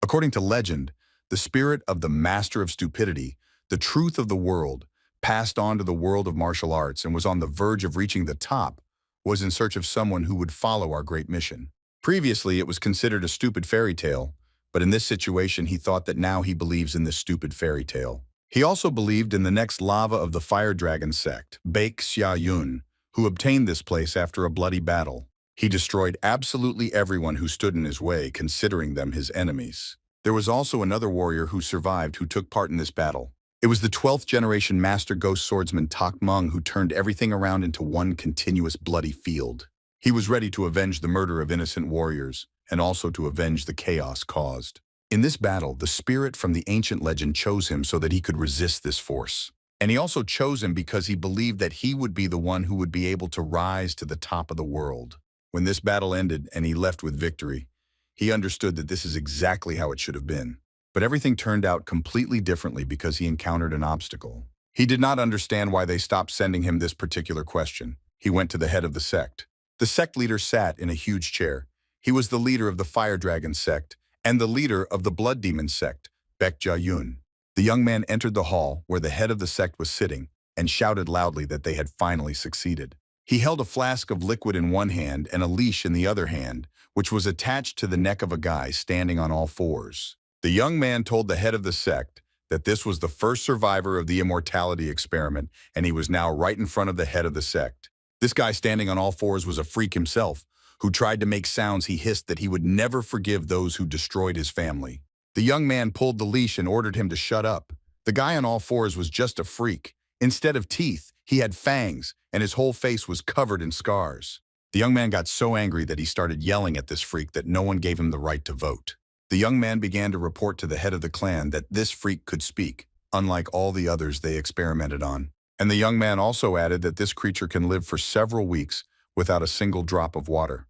According to legend, the spirit of the master of stupidity, the truth of the world, passed on to the world of martial arts and was on the verge of reaching the top, was in search of someone who would follow our great mission. Previously, it was considered a stupid fairy tale, but in this situation, he thought that now he believes in this stupid fairy tale. He also believed in the next lava of the fire dragon sect, Baek Xia-yun, who obtained this place after a bloody battle. He destroyed absolutely everyone who stood in his way, considering them his enemies. There was also another warrior who survived who took part in this battle. It was the 12th generation master ghost swordsman Tak Mung who turned everything around into one continuous bloody field. He was ready to avenge the murder of innocent warriors, and also to avenge the chaos caused. In this battle, the spirit from the ancient legend chose him so that he could resist this force. And he also chose him because he believed that he would be the one who would be able to rise to the top of the world. When this battle ended and he left with victory, he understood that this is exactly how it should have been. But everything turned out completely differently because he encountered an obstacle. He did not understand why they stopped sending him this particular question. He went to the head of the sect. The sect leader sat in a huge chair. He was the leader of the Fire Dragon sect and the leader of the Blood Demon sect, Baek Xia-yun. The young man entered the hall where the head of the sect was sitting and shouted loudly that they had finally succeeded. He held a flask of liquid in one hand and a leash in the other hand, which was attached to the neck of a guy standing on all fours. The young man told the head of the sect that this was the first survivor of the immortality experiment, and he was now right in front of the head of the sect. This guy standing on all fours was a freak himself, who tried to make sounds. He hissed that he would never forgive those who destroyed his family. The young man pulled the leash and ordered him to shut up. The guy on all fours was just a freak. Instead of teeth, he had fangs, and his whole face was covered in scars. The young man got so angry that he started yelling at this freak that no one gave him the right to vote. The young man began to report to the head of the clan that this freak could speak, unlike all the others they experimented on. And the young man also added that this creature can live for several weeks without a single drop of water.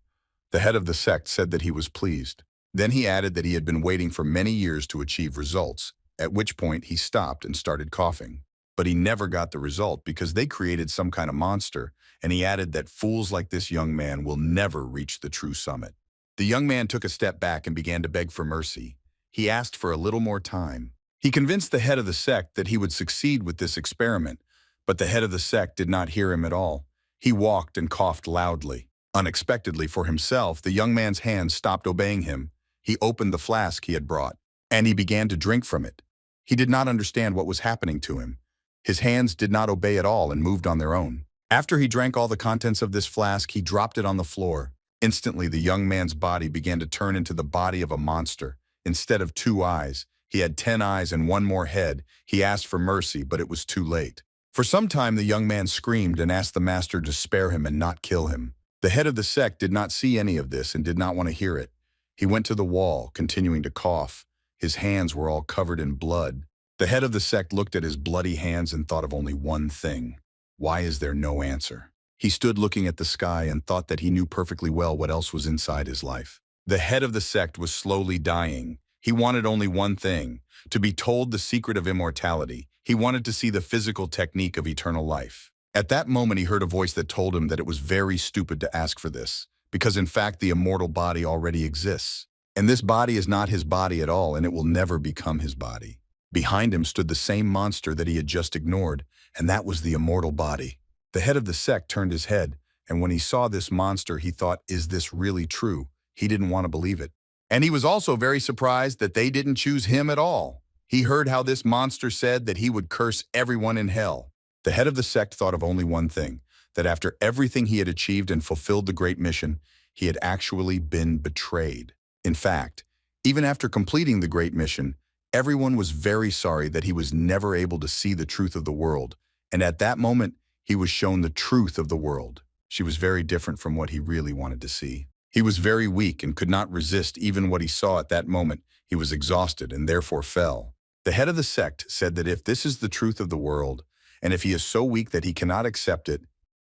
The head of the sect said that he was pleased. Then he added that he had been waiting for many years to achieve results, at which point he stopped and started coughing. But he never got the result because they created some kind of monster, and he added that fools like this young man will never reach the true summit. The young man took a step back and began to beg for mercy. He asked for a little more time. He convinced the head of the sect that he would succeed with this experiment, but the head of the sect did not hear him at all. He walked and coughed loudly. Unexpectedly for himself, the young man's hands stopped obeying him. He opened the flask he had brought, and he began to drink from it. He did not understand what was happening to him. His hands did not obey at all and moved on their own. After he drank all the contents of this flask, he dropped it on the floor. Instantly, the young man's body began to turn into the body of a monster. Instead of 2 eyes, he had 10 eyes and 1 more head. He asked for mercy, but it was too late. For some time, the young man screamed and asked the master to spare him and not kill him. The head of the sect did not see any of this and did not want to hear it. He went to the wall, continuing to cough. His hands were all covered in blood. The head of the sect looked at his bloody hands and thought of only one thing. Why is there no answer? He stood looking at the sky and thought that he knew perfectly well what else was inside his life. The head of the sect was slowly dying. He wanted only one thing, to be told the secret of immortality. He wanted to see the physical technique of eternal life. At that moment, he heard a voice that told him that it was very stupid to ask for this, because in fact, the immortal body already exists. And this body is not his body at all, and it will never become his body. Behind him stood the same monster that he had just ignored, and that was the immortal body. The head of the sect turned his head, and when he saw this monster, he thought, is this really true? He didn't want to believe it. And he was also very surprised that they didn't choose him at all. He heard how this monster said that he would curse everyone in hell. The head of the sect thought of only one thing, that after everything he had achieved and fulfilled the great mission, he had actually been betrayed. In fact, even after completing the great mission, everyone was very sorry that he was never able to see the truth of the world, and at that moment, he was shown the truth of the world. She was very different from what he really wanted to see. He was very weak and could not resist even what he saw at that moment. He was exhausted and therefore fell. The head of the sect said that if this is the truth of the world, and if he is so weak that he cannot accept it,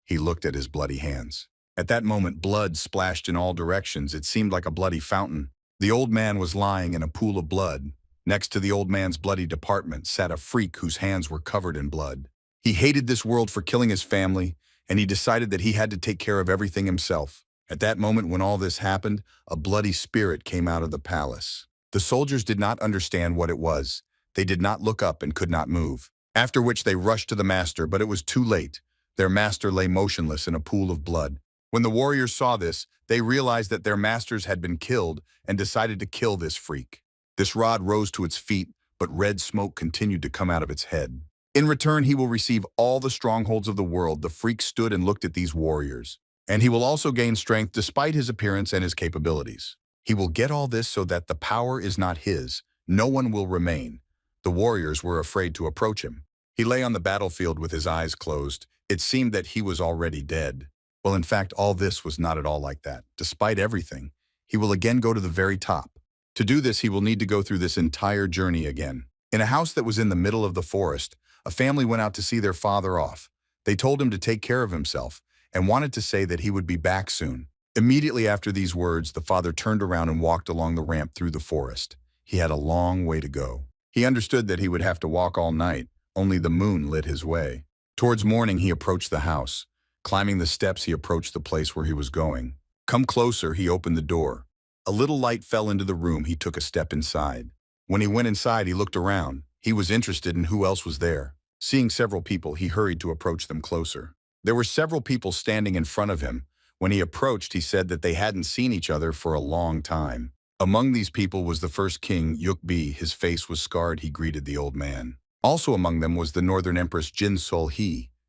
he looked at his bloody hands. At that moment, blood splashed in all directions. It seemed like a bloody fountain. The old man was lying in a pool of blood. Next to the old man's bloody department sat a freak whose hands were covered in blood. He hated this world for killing his family, and he decided that he had to take care of everything himself. At that moment when all this happened, a bloody spirit came out of the palace. The soldiers did not understand what it was. They did not look up and could not move. After which they rushed to the master, but it was too late. Their master lay motionless in a pool of blood. When the warriors saw this, they realized that their masters had been killed and decided to kill this freak. This rod rose to its feet, but red smoke continued to come out of its head. In return, he will receive all the strongholds of the world. The freak stood and looked at these warriors. And he will also gain strength despite his appearance and his capabilities. He will get all this so that the power is not his. No one will remain. The warriors were afraid to approach him. He lay on the battlefield with his eyes closed. It seemed that he was already dead. Well, in fact, all this was not at all like that. Despite everything, he will again go to the very top. To do this, he will need to go through this entire journey again. In a house that was in the middle of the forest, a family went out to see their father off. They told him to take care of himself and wanted to say that he would be back soon. Immediately after these words, the father turned around and walked along the ramp through the forest. He had a long way to go. He understood that he would have to walk all night. Only the moon lit his way. Towards morning, he approached the house. Climbing the steps, he approached the place where he was going. Come closer, he opened the door. A little light fell into the room. He took a step inside. When he went inside, he looked around. He was interested in who else was there. Seeing several people, he hurried to approach them closer. There were several people standing in front of him. When he approached, he said that they hadn't seen each other for a long time. Among these people was the first king, Yukbi. His face was scarred. He greeted the old man. Also among them was the northern empress Jin Wall.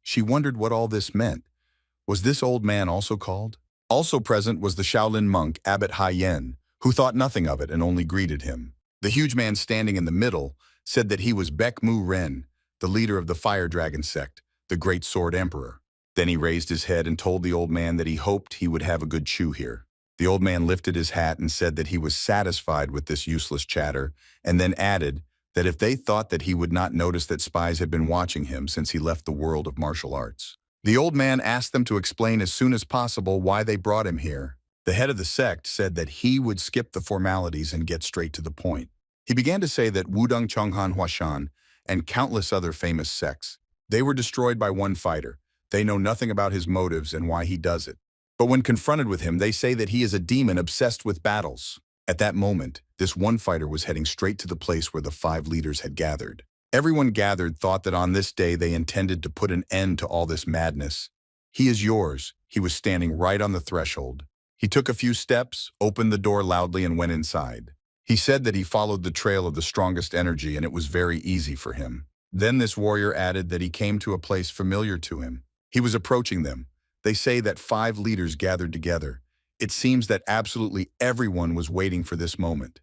She wondered what all this meant. Was this old man also called? Also present was the Shaolin monk, Abbot Haiyan, who thought nothing of it and only greeted him. The huge man standing in the middle said that he was Baek Mu Ren, the leader of the Fire Dragon sect, the Great Sword Emperor. Then he raised his head and told the old man that he hoped he would have a good chew here. The old man lifted his hat and said that he was satisfied with this useless chatter, and then added that if they thought that he would not notice that spies had been watching him since he left the world of martial arts. The old man asked them to explain as soon as possible why they brought him here. The head of the sect said that he would skip the formalities and get straight to the point. He began to say that Wudong Chonghan Huashan and countless other famous sects, they were destroyed by one fighter. They know nothing about his motives and why he does it. But when confronted with him, they say that he is a demon obsessed with battles. At that moment, this one fighter was heading straight to the place where the 5 leaders had gathered. Everyone gathered thought that on this day they intended to put an end to all this madness. He is yours. He was standing right on the threshold. He took a few steps, opened the door loudly, and went inside. He said that he followed the trail of the strongest energy and it was very easy for him. Then this warrior added that he came to a place familiar to him. He was approaching them. They say that 5 leaders gathered together. It seems that absolutely everyone was waiting for this moment.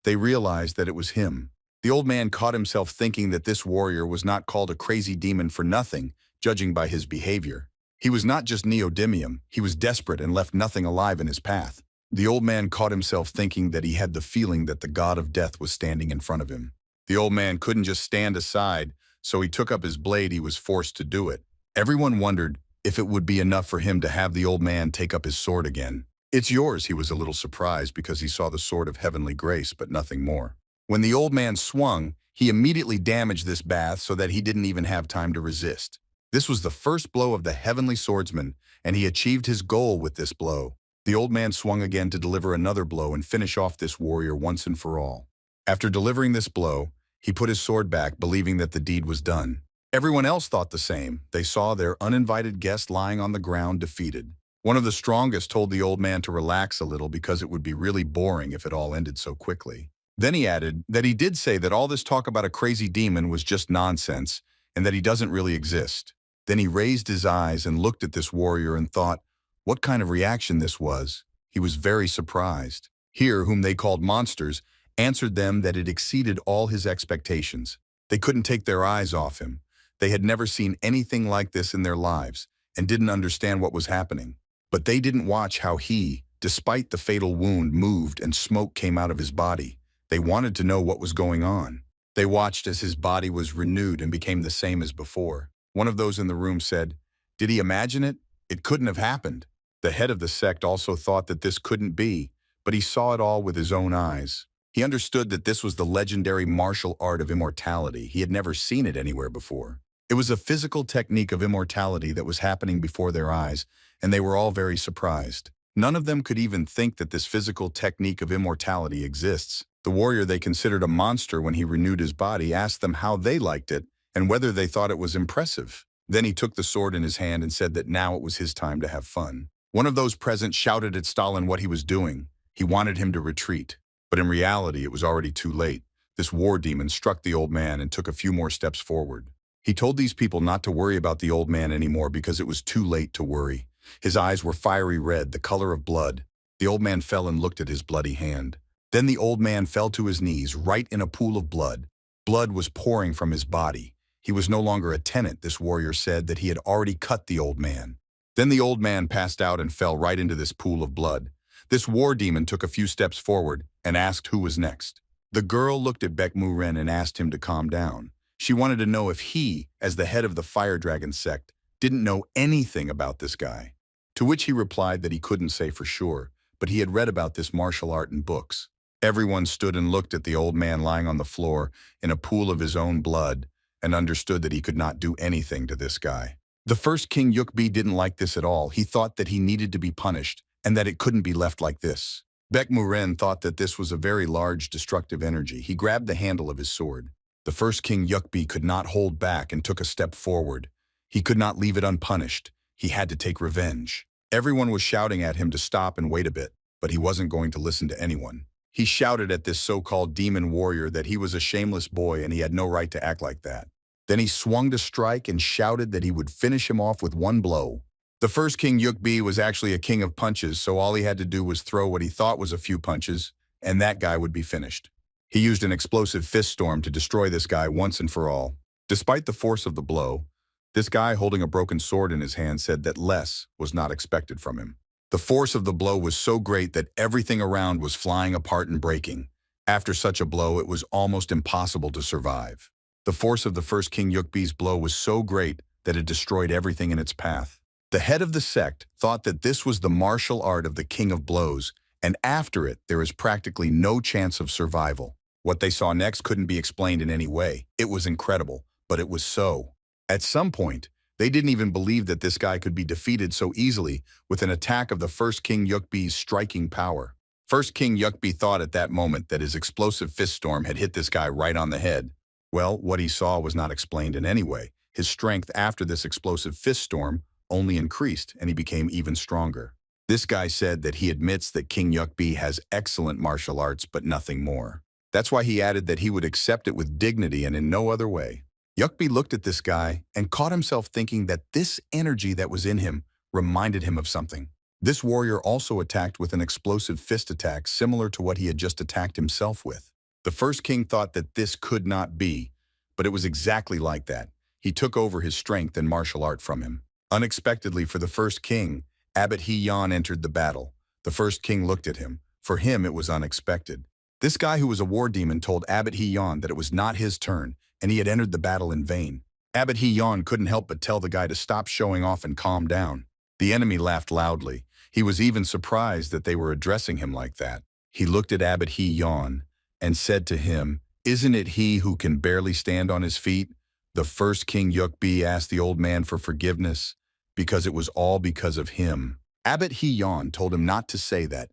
They realized that it was him. The old man caught himself thinking that this warrior was not called a crazy demon for nothing, judging by his behavior. He was not just neodymium, he was desperate and left nothing alive in his path. The old man caught himself thinking that he had the feeling that the god of death was standing in front of him. The old man couldn't just stand aside, so he took up his blade. He was forced to do it. Everyone wondered if it would be enough for him to have the old man take up his sword again. It's yours, he was a little surprised because he saw the sword of heavenly grace, but nothing more. When the old man swung, he immediately damaged this bath so that he didn't even have time to resist. This was the first blow of the heavenly swordsman, and he achieved his goal with this blow. The old man swung again to deliver another blow and finish off this warrior once and for all. After delivering this blow, he put his sword back, believing that the deed was done. Everyone else thought the same. They saw their uninvited guest lying on the ground defeated. One of the strongest told the old man to relax a little because it would be really boring if it all ended so quickly. Then he added that he did say that all this talk about a crazy demon was just nonsense and that he doesn't really exist. Then he raised his eyes and looked at this warrior and thought what kind of reaction this was. He was very surprised. Here, whom they called monsters, answered them that it exceeded all his expectations. They couldn't take their eyes off him. They had never seen anything like this in their lives and didn't understand what was happening. But they didn't watch how he, despite the fatal wound, moved and smoke came out of his body. They wanted to know what was going on. They watched as his body was renewed and became the same as before. One of those in the room said, "Did he imagine it? It couldn't have happened." The head of the sect also thought that this couldn't be, but he saw it all with his own eyes. He understood that this was the legendary martial art of immortality. He had never seen it anywhere before. It was a physical technique of immortality that was happening before their eyes, and they were all very surprised. None of them could even think that this physical technique of immortality exists. The warrior they considered a monster when he renewed his body asked them how they liked it and whether they thought it was impressive. Then he took the sword in his hand and said that now it was his time to have fun. One of those present shouted at Stalin what he was doing. He wanted him to retreat. But in reality, it was already too late. This war demon struck the old man and took a few more steps forward. He told these people not to worry about the old man anymore because it was too late to worry. His eyes were fiery red, the color of blood. The old man fell and looked at his bloody hand. Then the old man fell to his knees, right in a pool of blood. Blood was pouring from his body. He was no longer a tenant, this warrior said that he had already cut the old man. Then the old man passed out and fell right into this pool of blood. This war demon took a few steps forward and asked who was next. The girl looked at Baek-mu-ren and asked him to calm down. She wanted to know if he, as the head of the Fire Dragon sect, didn't know anything about this guy. To which he replied that he couldn't say for sure, but he had read about this martial art in books. Everyone stood and looked at the old man lying on the floor in a pool of his own blood and understood that he could not do anything to this guy. The first King Yukbi didn't like this at all. He thought that he needed to be punished and that it couldn't be left like this. Baek-mu-ren thought that this was a very large destructive energy. He grabbed the handle of his sword. The first King Yukbi could not hold back and took a step forward. He could not leave it unpunished. He had to take revenge. Everyone was shouting at him to stop and wait a bit, but he wasn't going to listen to anyone. He shouted at this so-called demon warrior that he was a shameless boy and he had no right to act like that. Then he swung to strike and shouted that he would finish him off with one blow. The first King Yukbi was actually a king of punches, so all he had to do was throw what he thought was a few punches, and that guy would be finished. He used an explosive fist storm to destroy this guy once and for all. Despite the force of the blow, this guy holding a broken sword in his hand said that less was not expected from him. The force of the blow was so great that everything around was flying apart and breaking. After such a blow, it was almost impossible to survive. The force of the first King Yukbi's blow was so great that it destroyed everything in its path. The head of the sect thought that this was the martial art of the King of Blows, and after it, there is practically no chance of survival. What they saw next couldn't be explained in any way. It was incredible, but it was so. At some point, they didn't even believe that this guy could be defeated so easily with an attack of the first King Yukbi's striking power. First King Yukbi thought at that moment that his explosive fist storm had hit this guy right on the head. Well, what he saw was not explained in any way. His strength after this explosive fist storm only increased, and he became even stronger. This guy said that he admits that King Yukbi has excellent martial arts, but nothing more. That's why he added that he would accept it with dignity and in no other way. Yukbi looked at this guy and caught himself thinking that this energy that was in him reminded him of something. This warrior also attacked with an explosive fist attack similar to what he had just attacked himself with. The first king thought that this could not be, but it was exactly like that. He took over his strength and martial art from him. Unexpectedly for the first king, Abbot He-yon entered the battle. The first king looked at him. For him, it was unexpected. This guy who was a war demon told Abbot He-yon that it was not his turn, and he had entered the battle in vain. Abbot He-yon couldn't help but tell the guy to stop showing off and calm down. The enemy laughed loudly. He was even surprised that they were addressing him like that. He looked at Abbot He-yon and said to him, "Isn't it he who can barely stand on his feet?" The first King Yukbi asked the old man for forgiveness because it was all because of him. Abbot He-yon told him not to say that.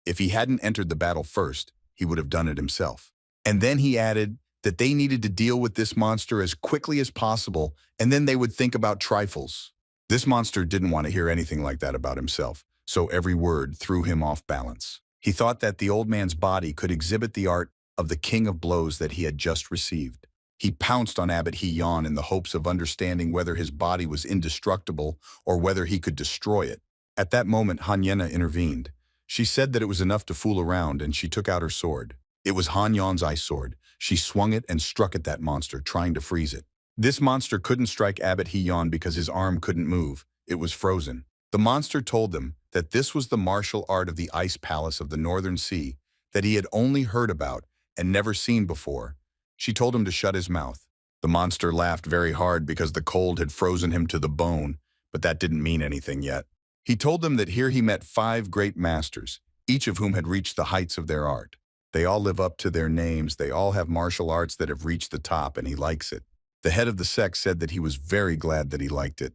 If he hadn't entered the battle first, he would have done it himself. And then he added that they needed to deal with this monster as quickly as possible, and then they would think about trifles. This monster didn't want to hear anything like that about himself, so every word threw him off balance. He thought that the old man's body could exhibit the art of the King of Blows that he had just received. He pounced on Abbot He-yon in the hopes of understanding whether his body was indestructible or whether he could destroy it. At that moment, Hanyena intervened. She said that it was enough to fool around, and she took out her sword. It was Hanyon's ice sword. She swung it and struck at that monster, trying to freeze it. This monster couldn't strike Abbot He-yon because his arm couldn't move. It was frozen. The monster told them that this was the martial art of the ice palace of the Northern Sea that he had only heard about and never seen before. She told him to shut his mouth. The monster laughed very hard because the cold had frozen him to the bone, but that didn't mean anything yet. He told them that here he met 5 great masters, each of whom had reached the heights of their art. They all live up to their names, they all have martial arts that have reached the top, and he likes it. The head of the sect said that he was very glad that he liked it,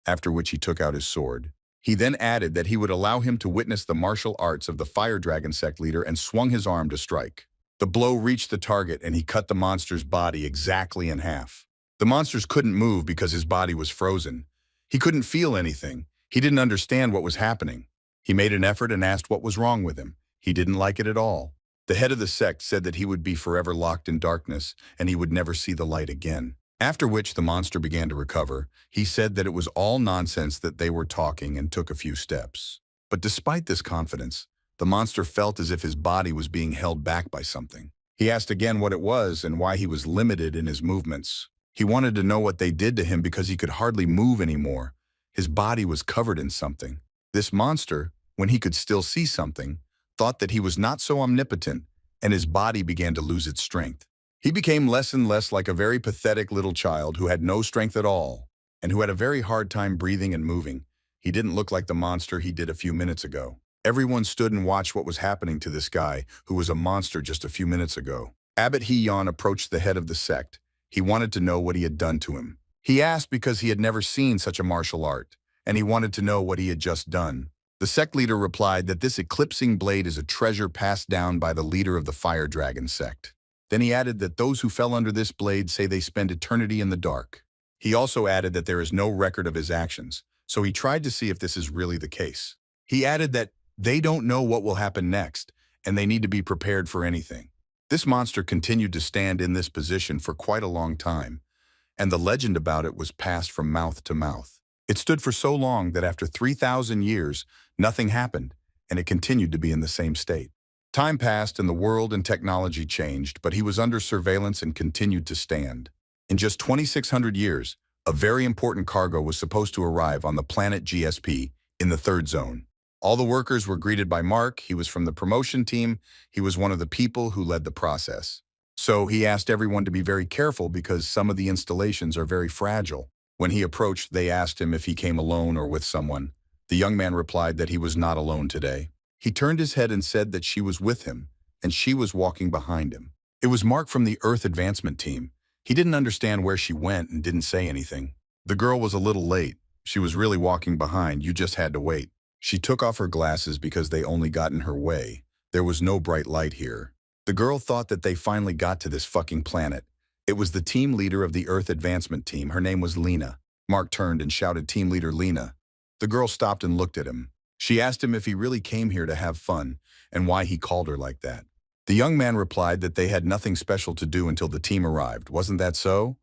after which he took out his sword. He then added that he would allow him to witness the martial arts of the Fire Dragon sect leader and swung his arm to strike. The blow reached the target and he cut the monster's body exactly in half. The monsters couldn't move because his body was frozen. He couldn't feel anything. He didn't understand what was happening. He made an effort and asked what was wrong with him. He didn't like it at all. The head of the sect said that he would be forever locked in darkness and he would never see the light again. After which the monster began to recover. He said that it was all nonsense that they were talking and took a few steps. But despite this confidence, the monster felt as if his body was being held back by something. He asked again what it was and why he was limited in his movements. He wanted to know what they did to him because he could hardly move anymore. His body was covered in something. This monster, when he could still see something, thought that he was not so omnipotent, and his body began to lose its strength. He became less and less like a very pathetic little child who had no strength at all, and who had a very hard time breathing and moving. He didn't look like the monster he did a few minutes ago. Everyone stood and watched what was happening to this guy who was a monster just a few minutes ago. Abbot Heon approached the head of the sect. He wanted to know what he had done to him. He asked because he had never seen such a martial art, and he wanted to know what he had just done. The sect leader replied that this eclipsing blade is a treasure passed down by the leader of the Fire Dragon sect. Then he added that those who fell under this blade say they spend eternity in the dark. He also added that there is no record of his actions, so he tried to see if this is really the case. He added that they don't know what will happen next, and they need to be prepared for anything. This monster continued to stand in this position for quite a long time, and the legend about it was passed from mouth to mouth. It stood for so long that after 3,000 years, nothing happened, and it continued to be in the same state. Time passed and the world and technology changed, but he was under surveillance and continued to stand. In just 2,600 years, a very important cargo was supposed to arrive on the planet GSP in the third zone. All the workers were greeted by Mark. He was from the promotion team. He was one of the people who led the process. So he asked everyone to be very careful because some of the installations are very fragile. When he approached, they asked him if he came alone or with someone. The young man replied that he was not alone today. He turned his head and said that she was with him, and she was walking behind him. It was Mark from the Earth Advancement Team. He didn't understand where she went and didn't say anything. The girl was a little late. She was really walking behind. You just had to wait. She took off her glasses because they only got in her way. There was no bright light here. The girl thought that they finally got to this fucking planet. It was the team leader of the Earth Advancement Team. Her name was Lena. Mark turned and shouted, "Team leader Lena." The girl stopped and looked at him. She asked him if he really came here to have fun and why he called her like that. The young man replied that they had nothing special to do until the team arrived. Wasn't that so?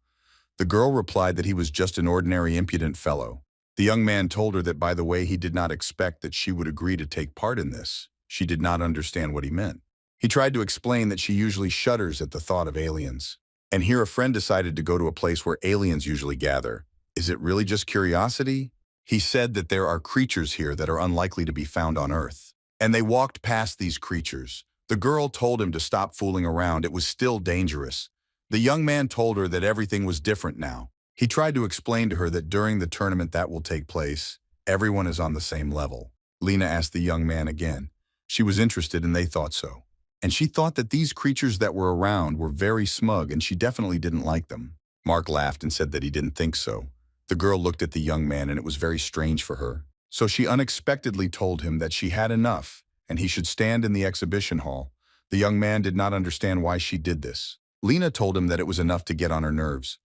The girl replied that he was just an ordinary impudent fellow. The young man told her that, by the way, he did not expect that she would agree to take part in this. She did not understand what he meant. He tried to explain that she usually shudders at the thought of aliens. And here a friend decided to go to a place where aliens usually gather. Is it really just curiosity? He said that there are creatures here that are unlikely to be found on Earth. And they walked past these creatures. The girl told him to stop fooling around. It was still dangerous. The young man told her that everything was different now. He tried to explain to her that during the tournament that will take place, everyone is on the same level. Lena asked the young man again. She was interested and they thought so. And she thought that these creatures that were around were very smug and she definitely didn't like them. Mark laughed and said that he didn't think so. The girl looked at the young man and it was very strange for her. So she unexpectedly told him that she had enough and he should stand in the exhibition hall. The young man did not understand why she did this. Lena told him that it was enough to get on her nerves.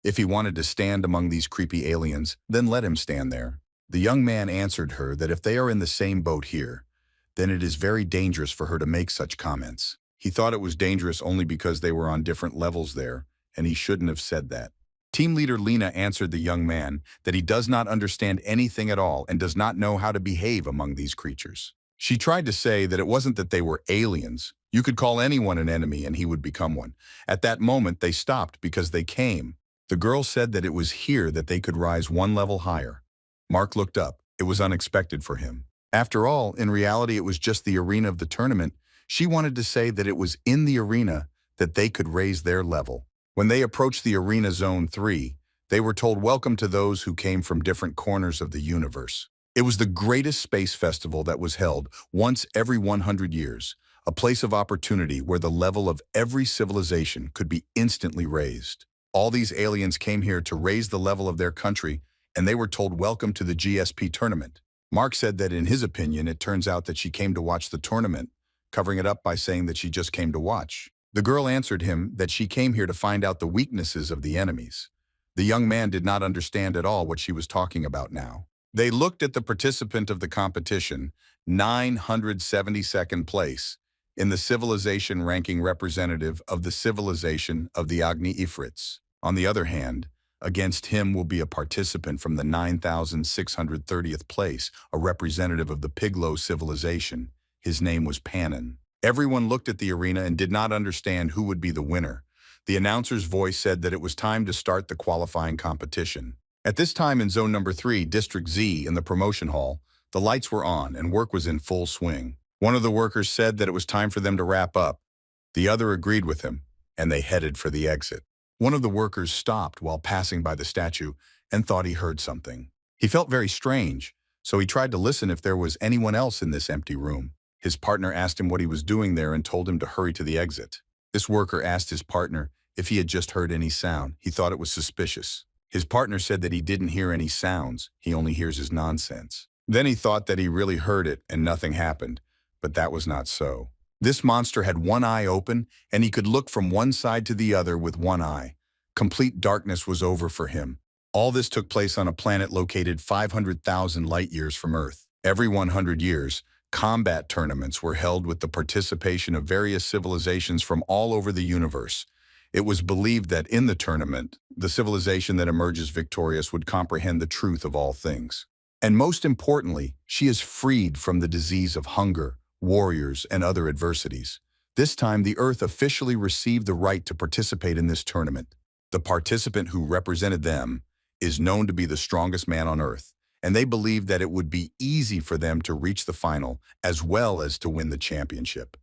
If he wanted to stand among these creepy aliens, then let him stand there. The young man answered her that if they are in the same boat here, then it is very dangerous for her to make such comments. He thought it was dangerous only because they were on different levels there, and he shouldn't have said that. Team leader Lena answered the young man that he does not understand anything at all and does not know how to behave among these creatures. She tried to say that it wasn't that they were aliens. You could call anyone an enemy and he would become one. At that moment, they stopped because they came. The girl said that it was here that they could rise one level higher. Mark looked up. It was unexpected for him. After all, in reality, it was just the arena of the tournament. She wanted to say that it was in the arena that they could raise their level. When they approached the arena zone 3, they were told welcome to those who came from different corners of the universe. It was the greatest space festival that was held once every 100 years, a place of opportunity where the level of every civilization could be instantly raised. All these aliens came here to raise the level of their country, and they were told welcome to the GSP tournament. Mark said that in his opinion, it turns out that she came to watch the tournament, covering it up by saying that she just came to watch. The girl answered him that she came here to find out the weaknesses of the enemies. The young man did not understand at all what she was talking about now. They looked at the participant of the competition, 972nd place, in the civilization ranking representative of the civilization of the Agni Ifrits. On the other hand, against him will be a participant from the 9,630th place, a representative of the Piglo civilization. His name was Panon. Everyone looked at the arena and did not understand who would be the winner. The announcer's voice said that it was time to start the qualifying competition. At this time in Zone Number 3, District Z, in the promotion hall, the lights were on and work was in full swing. One of the workers said that it was time for them to wrap up. The other agreed with him, and they headed for the exit. One of the workers stopped while passing by the statue and thought he heard something. He felt very strange, so he tried to listen if there was anyone else in this empty room. His partner asked him what he was doing there and told him to hurry to the exit. This worker asked his partner if he had just heard any sound. He thought it was suspicious. His partner said that he didn't hear any sounds, he only hears his nonsense. Then he thought that he really heard it and nothing happened, but that was not so. This monster had one eye open and he could look from one side to the other with one eye. Complete darkness was over for him. All this took place on a planet located 500,000 light years from Earth. Every 100 years, combat tournaments were held with the participation of various civilizations from all over the universe. It was believed that in the tournament, the civilization that emerges victorious would comprehend the truth of all things. And most importantly, she is freed from the disease of hunger, warriors, and other adversities. This time, the Earth officially received the right to participate in this tournament. The participant who represented them is known to be the strongest man on Earth, and they believed that it would be easy for them to reach the final as well as to win the championship.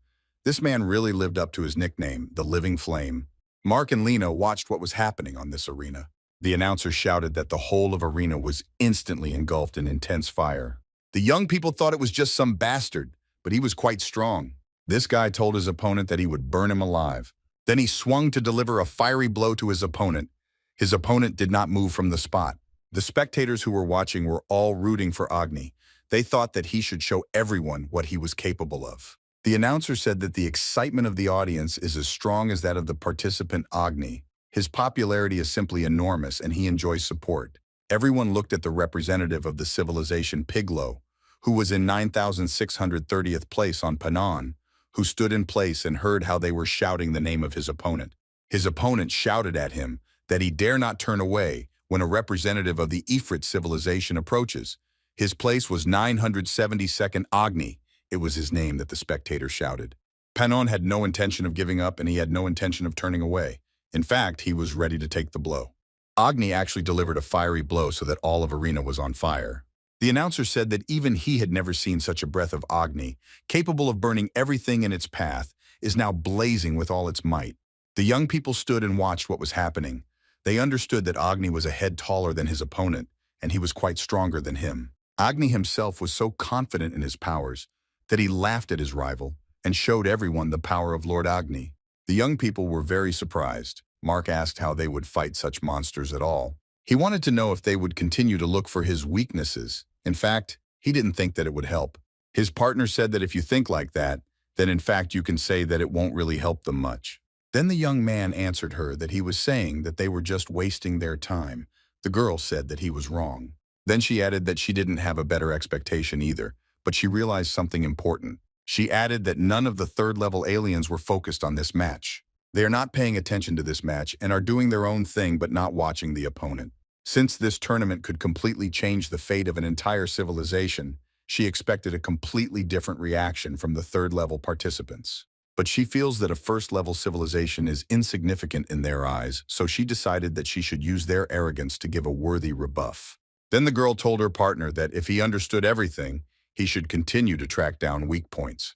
This man really lived up to his nickname, the Living Flame. Mark and Lena watched what was happening on this arena. The announcer shouted that the whole of arena was instantly engulfed in intense fire. The young people thought it was just some bastard, but he was quite strong. This guy told his opponent that he would burn him alive. Then he swung to deliver a fiery blow to his opponent. His opponent did not move from the spot. The spectators who were watching were all rooting for Agni. They thought that he should show everyone what he was capable of. The announcer said that the excitement of the audience is as strong as that of the participant Agni. His popularity is simply enormous and he enjoys support. Everyone looked at the representative of the civilization Piglo, who was in 9,630th place on Panon, who stood in place and heard how they were shouting the name of his opponent. His opponent shouted at him that he dare not turn away when a representative of the Ifrit civilization approaches. His place was 972nd Agni. It was his name that the spectator shouted. Panon had no intention of giving up and he had no intention of turning away. In fact, he was ready to take the blow. Agni actually delivered a fiery blow so that all of arena was on fire. The announcer said that even he had never seen such a breath of Agni, capable of burning everything in its path, is now blazing with all its might. The young people stood and watched what was happening. They understood that Agni was a head taller than his opponent, and he was quite stronger than him. Agni himself was so confident in his powers that he laughed at his rival and showed everyone the power of Lord Agni. The young people were very surprised. Mark asked how they would fight such monsters at all. He wanted to know if they would continue to look for his weaknesses. In fact, he didn't think that it would help. His partner said that if you think like that, then in fact you can say that it won't really help them much. Then the young man answered her that he was saying that they were just wasting their time. The girl said that he was wrong. Then she added that she didn't have a better expectation either, but she realized something important. She added that none of the third-level aliens were focused on this match. They are not paying attention to this match and are doing their own thing but not watching the opponent. Since this tournament could completely change the fate of an entire civilization, she expected a completely different reaction from the third-level participants. But she feels that a first-level civilization is insignificant in their eyes, so she decided that she should use their arrogance to give a worthy rebuff. Then the girl told her partner that if he understood everything, he should continue to track down weak points.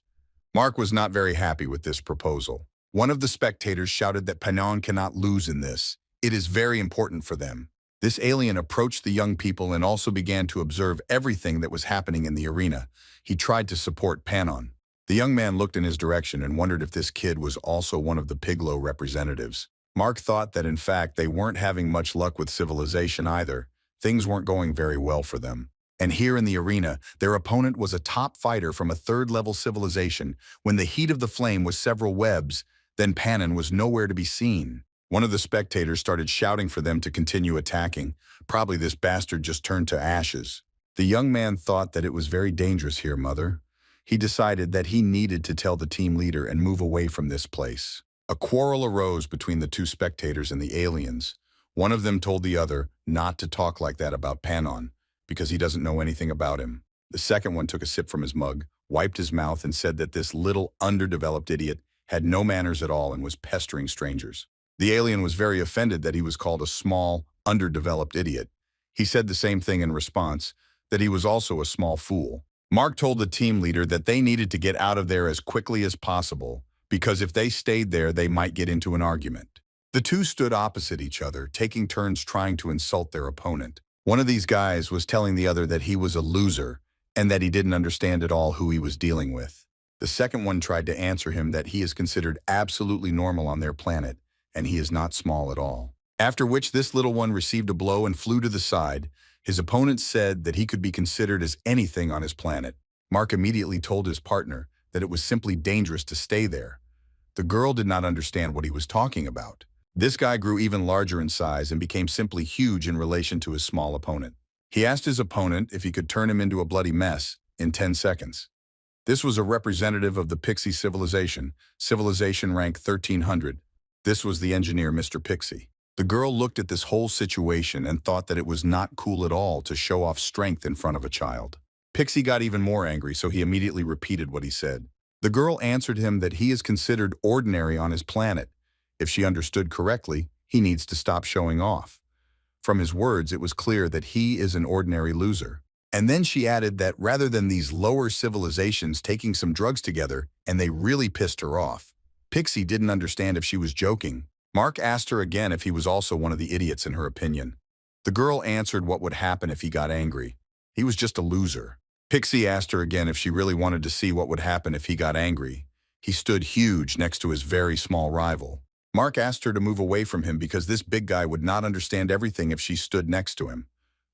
Mark was not very happy with this proposal. One of the spectators shouted that Panon cannot lose in this. It is very important for them. This alien approached the young people and also began to observe everything that was happening in the arena. He tried to support Panon. The young man looked in his direction and wondered if this kid was also one of the Piglo representatives. Mark thought that in fact they weren't having much luck with civilization either. Things weren't going very well for them. And here in the arena, their opponent was a top fighter from a third-level civilization. When the heat of the flame was several webs, Then Panon was nowhere to be seen. One of the spectators started shouting for them to continue attacking. Probably this bastard just turned to ashes. The young man thought that it was very dangerous here, mother. He decided that he needed to tell the team leader and move away from this place. A quarrel arose between the two spectators and the aliens. One of them told the other not to talk like that about Panon, because he doesn't know anything about him. The second one took a sip from his mug, wiped his mouth, and said that this little underdeveloped idiot had no manners at all and was pestering strangers. The alien was very offended that he was called a small, underdeveloped idiot. He said the same thing in response, that he was also a small fool. Mark told the team leader that they needed to get out of there as quickly as possible, because if they stayed there, they might get into an argument. The two stood opposite each other, taking turns trying to insult their opponent. One of these guys was telling the other that he was a loser and that he didn't understand at all who he was dealing with. The second one tried to answer him that he is considered absolutely normal on their planet, and he is not small at all. After which this little one received a blow and flew to the side. His opponent said that he could be considered as anything on his planet. Mark immediately told his partner that it was simply dangerous to stay there. The girl did not understand what he was talking about. This guy grew even larger in size and became simply huge in relation to his small opponent. He asked his opponent if he could turn him into a bloody mess in 10 seconds. This was a representative of the Pixie civilization rank 1300. This was the engineer, Mr. Pixie. The girl looked at this whole situation and thought that it was not cool at all to show off strength in front of a child. Pixie got even more angry, so he immediately repeated what he said. The girl answered him that he is considered ordinary on his planet. If she understood correctly, he needs to stop showing off. From his words, it was clear that he is an ordinary loser. And then she added that rather than these lower civilizations taking some drugs together, and they really pissed her off. Pixie didn't understand if she was joking. Mark asked her again if he was also one of the idiots in her opinion. The girl answered what would happen if he got angry. He was just a loser. Pixie asked her again if she really wanted to see what would happen if he got angry. He stood huge next to his very small rival. Mark asked her to move away from him because this big guy would not understand everything if she stood next to him.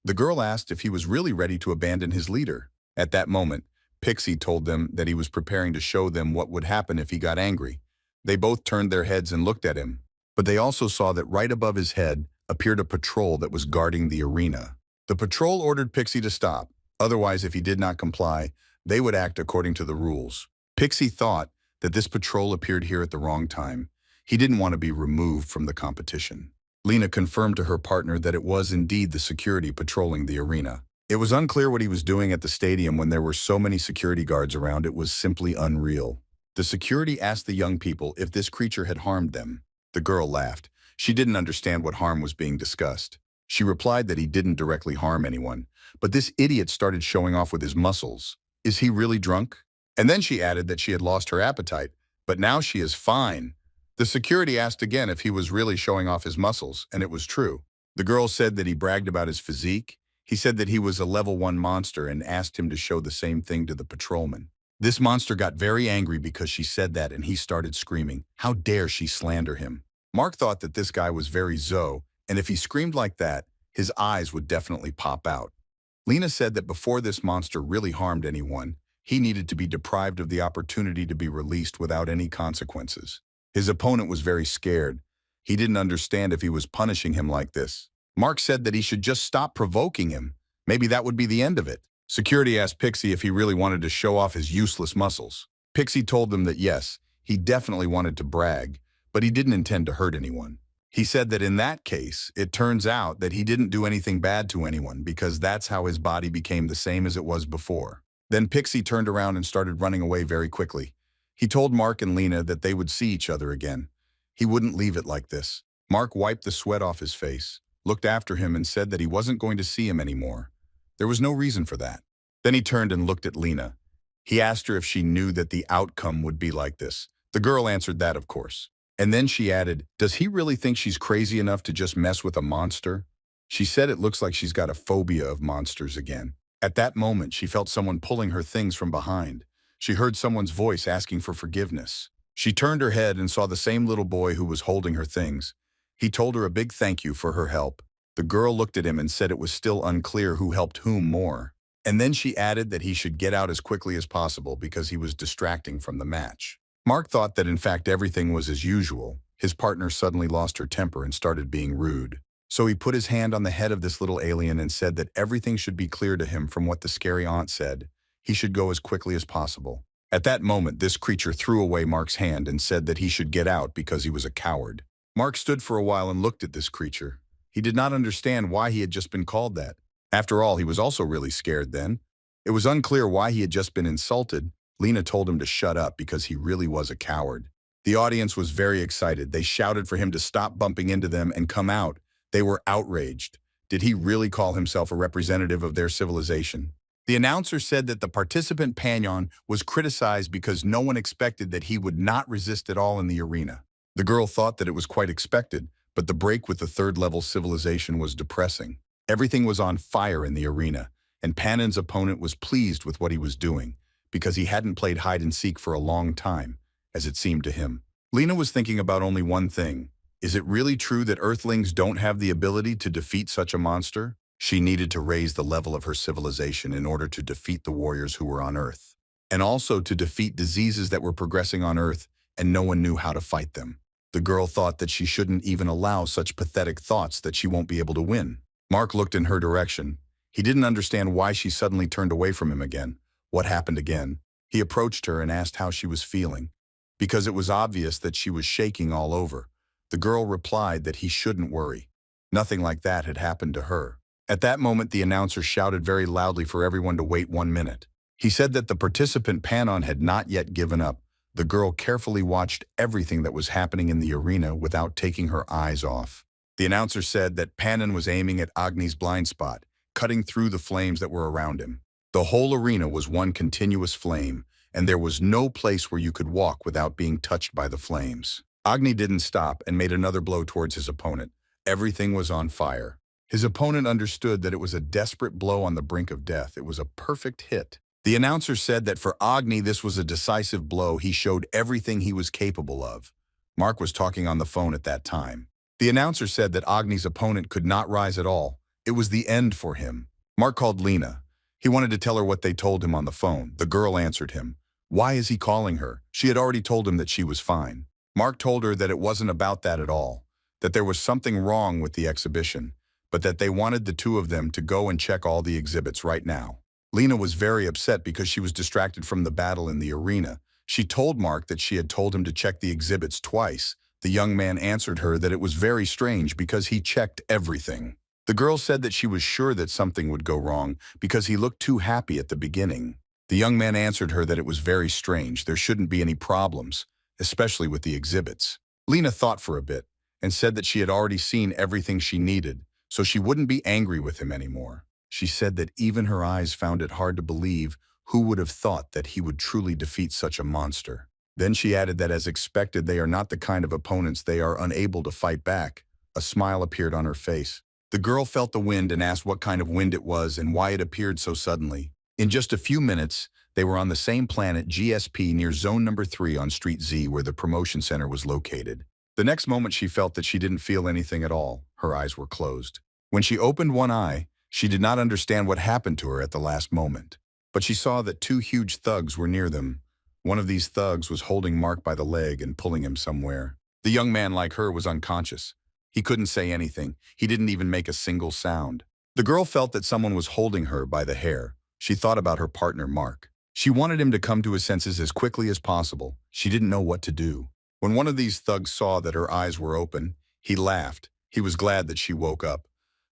The girl asked if he was really ready to abandon his leader. At that moment, Pixie told them that he was preparing to show them what would happen if he got angry. They both turned their heads and looked at him, but they also saw that right above his head appeared a patrol that was guarding the arena. The patrol ordered Pixie to stop. Otherwise, if he did not comply, they would act according to the rules. Pixie thought that this patrol appeared here at the wrong time. He didn't want to be removed from the competition. Lena confirmed to her partner that it was indeed the security patrolling the arena. It was unclear what he was doing at the stadium when there were so many security guards around. It was simply unreal. The security asked the young people if this creature had harmed them. The girl laughed. She didn't understand what harm was being discussed. She replied that he didn't directly harm anyone, but this idiot started showing off with his muscles. Is he really drunk? And then she added that she had lost her appetite, but now she is fine. The security asked again if he was really showing off his muscles, and it was true. The girl said that he bragged about his physique. He said that he was a level 1 monster and asked him to show the same thing to the patrolman. This monster got very angry because she said that, and he started screaming. How dare she slander him? Mark thought that this guy was very Zoe, and if he screamed like that, his eyes would definitely pop out. Lena said that before this monster really harmed anyone, he needed to be deprived of the opportunity to be released without any consequences. His opponent was very scared. He didn't understand if he was punishing him like this. Mark said that he should just stop provoking him. Maybe that would be the end of it. Security asked Pixie if he really wanted to show off his useless muscles. Pixie told them that yes, he definitely wanted to brag, but he didn't intend to hurt anyone. He said that in that case, it turns out that he didn't do anything bad to anyone because that's how his body became the same as it was before. Then Pixie turned around and started running away very quickly. He told Mark and Lena that they would see each other again. He wouldn't leave it like this. Mark wiped the sweat off his face, looked after him and said that he wasn't going to see him anymore. There was no reason for that. Then he turned and looked at Lena. He asked her if she knew that the outcome would be like this. The girl answered that, of course. And then she added, does he really think she's crazy enough to just mess with a monster? She said it looks like she's got a phobia of monsters again. At that moment, she felt someone pulling her things from behind. She heard someone's voice asking for forgiveness. She turned her head and saw the same little boy who was holding her things. He told her a big thank you for her help. The girl looked at him and said it was still unclear who helped whom more. And then she added that he should get out as quickly as possible because he was distracting from the match. Mark thought that in fact everything was as usual. His partner suddenly lost her temper and started being rude. So he put his hand on the head of this little alien and said that everything should be clear to him from what the scary aunt said. He should go as quickly as possible. At that moment, this creature threw away Mark's hand and said that he should get out because he was a coward. Mark stood for a while and looked at this creature. He did not understand why he had just been called that. After all, he was also really scared then. It was unclear why he had just been insulted. Lena told him to shut up because he really was a coward. The audience was very excited. They shouted for him to stop bumping into them and come out. They were outraged. Did he really call himself a representative of their civilization? The announcer said that the participant Panyon was criticized because no one expected that he would not resist at all in the arena. The girl thought that it was quite expected, but the break with the third-level civilization was depressing. Everything was on fire in the arena, and Panon's opponent was pleased with what he was doing, because he hadn't played hide-and-seek for a long time, as it seemed to him. Lena was thinking about only one thing. Is it really true that Earthlings don't have the ability to defeat such a monster? She needed to raise the level of her civilization in order to defeat the warriors who were on Earth, and also to defeat diseases that were progressing on Earth, and no one knew how to fight them. The girl thought that she shouldn't even allow such pathetic thoughts that she won't be able to win. Mark looked in her direction. He didn't understand why she suddenly turned away from him again. What happened again? He approached her and asked how she was feeling, because it was obvious that she was shaking all over. The girl replied that he shouldn't worry. Nothing like that had happened to her. At that moment, the announcer shouted very loudly for everyone to wait 1 minute. He said that the participant Panon had not yet given up. The girl carefully watched everything that was happening in the arena without taking her eyes off. The announcer said that Panon was aiming at Agni's blind spot, cutting through the flames that were around him. The whole arena was one continuous flame, and there was no place where you could walk without being touched by the flames. Agni didn't stop and made another blow towards his opponent. Everything was on fire. His opponent understood that it was a desperate blow on the brink of death. It was a perfect hit. The announcer said that for Agni this was a decisive blow. He showed everything he was capable of. Mark was talking on the phone at that time. The announcer said that Agni's opponent could not rise at all. It was the end for him. Mark called Lena. He wanted to tell her what they told him on the phone. The girl answered him. Why is he calling her? She had already told him that she was fine. Mark told her that it wasn't about that at all, that there was something wrong with the exhibition, but that they wanted the two of them to go and check all the exhibits right now. Lena was very upset because she was distracted from the battle in the arena. She told Mark that she had told him to check the exhibits twice. The young man answered her that it was very strange because he checked everything. The girl said that she was sure that something would go wrong because he looked too happy at the beginning. The young man answered her that it was very strange. There shouldn't be any problems, especially with the exhibits. Lena thought for a bit and said that she had already seen everything she needed, so she wouldn't be angry with him anymore. She said that even her eyes found it hard to believe who would have thought that he would truly defeat such a monster. Then she added that as expected, they are not the kind of opponents they are unable to fight back. A smile appeared on her face. The girl felt the wind and asked what kind of wind it was and why it appeared so suddenly. In just a few minutes, they were on the same planet GSP near zone number 3 on Street Z where the promotion center was located. The next moment she felt that she didn't feel anything at all. Her eyes were closed. When she opened one eye, she did not understand what happened to her at the last moment. But she saw that 2 huge thugs were near them. One of these thugs was holding Mark by the leg and pulling him somewhere. The young man, like her, was unconscious. He couldn't say anything. He didn't even make a single sound. The girl felt that someone was holding her by the hair. She thought about her partner, Mark. She wanted him to come to his senses as quickly as possible. She didn't know what to do. When one of these thugs saw that her eyes were open, he laughed. He was glad that she woke up.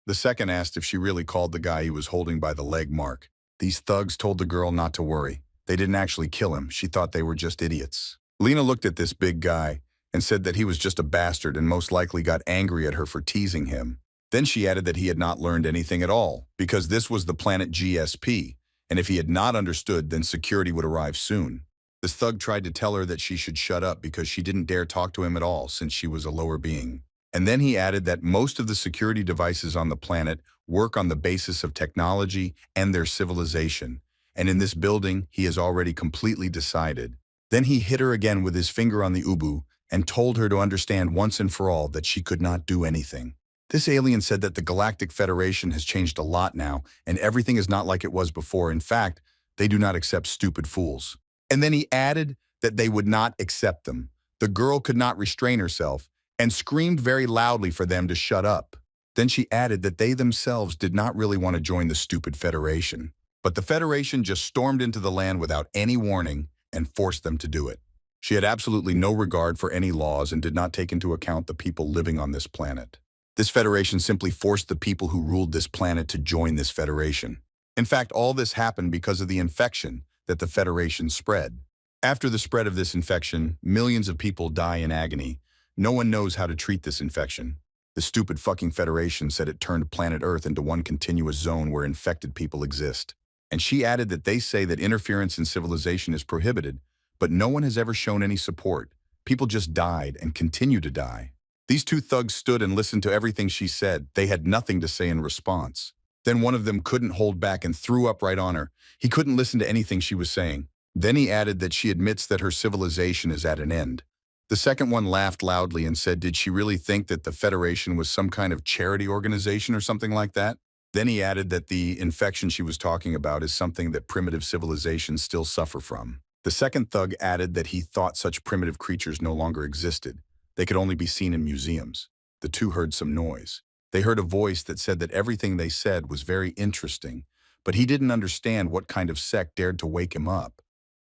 The second asked if she really called the guy he was holding by the leg Mark. These thugs told the girl not to worry. They didn't actually kill him. She thought they were just idiots. Lena looked at this big guy and said that he was just a bastard and most likely got angry at her for teasing him. Then she added that he had not learned anything at all, because this was the planet GSP, and if he had not understood, then security would arrive soon. This thug tried to tell her that she should shut up because she didn't dare talk to him at all since she was a lower being. And then he added that most of the security devices on the planet work on the basis of technology and their civilization, and in this building, he has already completely decided. Then he hit her again with his finger on the ubu and told her to understand once and for all that she could not do anything. This alien said that the Galactic Federation has changed a lot now, and everything is not like it was before. In fact, they do not accept stupid fools. And then he added that they would not accept them. The girl could not restrain herself and screamed very loudly for them to shut up. Then she added that they themselves did not really want to join the stupid Federation. But the Federation just stormed into the land without any warning and forced them to do it. She had absolutely no regard for any laws and did not take into account the people living on this planet. This Federation simply forced the people who ruled this planet to join this Federation. In fact, all this happened because of the infection that the Federation spread. After the spread of this infection, millions of people die in agony. No one knows how to treat this infection. The stupid fucking Federation said it turned planet Earth into one continuous zone where infected people exist. And she added that they say that interference in civilization is prohibited, but no one has ever shown any support. People just died and continue to die. These two thugs stood and listened to everything she said. They had nothing to say in response. Then one of them couldn't hold back and threw up right on her. He couldn't listen to anything she was saying. Then he added that she admits that her civilization is at an end. The second one laughed loudly and said, did she really think that the Federation was some kind of charity organization or something like that? Then he added that the infection she was talking about is something that primitive civilizations still suffer from. The second thug added that he thought such primitive creatures no longer existed. They could only be seen in museums. The two heard some noise. They heard a voice that said that everything they said was very interesting, but he didn't understand what kind of sect dared to wake him up.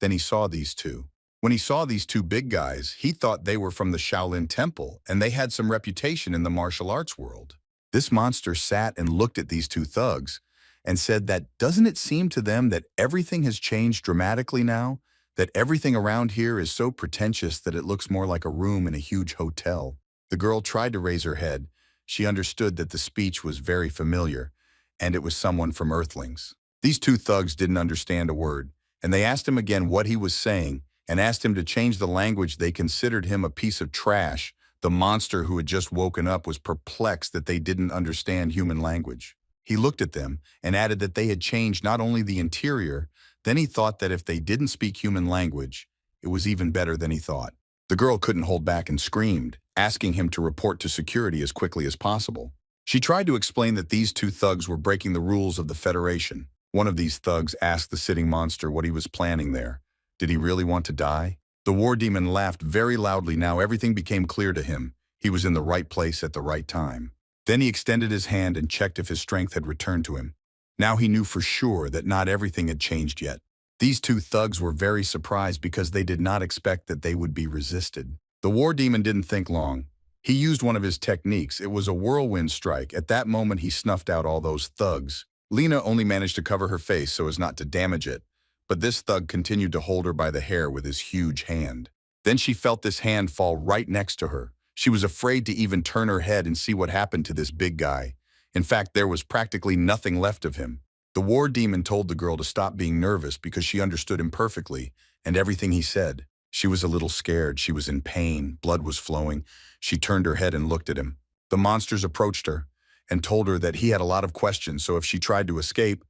Then he saw these two. When he saw these two big guys, he thought they were from the Shaolin Temple, and they had some reputation in the martial arts world. This monster sat and looked at these two thugs and said that, doesn't it seem to them that everything has changed dramatically now? That everything around here is so pretentious that it looks more like a room in a huge hotel. The girl tried to raise her head. She understood that the speech was very familiar, and it was someone from Earthlings. These two thugs didn't understand a word, and they asked him again what he was saying and asked him to change the language. They considered him a piece of trash. The monster who had just woken up was perplexed that they didn't understand human language. He looked at them and added that they had changed not only the interior, then he thought that if they didn't speak human language, it was even better than he thought. The girl couldn't hold back and screamed, asking him to report to security as quickly as possible. She tried to explain that these two thugs were breaking the rules of the Federation. One of these thugs asked the sitting monster what he was planning there. Did he really want to die? The war demon laughed very loudly. Now everything became clear to him. He was in the right place at the right time. Then he extended his hand and checked if his strength had returned to him. Now he knew for sure that not everything had changed yet. These two thugs were very surprised because they did not expect that they would be resisted. The war demon didn't think long. He used one of his techniques. It was a whirlwind strike. At that moment, he snuffed out all those thugs. Lena only managed to cover her face so as not to damage it, but this thug continued to hold her by the hair with his huge hand. Then she felt this hand fall right next to her. She was afraid to even turn her head and see what happened to this big guy. In fact, there was practically nothing left of him. The war demon told the girl to stop being nervous because she understood him perfectly and everything he said. She was a little scared. She was in pain. Blood was flowing. She turned her head and looked at him. The monsters approached her and told her that he had a lot of questions, so if she tried to escape,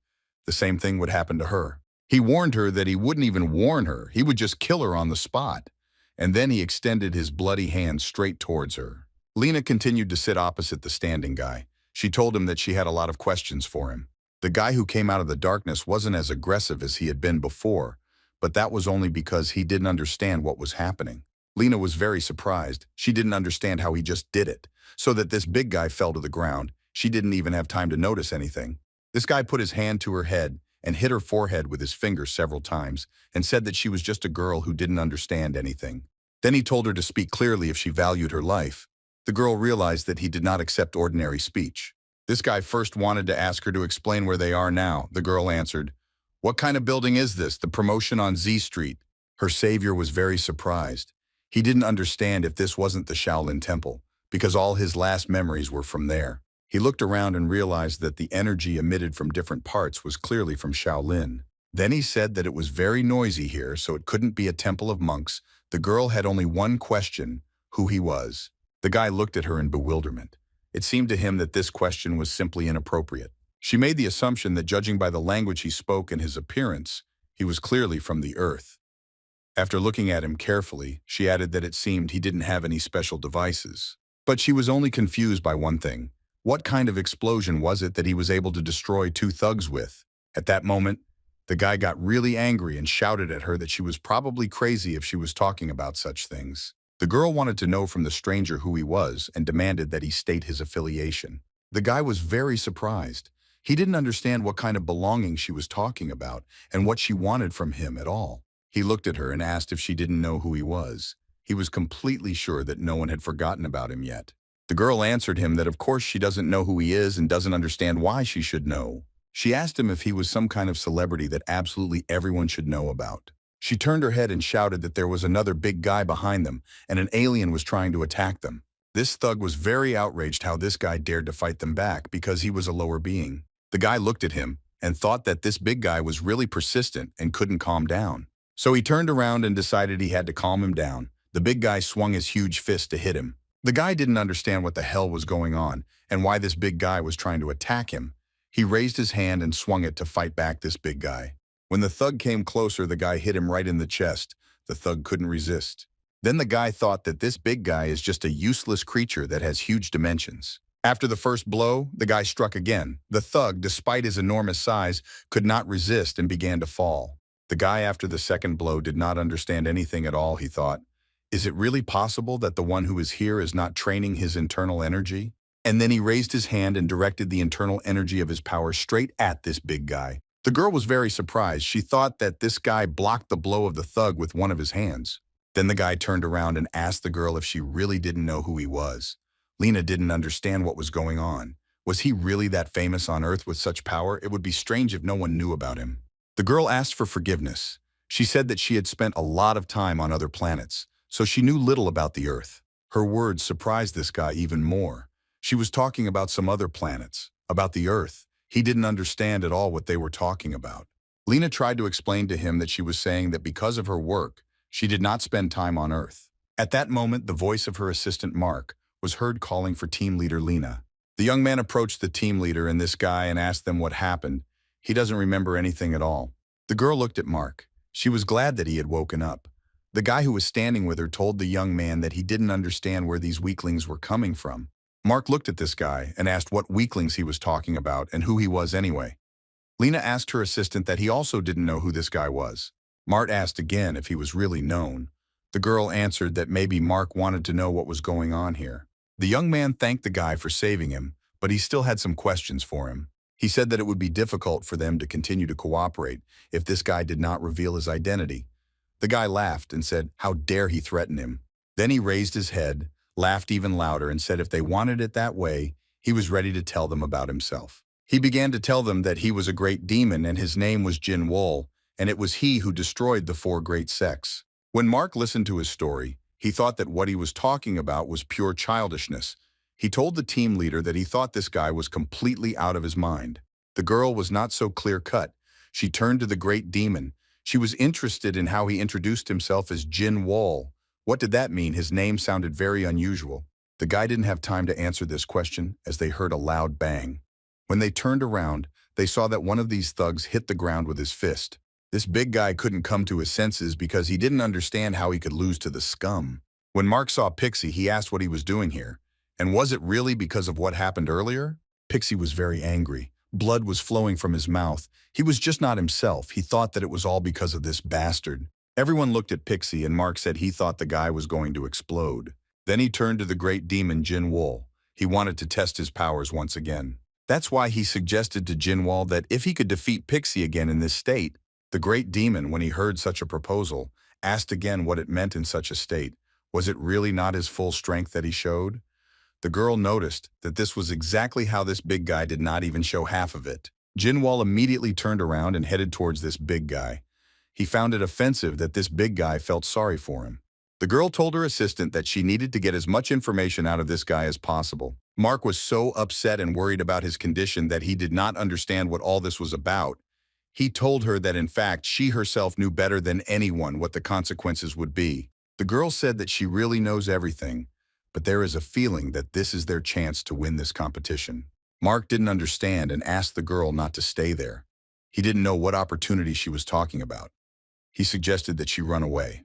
the same thing would happen to her. He warned her that he wouldn't even warn her. He would just kill her on the spot. And then he extended his bloody hand straight towards her. Lena continued to sit opposite the standing guy. She told him that she had a lot of questions for him. The guy who came out of the darkness wasn't as aggressive as he had been before, but that was only because he didn't understand what was happening. Lena was very surprised. She didn't understand how he just did it, so that this big guy fell to the ground. She didn't even have time to notice anything. This guy put his hand to her head and hit her forehead with his finger several times and said that she was just a girl who didn't understand anything. Then he told her to speak clearly if she valued her life. The girl realized that he did not accept ordinary speech. This guy first wanted to ask her to explain where they are now. The girl answered, "What kind of building is this? The promotion on Z Street." Her savior was very surprised. He didn't understand if this wasn't the Shaolin Temple, because all his last memories were from there. He looked around and realized that the energy emitted from different parts was clearly from Shaolin. Then he said that it was very noisy here, so it couldn't be a temple of monks. The girl had only one question, who he was. The guy looked at her in bewilderment. It seemed to him that this question was simply inappropriate. She made the assumption that judging by the language he spoke and his appearance, he was clearly from the earth. After looking at him carefully, she added that it seemed he didn't have any special devices. But she was only confused by one thing. What kind of explosion was it that he was able to destroy two thugs with? At that moment, The guy got really angry and shouted at her that she was probably crazy if she was talking about such things. The girl wanted to know from the stranger who he was and demanded that he state his affiliation. The guy was very surprised. He didn't understand what kind of belonging she was talking about and what she wanted from him at all. He looked at her and asked if she didn't know who he was. He was completely sure that no one had forgotten about him yet. The girl answered him that of course she doesn't know who he is and doesn't understand why she should know. She asked him if he was some kind of celebrity that absolutely everyone should know about. She turned her head and shouted that there was another big guy behind them and an alien was trying to attack them. This thug was very outraged how this guy dared to fight them back because he was a lower being. The guy looked at him and thought that this big guy was really persistent and couldn't calm down. So he turned around and decided he had to calm him down. The big guy swung his huge fist to hit him. The guy didn't understand what the hell was going on and why this big guy was trying to attack him. He raised his hand and swung it to fight back this big guy. When the thug came closer, the guy hit him right in the chest. The thug couldn't resist. Then the guy thought that this big guy is just a useless creature that has huge dimensions. After the first blow, the guy struck again. The thug, despite his enormous size, could not resist and began to fall. The guy after the second blow did not understand anything at all, he thought. Is it really possible that the one who is here is not training his internal energy? And then he raised his hand and directed the internal energy of his power straight at this big guy. The girl was very surprised. She thought that this guy blocked the blow of the thug with one of his hands. Then the guy turned around and asked the girl if she really didn't know who he was. Lena didn't understand what was going on. Was he really that famous on Earth with such power? It would be strange if no one knew about him. The girl asked for forgiveness. She said that she had spent a lot of time on other planets, so she knew little about the Earth. Her words surprised this guy even more. She was talking about some other planets, about the Earth. He didn't understand at all what they were talking about. Lena tried to explain to him that she was saying that because of her work, she did not spend time on Earth. At that moment, the voice of her assistant Mark was heard calling for team leader Lena. The young man approached the team leader and this guy and asked them what happened. He doesn't remember anything at all. The girl looked at Mark. She was glad that he had woken up. The guy who was standing with her told the young man that he didn't understand where these weaklings were coming from. Mark looked at this guy and asked what weaklings he was talking about and who he was anyway. Lena asked her assistant that he also didn't know who this guy was. Mark asked again if he was really known. The girl answered that maybe Mark wanted to know what was going on here. The young man thanked the guy for saving him, but he still had some questions for him. He said that it would be difficult for them to continue to cooperate if this guy did not reveal his identity. The guy laughed and said, how dare he threaten him? Then he raised his head, laughed even louder, and said if they wanted it that way, he was ready to tell them about himself. He began to tell them that he was a great demon and his name was Jin Wall, and it was he who destroyed the 4 great sects. When Mark listened to his story, he thought that what he was talking about was pure childishness. He told the team leader that he thought this guy was completely out of his mind. The girl was not so clear-cut. She turned to the great demon. She was interested in how he introduced himself as Jin Wall. What did that mean? His name sounded very unusual. The guy didn't have time to answer this question as they heard a loud bang. When they turned around, they saw that one of these thugs hit the ground with his fist. This big guy couldn't come to his senses because he didn't understand how he could lose to the scum. When Mark saw Pixie, he asked what he was doing here. And was it really because of what happened earlier? Pixie was very angry. Blood was flowing from his mouth. He was just not himself. He thought that it was all because of this bastard. Everyone looked at Pixie and Mark said he thought the guy was going to explode. Then he turned to the great demon Jin Wall. He wanted to test his powers once again. That's why he suggested to Jin Wall that if he could defeat Pixie again in this state. The great demon, when he heard such a proposal, asked again what it meant in such a state. Was it really not his full strength that he showed? The girl noticed that this was exactly how this big guy did not even show half of it. Jin Wall immediately turned around and headed towards this big guy. He found it offensive that this big guy felt sorry for him. The girl told her assistant that she needed to get as much information out of this guy as possible. Mark was so upset and worried about his condition that he did not understand what all this was about. He told her that in fact she herself knew better than anyone what the consequences would be. The girl said that she really knows everything, but there is a feeling that this is their chance to win this competition. Mark didn't understand and asked the girl not to stay there. He didn't know what opportunity she was talking about. He suggested that she run away.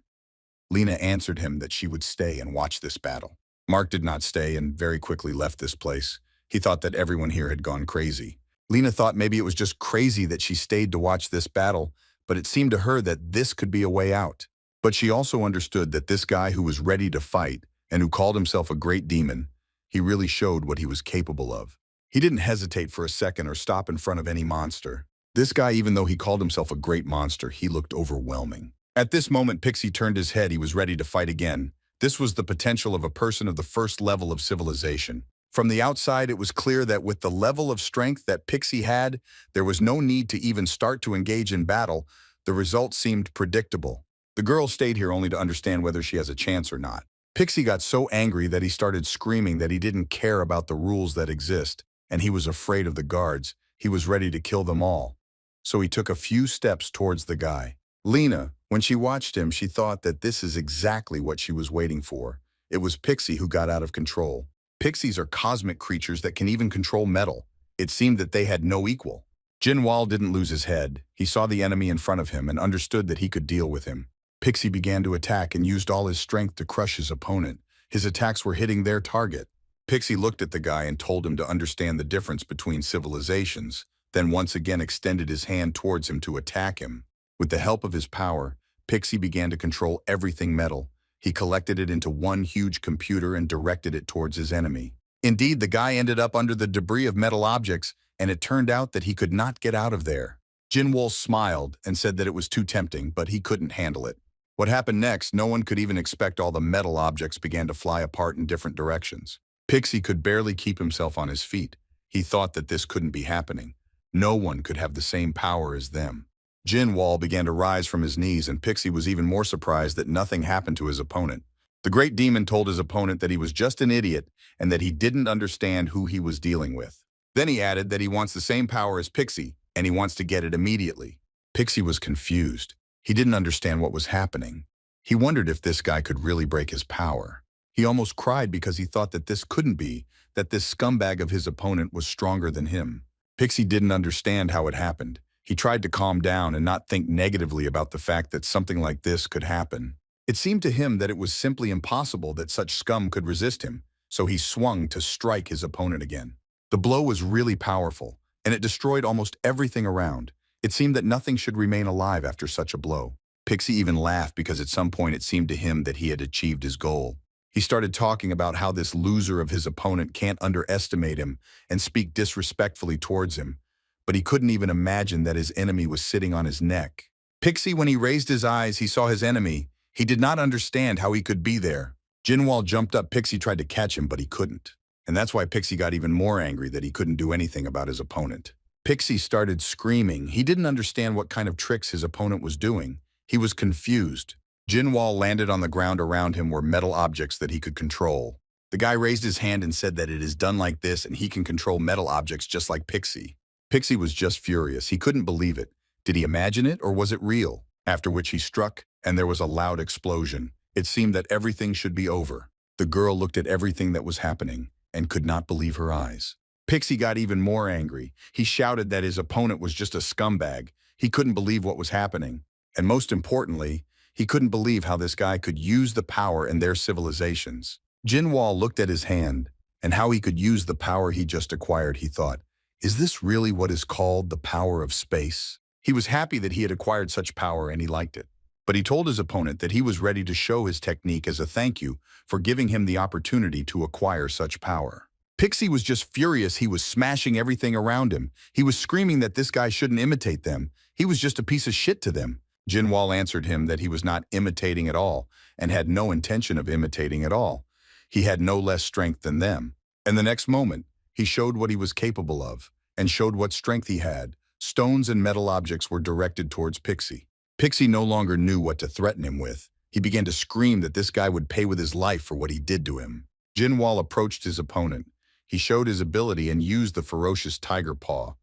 Lena answered him that she would stay and watch this battle. Mark did not stay and very quickly left this place. He thought that everyone here had gone crazy. Lena thought maybe it was just crazy that she stayed to watch this battle, but it seemed to her that this could be a way out. But she also understood that this guy who was ready to fight and who called himself a great demon, he really showed what he was capable of. He didn't hesitate for a second or stop in front of any monster. This guy, even though he called himself a great monster, he looked overwhelming. At this moment, Pixie turned his head. He was ready to fight again. This was the potential of a person of the first level of civilization. From the outside, it was clear that with the level of strength that Pixie had, there was no need to even start to engage in battle. The result seemed predictable. The girl stayed here only to understand whether she has a chance or not. Pixie got so angry that he started screaming that he didn't care about the rules that exist, and he was afraid of the guards. He was ready to kill them all. So he took a few steps towards the guy. Lena, when she watched him, she thought that this is exactly what she was waiting for. It was Pixie who got out of control. Pixies are cosmic creatures that can even control metal. It seemed that they had no equal. Jin Wall didn't lose his head. He saw the enemy in front of him and understood that he could deal with him. Pixie began to attack and used all his strength to crush his opponent. His attacks were hitting their target. Pixie looked at the guy and told him to understand the difference between civilizations, then once again extended his hand towards him to attack him. With the help of his power, Pixie began to control everything metal. He collected it into one huge computer and directed it towards his enemy. Indeed, the guy ended up under the debris of metal objects, and it turned out that he could not get out of there. Jin Wall smiled and said that it was too tempting, but he couldn't handle it. What happened next, no one could even expect. All the metal objects began to fly apart in different directions. Pixie could barely keep himself on his feet. He thought that this couldn't be happening. No one could have the same power as them. Jin Wall began to rise from his knees, and Pixie was even more surprised that nothing happened to his opponent. The great demon told his opponent that he was just an idiot and that he didn't understand who he was dealing with. Then he added that he wants the same power as Pixie, and he wants to get it immediately. Pixie was confused. He didn't understand what was happening. He wondered if this guy could really break his power. He almost cried because he thought that this couldn't be, that this scumbag of his opponent was stronger than him. Pixie didn't understand how it happened. He tried to calm down and not think negatively about the fact that something like this could happen. It seemed to him that it was simply impossible that such scum could resist him, so he swung to strike his opponent again. The blow was really powerful, and it destroyed almost everything around. It seemed that nothing should remain alive after such a blow. Pixie even laughed because at some point it seemed to him that he had achieved his goal. He started talking about how this loser of his opponent can't underestimate him and speak disrespectfully towards him, but he couldn't even imagine that his enemy was sitting on his neck. Pixie, when he raised his eyes, he saw his enemy. He did not understand how he could be there. Jin Wall jumped up. Pixie tried to catch him, but he couldn't. And that's why Pixie got even more angry that he couldn't do anything about his opponent. Pixie started screaming. He didn't understand what kind of tricks his opponent was doing. He was confused. Jin Wall landed on the ground. Around him were metal objects that he could control. The guy raised his hand and said that it is done like this and he can control metal objects just like Pixie. Pixie was just furious. He couldn't believe it. Did he imagine it or was it real? After which he struck and there was a loud explosion. It seemed that everything should be over. The girl looked at everything that was happening and could not believe her eyes. Pixie got even more angry. He shouted that his opponent was just a scumbag. He couldn't believe what was happening. And most importantly, he couldn't believe how this guy could use the power in their civilizations. Jin Wall looked at his hand and how he could use the power he just acquired. He thought, is this really what is called the power of space? He was happy that he had acquired such power and he liked it. But he told his opponent that he was ready to show his technique as a thank you for giving him the opportunity to acquire such power. Pixie was just furious. He was smashing everything around him. He was screaming that this guy shouldn't imitate them. He was just a piece of shit to them. Jin Wall answered him that he was not imitating at all and had no intention of imitating at all. He had no less strength than them. And the next moment, he showed what he was capable of and showed what strength he had. Stones and metal objects were directed towards Pixie. Pixie no longer knew what to threaten him with. He began to scream that this guy would pay with his life for what he did to him. Jin Wall approached his opponent. He showed his ability and used the ferocious tiger paw.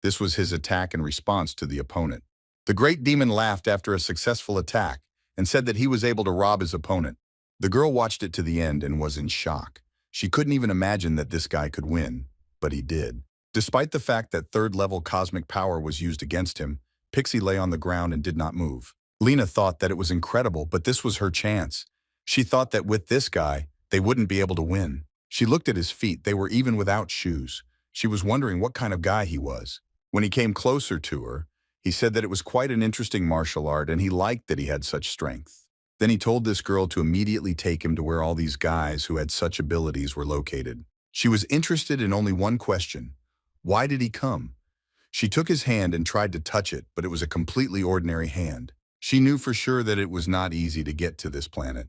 This was his attack in response to the opponent. The great demon laughed after a successful attack and said that he was able to rob his opponent. The girl watched it to the end and was in shock. She couldn't even imagine that this guy could win, but he did. Despite the fact that third-level cosmic power was used against him, Pixie lay on the ground and did not move. Lena thought that it was incredible, but this was her chance. She thought that with this guy, they wouldn't be able to win. She looked at his feet. They were even without shoes. She was wondering what kind of guy he was. When he came closer to her, he said that it was quite an interesting martial art and he liked that he had such strength. Then he told this girl to immediately take him to where all these guys who had such abilities were located. She was interested in only one question. Why did he come? She took his hand and tried to touch it, but it was a completely ordinary hand. She knew for sure that it was not easy to get to this planet.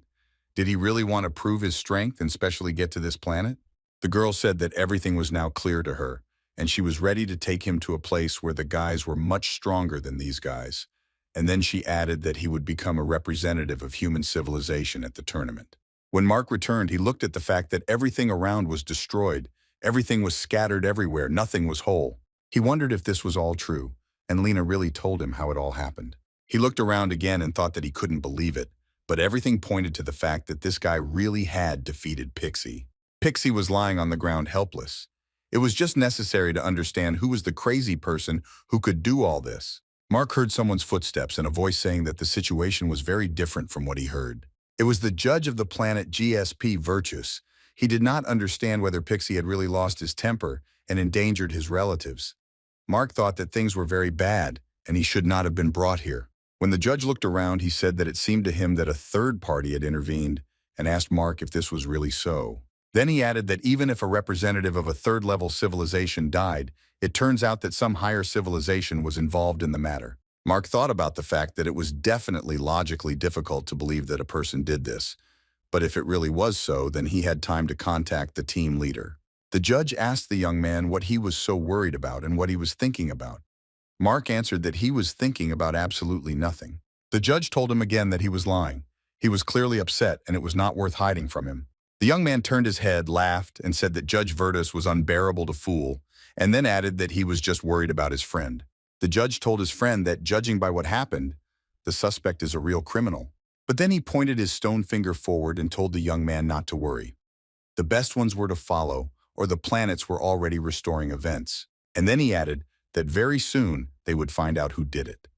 Did he really want to prove his strength and specially get to this planet? The girl said that everything was now clear to her, and she was ready to take him to a place where the guys were much stronger than these guys. And then she added that he would become a representative of human civilization at the tournament. When Mark returned, he looked at the fact that everything around was destroyed. Everything was scattered everywhere, nothing was whole. He wondered if this was all true, and Lena really told him how it all happened. He looked around again and thought that he couldn't believe it, but everything pointed to the fact that this guy really had defeated Pixie. Pixie was lying on the ground helpless. It was just necessary to understand who was the crazy person who could do all this. Mark heard someone's footsteps and a voice saying that the situation was very different from what he heard. It was the judge of the planet GSP Virtus. He did not understand whether Pixie had really lost his temper and endangered his relatives. Mark thought that things were very bad and he should not have been brought here. When the judge looked around, he said that it seemed to him that a third party had intervened and asked Mark if this was really so. Then he added that even if a representative of a third-level civilization died, it turns out that some higher civilization was involved in the matter. Mark thought about the fact that it was definitely logically difficult to believe that a person did this, but if it really was so, then he had time to contact the team leader. The judge asked the young man what he was so worried about and what he was thinking about. Mark answered that he was thinking about absolutely nothing. The judge told him again that he was lying. He was clearly upset and it was not worth hiding from him. The young man turned his head, laughed, and said that Judge Virtus was unbearable to fool, and then added that he was just worried about his friend. The judge told his friend that, judging by what happened, the suspect is a real criminal. But then he pointed his stone finger forward and told the young man not to worry. The best ones were to follow, or the planets were already restoring events. And then he added that very soon they would find out who did it.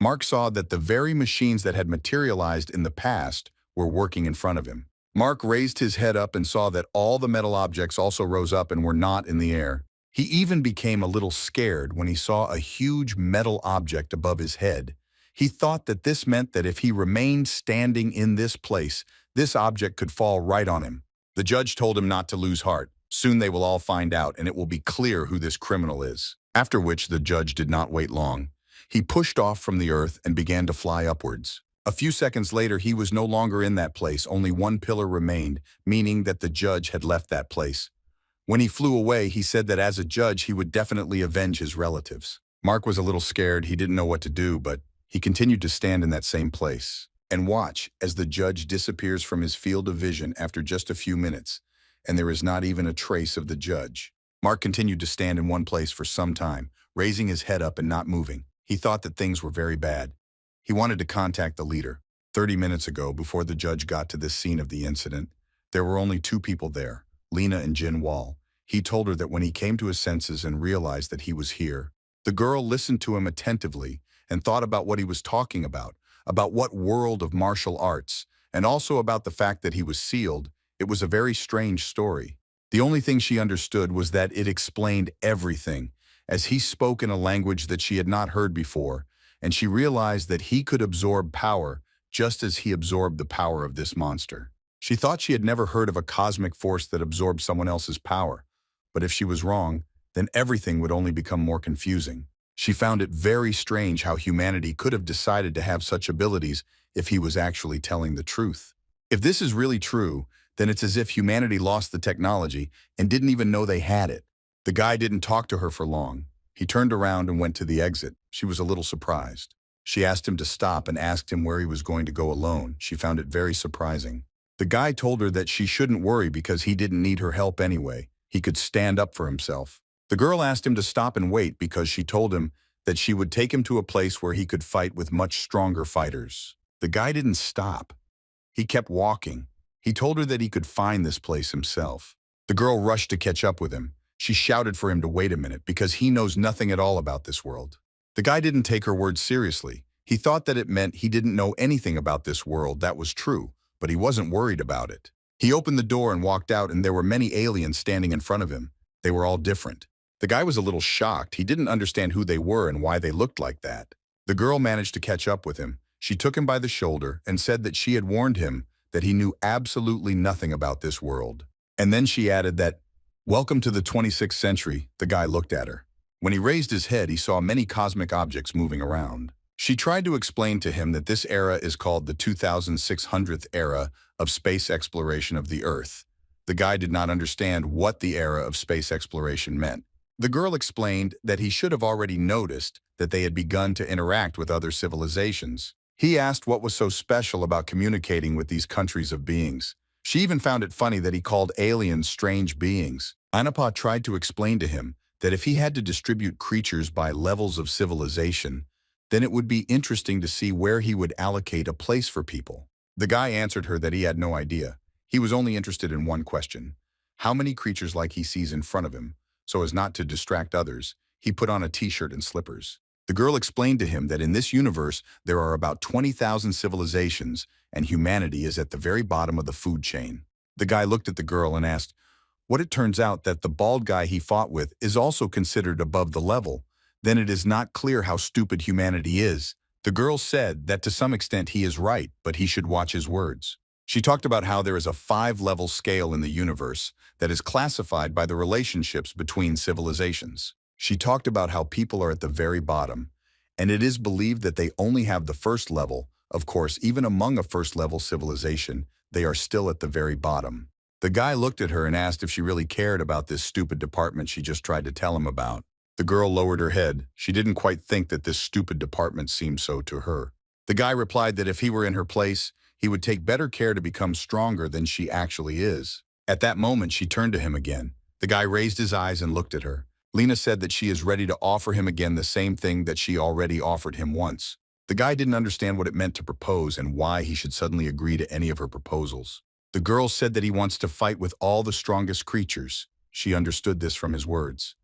Mark saw that the very machines that had materialized in the past were working in front of him. Mark raised his head up and saw that all the metal objects also rose up and were not in the air. He even became a little scared when he saw a huge metal object above his head. He thought that this meant that if he remained standing in this place, this object could fall right on him. The judge told him not to lose heart. Soon they will all find out and it will be clear who this criminal is. After which the judge did not wait long. He pushed off from the earth and began to fly upwards. A few seconds later, he was no longer in that place. Only one pillar remained, meaning that the judge had left that place. When he flew away, he said that as a judge, he would definitely avenge his relatives. Mark was a little scared. He didn't know what to do, but he continued to stand in that same place and watch as the judge disappears from his field of vision after just a few minutes, and there is not even a trace of the judge. Mark continued to stand in one place for some time, raising his head up and not moving. He thought that things were very bad. He wanted to contact the leader. 30 minutes ago, before the judge got to this scene of the incident, there were only two people there, Lena and Jin Wall. He told her that when he came to his senses and realized that he was here, the girl listened to him attentively and thought about what he was talking about what world of martial arts, and also about the fact that he was sealed. It was a very strange story. The only thing she understood was that it explained everything, as he spoke in a language that she had not heard before, and she realized that he could absorb power just as he absorbed the power of this monster. She thought she had never heard of a cosmic force that absorbed someone else's power, but if she was wrong, then everything would only become more confusing. She found it very strange how humanity could have decided to have such abilities if he was actually telling the truth. If this is really true, then it's as if humanity lost the technology and didn't even know they had it. The guy didn't talk to her for long. He turned around and went to the exit. She was a little surprised. She asked him to stop and asked him where he was going to go alone. She found it very surprising. The guy told her that she shouldn't worry because he didn't need her help anyway. He could stand up for himself. The girl asked him to stop and wait because she told him that she would take him to a place where he could fight with much stronger fighters. The guy didn't stop. He kept walking. He told her that he could find this place himself. The girl rushed to catch up with him. She shouted for him to wait a minute because he knows nothing at all about this world. The guy didn't take her words seriously. He thought that it meant he didn't know anything about this world. That was true, but he wasn't worried about it. He opened the door and walked out, and there were many aliens standing in front of him. They were all different. The guy was a little shocked. He didn't understand who they were and why they looked like that. The girl managed to catch up with him. She took him by the shoulder and said that she had warned him that he knew absolutely nothing about this world. And then she added that, "Welcome to the 26th century." The guy looked at her. When he raised his head, he saw many cosmic objects moving around. She tried to explain to him that this era is called the 2600th era of space exploration of the Earth. The guy did not understand what the era of space exploration meant. The girl explained that he should have already noticed that they had begun to interact with other civilizations. He asked what was so special about communicating with these countries of beings. She even found it funny that he called aliens strange beings. Anapa tried to explain to him that if he had to distribute creatures by levels of civilization, then it would be interesting to see where he would allocate a place for people. The guy answered her that he had no idea. He was only interested in one question: how many creatures like he sees in front of him? So as not to distract others, he put on a t-shirt and slippers. The girl explained to him that in this universe there are about 20,000 civilizations and humanity is at the very bottom of the food chain. The guy looked at the girl and asked, what it turns out that the bald guy he fought with is also considered above the level. Then it is not clear how stupid humanity is. The girl said that to some extent he is right, but he should watch his words. She talked about how there is a 5-level scale in the universe that is classified by the relationships between civilizations. She talked about how people are at the very bottom, and it is believed that they only have the first level. Of course, even among a first-level civilization, they are still at the very bottom. The guy looked at her and asked if she really cared about this stupid department she just tried to tell him about. The girl lowered her head. She didn't quite think that this stupid department seemed so to her. The guy replied that if he were in her place, he would take better care to become stronger than she actually is. At that moment, she turned to him again. The guy raised his eyes and looked at her. Lena said that she is ready to offer him again the same thing that she already offered him once. The guy didn't understand what it meant to propose and why he should suddenly agree to any of her proposals. The girl said that he wants to fight with all the strongest creatures. She understood this from his words.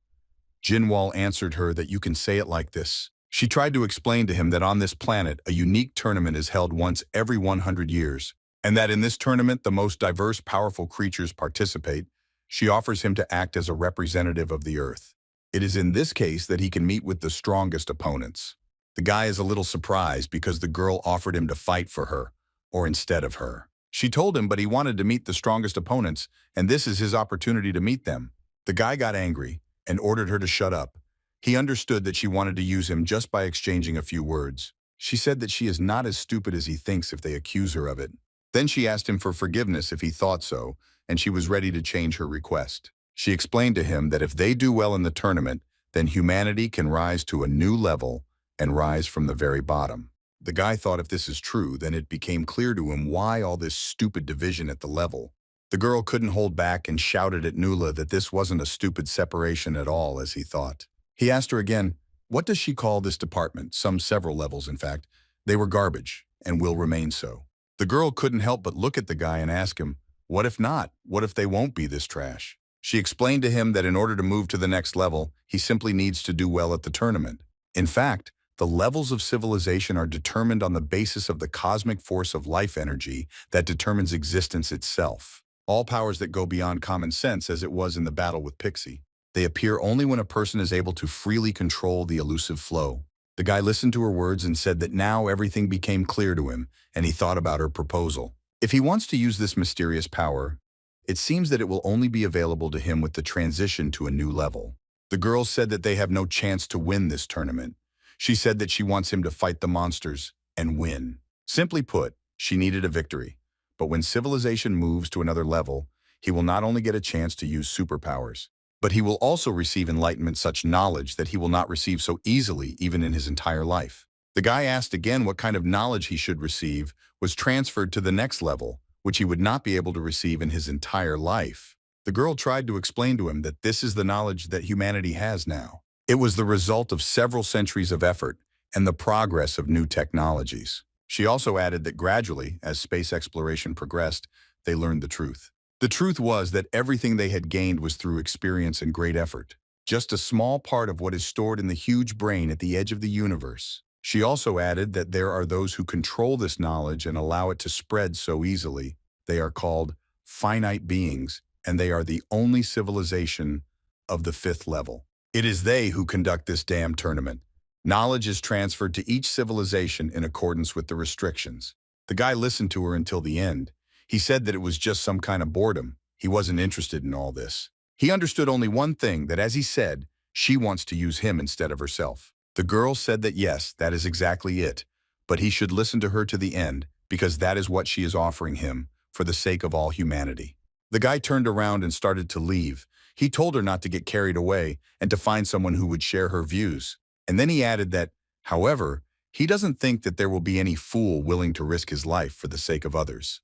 Jin Wall answered her that you can say it like this. She tried to explain to him that on this planet, a unique tournament is held once every 100 years, and that in this tournament, the most diverse, powerful creatures participate. She offers him to act as a representative of the Earth. It is in this case that he can meet with the strongest opponents. The guy is a little surprised because the girl offered him to fight for her, or instead of her. She told him, but he wanted to meet the strongest opponents, and this is his opportunity to meet them. The guy got angry and ordered her to shut up. He understood that she wanted to use him just by exchanging a few words. She said that she is not as stupid as he thinks if they accuse her of it. Then she asked him for forgiveness if he thought so, and she was ready to change her request. She explained to him that if they do well in the tournament, then humanity can rise to a new level and rise from the very bottom. The guy thought if this is true, then it became clear to him why all this stupid division at the level. The girl couldn't hold back and shouted at Nuala that this wasn't a stupid separation at all, as he thought. He asked her again, what does she call this department? Several levels, in fact. They were garbage, and will remain so. The girl couldn't help but look at the guy and ask him, what if not? What if they won't be this trash? She explained to him that in order to move to the next level, he simply needs to do well at the tournament. In fact, the levels of civilization are determined on the basis of the cosmic force of life energy that determines existence itself. All powers that go beyond common sense, as it was in the battle with Pixie. They appear only when a person is able to freely control the elusive flow. The guy listened to her words and said that now everything became clear to him, and he thought about her proposal. If he wants to use this mysterious power, it seems that it will only be available to him with the transition to a new level. The girl said that they have no chance to win this tournament. She said that she wants him to fight the monsters and win. Simply put, she needed a victory. But when civilization moves to another level, he will not only get a chance to use superpowers, but he will also receive enlightenment, such knowledge that he will not receive so easily even in his entire life. The guy asked again what kind of knowledge he should receive was transferred to the next level, which he would not be able to receive in his entire life. The girl tried to explain to him that this is the knowledge that humanity has now. It was the result of several centuries of effort and the progress of new technologies. She also added that gradually, as space exploration progressed, they learned the truth. The truth was that everything they had gained was through experience and great effort, just a small part of what is stored in the huge brain at the edge of the universe. She also added that there are those who control this knowledge and allow it to spread so easily. They are called finite beings, and they are the only civilization of the fifth level. It is they who conduct this damn tournament. Knowledge is transferred to each civilization in accordance with the restrictions. The guy listened to her until the end. He said that it was just some kind of boredom. He wasn't interested in all this. He understood only one thing, that as he said, she wants to use him instead of herself. The girl said that yes, that is exactly it, but he should listen to her to the end, because that is what she is offering him, for the sake of all humanity. The guy turned around and started to leave. He told her not to get carried away and to find someone who would share her views. And then he added that, however, he doesn't think that there will be any fool willing to risk his life for the sake of others.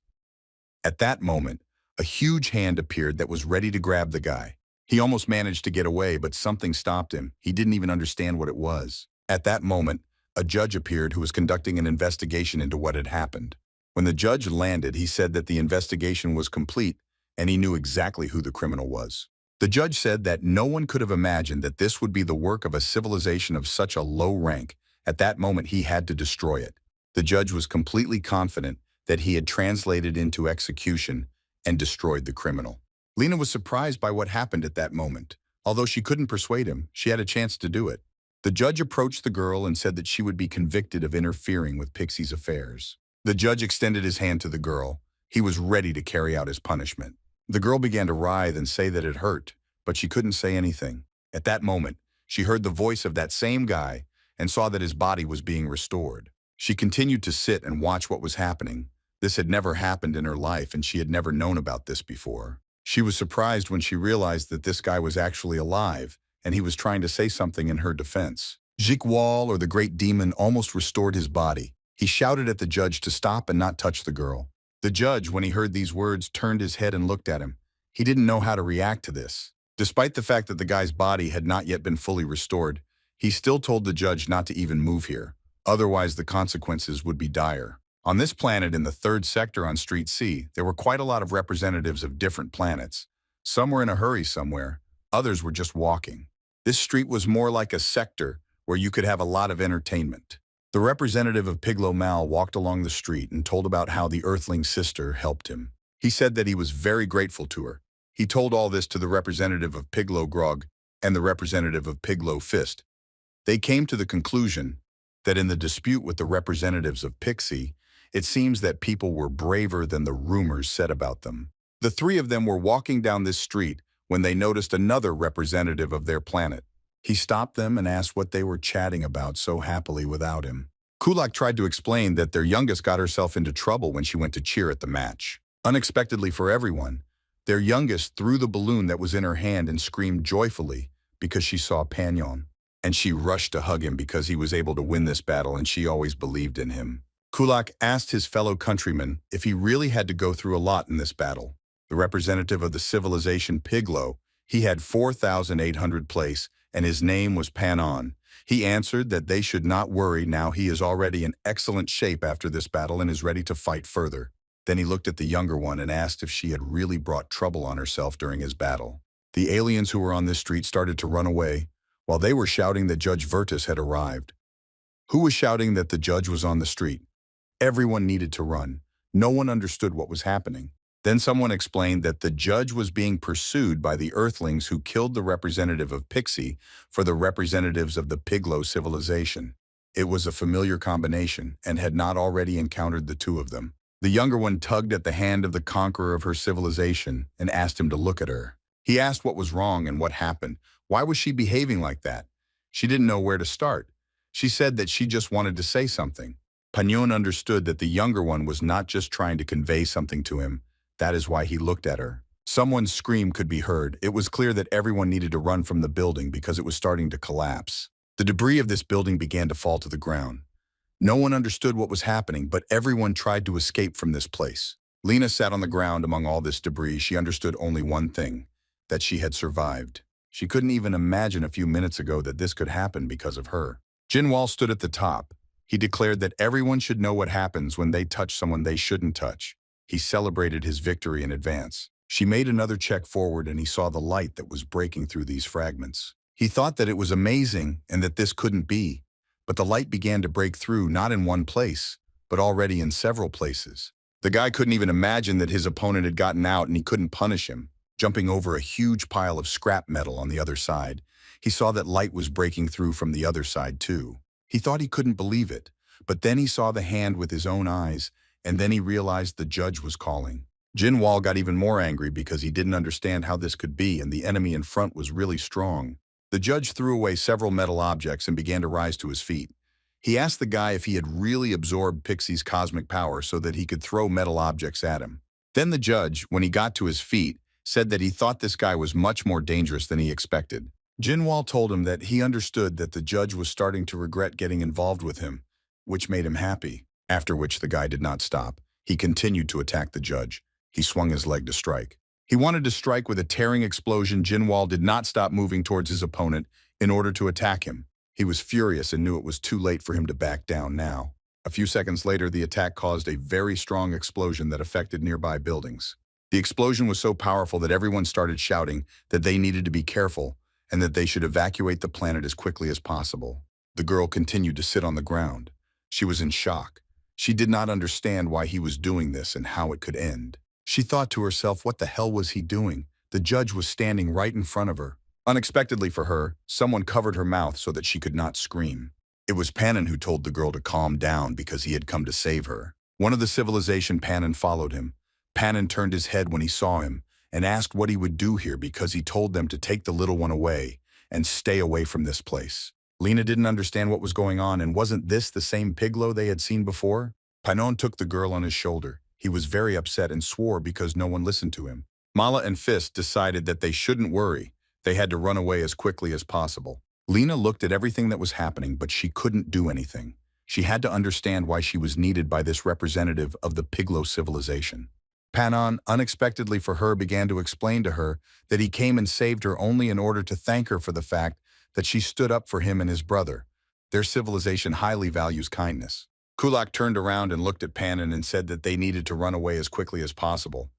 At that moment, a huge hand appeared that was ready to grab the guy. He almost managed to get away, but something stopped him. He didn't even understand what it was. At that moment, a judge appeared who was conducting an investigation into what had happened. When the judge landed, he said that the investigation was complete and he knew exactly who the criminal was. The judge said that no one could have imagined that this would be the work of a civilization of such a low rank. At that moment, he had to destroy it. The judge was completely confident that he had translated into execution and destroyed the criminal. Lena was surprised by what happened at that moment. Although she couldn't persuade him, she had a chance to do it. The judge approached the girl and said that she would be convicted of interfering with Pixie's affairs. The judge extended his hand to the girl. He was ready to carry out his punishment. The girl began to writhe and say that it hurt, but she couldn't say anything. At that moment, she heard the voice of that same guy and saw that his body was being restored. She continued to sit and watch what was happening. This had never happened in her life, and she had never known about this before. She was surprised when she realized that this guy was actually alive, and he was trying to say something in her defense. Jin Wall, or the great demon, almost restored his body. He shouted at the judge to stop and not touch the girl. The judge, when he heard these words, turned his head and looked at him. He didn't know how to react to this. Despite the fact that the guy's body had not yet been fully restored, he still told the judge not to even move here. Otherwise, the consequences would be dire. On this planet in the 3rd sector on Street C, there were quite a lot of representatives of different planets. Some were in a hurry somewhere, others were just walking. This street was more like a sector where you could have a lot of entertainment. The representative of Piglo Mal walked along the street and told about how the Earthling sister helped him. He said that he was very grateful to her. He told all this to the representative of Piglo Grog and the representative of Piglo Fist. They came to the conclusion that in the dispute with the representatives of Pixie, it seems that people were braver than the rumors said about them. The three of them were walking down this street when they noticed another representative of their planet. He stopped them and asked what they were chatting about so happily without him. Kulak tried to explain that their youngest got herself into trouble when she went to cheer at the match. Unexpectedly for everyone, their youngest threw the balloon that was in her hand and screamed joyfully because she saw Panyon. And she rushed to hug him because he was able to win this battle and she always believed in him. Kulak asked his fellow countrymen if he really had to go through a lot in this battle. The representative of the civilization Piglo, he had 4,800 place, and his name was Panon. He answered that they should not worry, now he is already in excellent shape after this battle and is ready to fight further. Then he looked at the younger one and asked if she had really brought trouble on herself during his battle. The aliens who were on this street started to run away, while they were shouting that Judge Virtus had arrived. Who was shouting that the judge was on the street? Everyone needed to run. No one understood what was happening. Then someone explained that the judge was being pursued by the Earthlings who killed the representative of Pixie for the representatives of the Piglo civilization. It was a familiar combination and had not already encountered the two of them. The younger one tugged at the hand of the conqueror of her civilization and asked him to look at her. He asked what was wrong and what happened. Why was she behaving like that? She didn't know where to start. She said that she just wanted to say something. Pagnon understood that the younger one was not just trying to convey something to him. That is why he looked at her. Someone's scream could be heard. It was clear that everyone needed to run from the building because it was starting to collapse. The debris of this building began to fall to the ground. No one understood what was happening, but everyone tried to escape from this place. Lena sat on the ground among all this debris. She understood only one thing, that she had survived. She couldn't even imagine a few minutes ago that this could happen because of her. Jin Wall stood at the top. He declared that everyone should know what happens when they touch someone they shouldn't touch. He celebrated his victory in advance. She made another check forward and he saw the light that was breaking through these fragments. He thought that it was amazing and that this couldn't be, but the light began to break through not in one place, but already in several places. The guy couldn't even imagine that his opponent had gotten out and he couldn't punish him. jumping over a huge pile of scrap metal on the other side. He saw that light was breaking through from the other side too. He thought he couldn't believe it, but then he saw the hand with his own eyes, and then he realized the judge was calling. Jin Wall got even more angry because he didn't understand how this could be, and the enemy in front was really strong. The judge threw away several metal objects and began to rise to his feet. He asked the guy if he had really absorbed Pixie's cosmic power so that he could throw metal objects at him. Then the judge, when he got to his feet, said that he thought this guy was much more dangerous than he expected. Jin Wall told him that he understood that the judge was starting to regret getting involved with him, which made him happy, after which the guy did not stop. He continued to attack the judge. He swung his leg to strike. He wanted to strike with a tearing explosion. Jin Wall did not stop moving towards his opponent in order to attack him. He was furious and knew it was too late for him to back down now. A few seconds later, the attack caused a very strong explosion that affected nearby buildings. The explosion was so powerful that everyone started shouting that they needed to be careful and that they should evacuate the planet as quickly as possible. The girl continued to sit on the ground. She was in shock. She did not understand why he was doing this and how it could end. She thought to herself, what the hell was he doing? The judge was standing right in front of her. Unexpectedly for her, someone covered her mouth so that she could not scream. It was Panon who told the girl to calm down because he had come to save her. One of the civilization Panon followed him. Panon turned his head when he saw him and asked what he would do here because he told them to take the little one away and stay away from this place. Lena didn't understand what was going on, and wasn't this the same Piglo they had seen before? Panon took the girl on his shoulder. He was very upset and swore because no one listened to him. Mala and Fist decided that they shouldn't worry. They had to run away as quickly as possible. Lena looked at everything that was happening, but she couldn't do anything. She had to understand why she was needed by this representative of the Piglo civilization. Panon, unexpectedly for her, began to explain to her that he came and saved her only in order to thank her for the fact that she stood up for him and his brother. Their civilization highly values kindness. Kulak turned around and looked at Panon and said that they needed to run away as quickly as possible.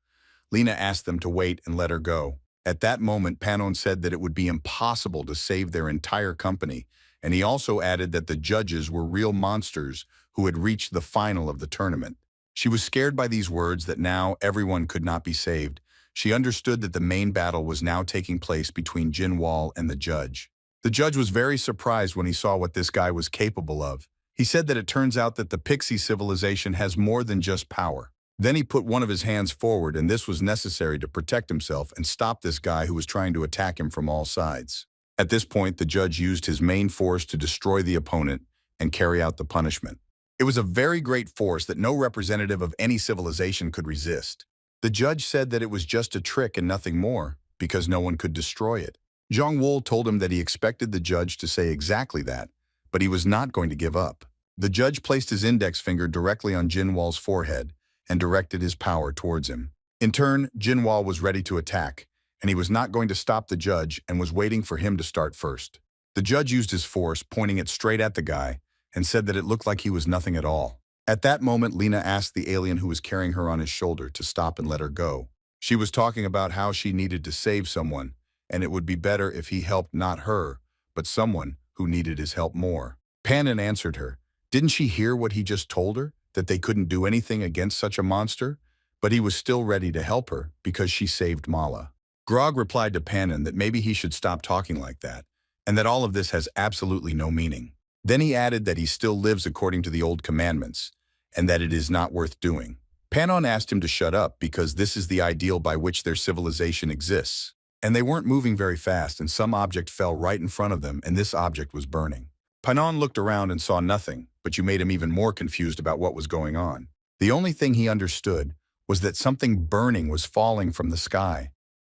Lena asked them to wait and let her go. At that moment, Panon said that it would be impossible to save their entire company, and he also added that the judges were real monsters who had reached the final of the tournament. She was scared by these words that now everyone could not be saved. She understood that the main battle was now taking place between Jin Wall and the judge. The judge was very surprised when he saw what this guy was capable of. He said that it turns out that the Pixie civilization has more than just power. Then he put one of his hands forward, and this was necessary to protect himself and stop this guy who was trying to attack him from all sides. At this point, the judge used his main force to destroy the opponent and carry out the punishment. It was a very great force that no representative of any civilization could resist. The judge said that it was just a trick and nothing more, because no one could destroy it. Zhang Wol told him that he expected the judge to say exactly that, but he was not going to give up. The judge placed his index finger directly on Jin Wall's forehead and directed his power towards him. In turn, Jin Wall was ready to attack, and he was not going to stop the judge and was waiting for him to start first. The judge used his force, pointing it straight at the guy, and said that it looked like he was nothing at all. At that moment, Lena asked the alien who was carrying her on his shoulder to stop and let her go. She was talking about how she needed to save someone, and it would be better if he helped not her, but someone who needed his help more. Panon answered her. Didn't she hear what he just told her? That they couldn't do anything against such a monster? But he was still ready to help her because she saved Mala. Grog replied to Panon that maybe he should stop talking like that, and that all of this has absolutely no meaning. Then he added that he still lives according to the old commandments, and that it is not worth doing. Panon asked him to shut up because this is the ideal by which their civilization exists. And they weren't moving very fast, and some object fell right in front of them, and this object was burning. Panon looked around and saw nothing, but you made him even more confused about what was going on. The only thing he understood was that something burning was falling from the sky.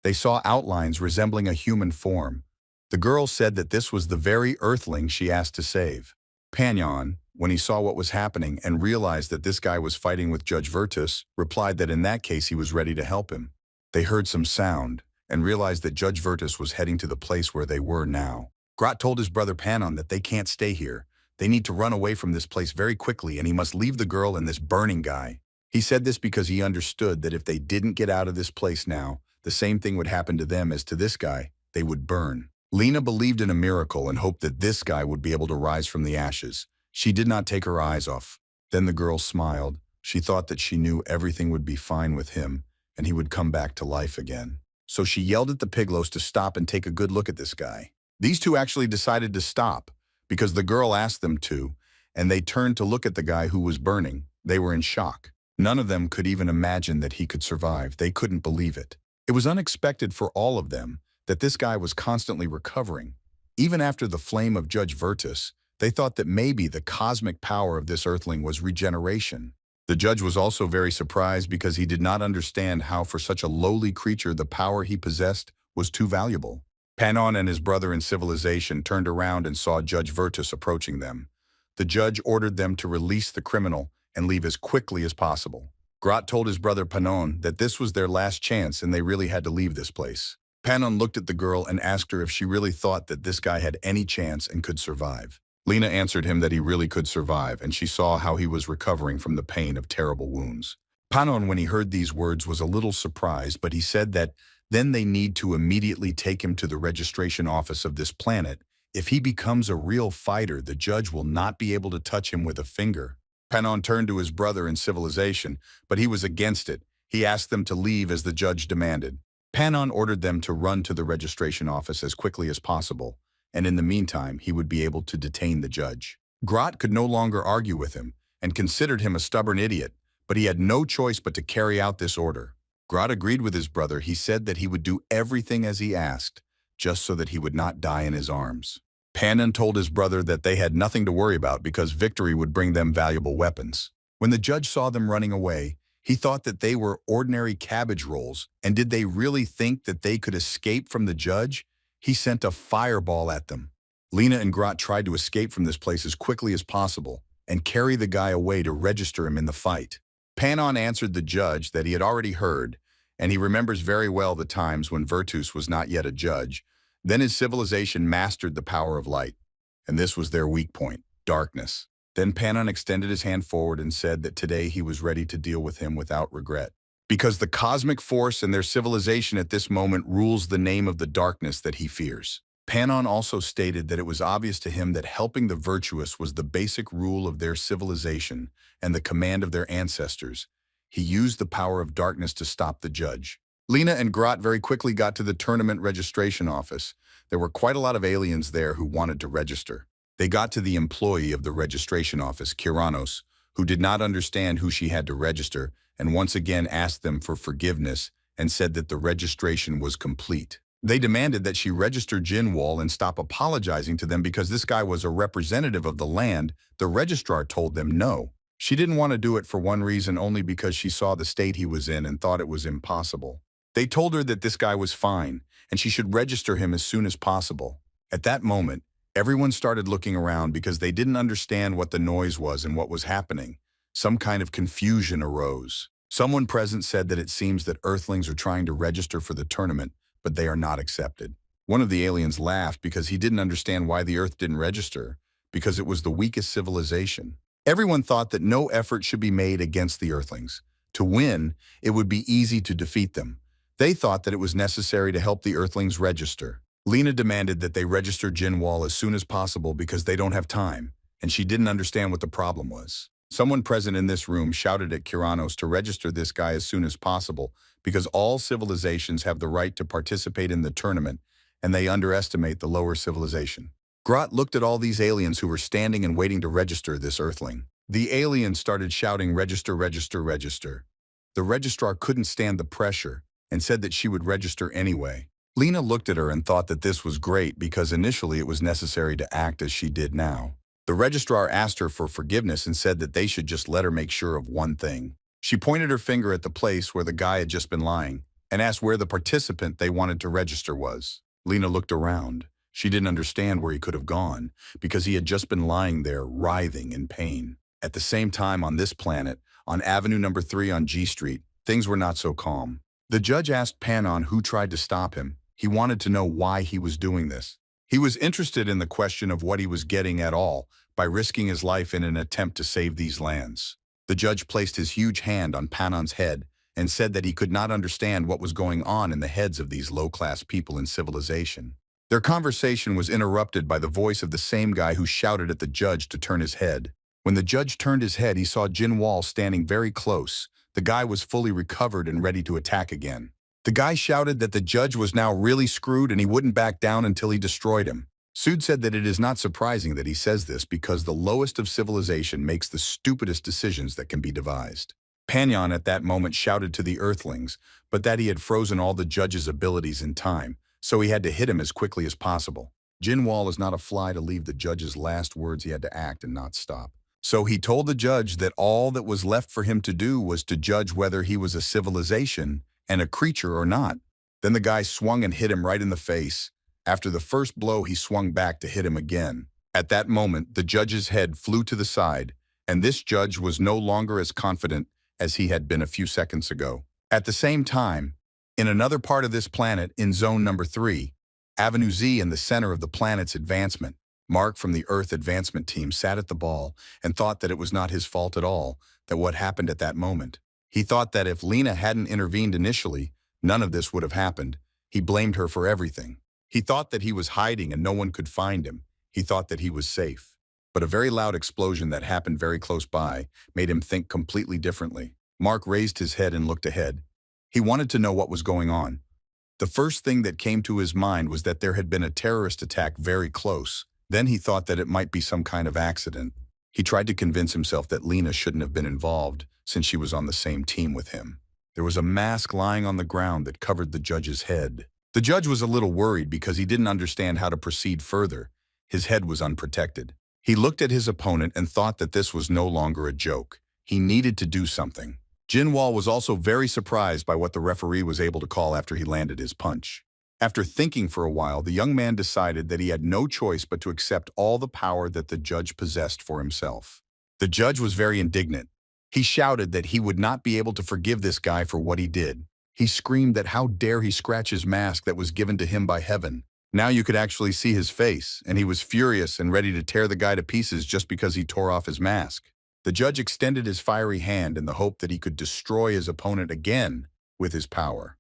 They saw outlines resembling a human form. The girl said that this was the very earthling she asked to save. Panon, when he saw what was happening and realized that this guy was fighting with Judge Virtus, replied that in that case he was ready to help him. They heard some sound and realized that Judge Virtus was heading to the place where they were now. Grot told his brother Panon that they can't stay here. They need to run away from this place very quickly, and he must leave the girl and this burning guy. He said this because he understood that if they didn't get out of this place now, the same thing would happen to them as to this guy. They would burn. Lena believed in a miracle and hoped that this guy would be able to rise from the ashes. She did not take her eyes off. Then the girl smiled. She thought that she knew everything would be fine with him, and he would come back to life again. so she yelled at the piglos to stop and take a good look at this guy. These two actually decided to stop because the girl asked them to, and they turned to look at the guy who was burning. They were in shock. None of them could even imagine that he could survive. They couldn't believe it. It was unexpected for all of them that this guy was constantly recovering. Even after the flame of Judge Virtus, they thought that maybe the cosmic power of this earthling was regeneration. The judge was also very surprised because he did not understand how for such a lowly creature the power he possessed was too valuable. Panon and his brother in civilization turned around and saw Judge Virtus approaching them. The judge ordered them to release the criminal and leave as quickly as possible. Grot told his brother Panon that this was their last chance and they really had to leave this place. Panon looked at the girl and asked her if she really thought that this guy had any chance and could survive. Lena answered him that he really could survive, and she saw how he was recovering from the pain of terrible wounds. Panon, when he heard these words, was a little surprised, but he said that then they need to immediately take him to the registration office of this planet. If he becomes a real fighter, the judge will not be able to touch him with a finger. Panon turned to his brother in civilization, but he was against it. He asked them to leave as the judge demanded. Panon ordered them to run to the registration office as quickly as possible, and in the meantime, he would be able to detain the judge. Grot could no longer argue with him and considered him a stubborn idiot, but he had no choice but to carry out this order. Grot agreed with his brother. He said that he would do everything as he asked, just so that he would not die in his arms. Panon told his brother that they had nothing to worry about because victory would bring them valuable weapons. When the judge saw them running away, he thought that they were ordinary cabbage rolls, and did they really think that they could escape from the judge? He sent a fireball at them. Lena and Grot tried to escape from this place as quickly as possible and carry the guy away to register him in the fight. Panon answered the judge that he had already heard, and he remembers very well the times when Virtus was not yet a judge. Then his civilization mastered the power of light, and this was their weak point, darkness. Then Panon extended his hand forward and said that today he was ready to deal with him without regret. Because the cosmic force and their civilization at this moment rules the name of the darkness that he fears. Panon also stated that it was obvious to him that helping the virtuous was the basic rule of their civilization and the command of their ancestors. He used the power of darkness to stop the judge. Lena and Grot very quickly got to the tournament registration office. There were quite a lot of aliens there who wanted to register. They got to the employee of the registration office, Kiranos, who did not understand who she had to register, and once again asked them for forgiveness and said that the registration was complete. They demanded that she register Jin Wall and stop apologizing to them because this guy was a representative of the land. The registrar told them no. She didn't want to do it for one reason, only because she saw the state he was in and thought it was impossible. They told her that this guy was fine and she should register him as soon as possible. At that moment, everyone started looking around because they didn't understand what the noise was and what was happening. Some kind of confusion arose. Someone present said that it seems that Earthlings are trying to register for the tournament, but they are not accepted. One of the aliens laughed because he didn't understand why the Earth didn't register, because it was the weakest civilization. Everyone thought that no effort should be made against the Earthlings. To win, it would be easy to defeat them. They thought that it was necessary to help the Earthlings register. Lena demanded that they register Jin Wall as soon as possible because they don't have time, and she didn't understand what the problem was. Someone present in this room shouted at Kiranos to register this guy as soon as possible because all civilizations have the right to participate in the tournament, and they underestimate the lower civilization. Grot looked at all these aliens who were standing and waiting to register this Earthling. The aliens started shouting, "Register, register, register." The registrar couldn't stand the pressure and said that she would register anyway. Lena looked at her and thought that this was great because initially it was necessary to act as she did now. The registrar asked her for forgiveness and said that they should just let her make sure of one thing. She pointed her finger at the place where the guy had just been lying and asked where the participant they wanted to register was. Lena looked around. She didn't understand where he could have gone because he had just been lying there, writhing in pain. At the same time, on this planet, on Avenue number 3 on G Street, things were not so calm. The judge asked Panon who tried to stop him. He wanted to know why he was doing this. He was interested in the question of what he was getting at all by risking his life in an attempt to save these lands. The judge placed his huge hand on Panon's head and said that he could not understand what was going on in the heads of these low-class people in civilization. Their conversation was interrupted by the voice of the same guy who shouted at the judge to turn his head. When the judge turned his head, he saw Jin Wall standing very close. The guy was fully recovered and ready to attack again. The guy shouted that the judge was now really screwed and he wouldn't back down until he destroyed him. Sood said that it is not surprising that he says this because the lowest of civilization makes the stupidest decisions that can be devised. Panyan at that moment shouted to the Earthlings, but that he had frozen all the judge's abilities in time, so he had to hit him as quickly as possible. Jin Wall is not a fly to leave the judge's last words. He had to act and not stop. So he told the judge that all that was left for him to do was to judge whether he was a civilization and a creature or not. Then the guy swung and hit him right in the face. After the first blow, he swung back to hit him again. At that moment, the judge's head flew to the side, and this judge was no longer as confident as he had been a few seconds ago. At the same time, in another part of this planet, in Zone Number 3, Avenue Z in the center of the planet's advancement, Mark from the Earth advancement team sat at the ball and thought that it was not his fault at all, that what happened at that moment. He thought that if Lena hadn't intervened initially, none of this would have happened. He blamed her for everything. He thought that he was hiding and no one could find him. He thought that he was safe. But a very loud explosion that happened very close by made him think completely differently. Mark raised his head and looked ahead. He wanted to know what was going on. The first thing that came to his mind was that there had been a terrorist attack very close. Then he thought that it might be some kind of accident. He tried to convince himself that Lena shouldn't have been involved since she was on the same team with him. There was a mask lying on the ground that covered the judge's head. The judge was a little worried because he didn't understand how to proceed further. His head was unprotected. He looked at his opponent and thought that this was no longer a joke. He needed to do something. Jin Wall was also very surprised by what the referee was able to call after he landed his punch. After thinking for a while, the young man decided that he had no choice but to accept all the power that the judge possessed for himself. The judge was very indignant. He shouted that he would not be able to forgive this guy for what he did. He screamed that how dare he scratch his mask that was given to him by heaven. Now you could actually see his face, and he was furious and ready to tear the guy to pieces just because he tore off his mask. The judge extended his fiery hand in the hope that he could destroy his opponent again with his power.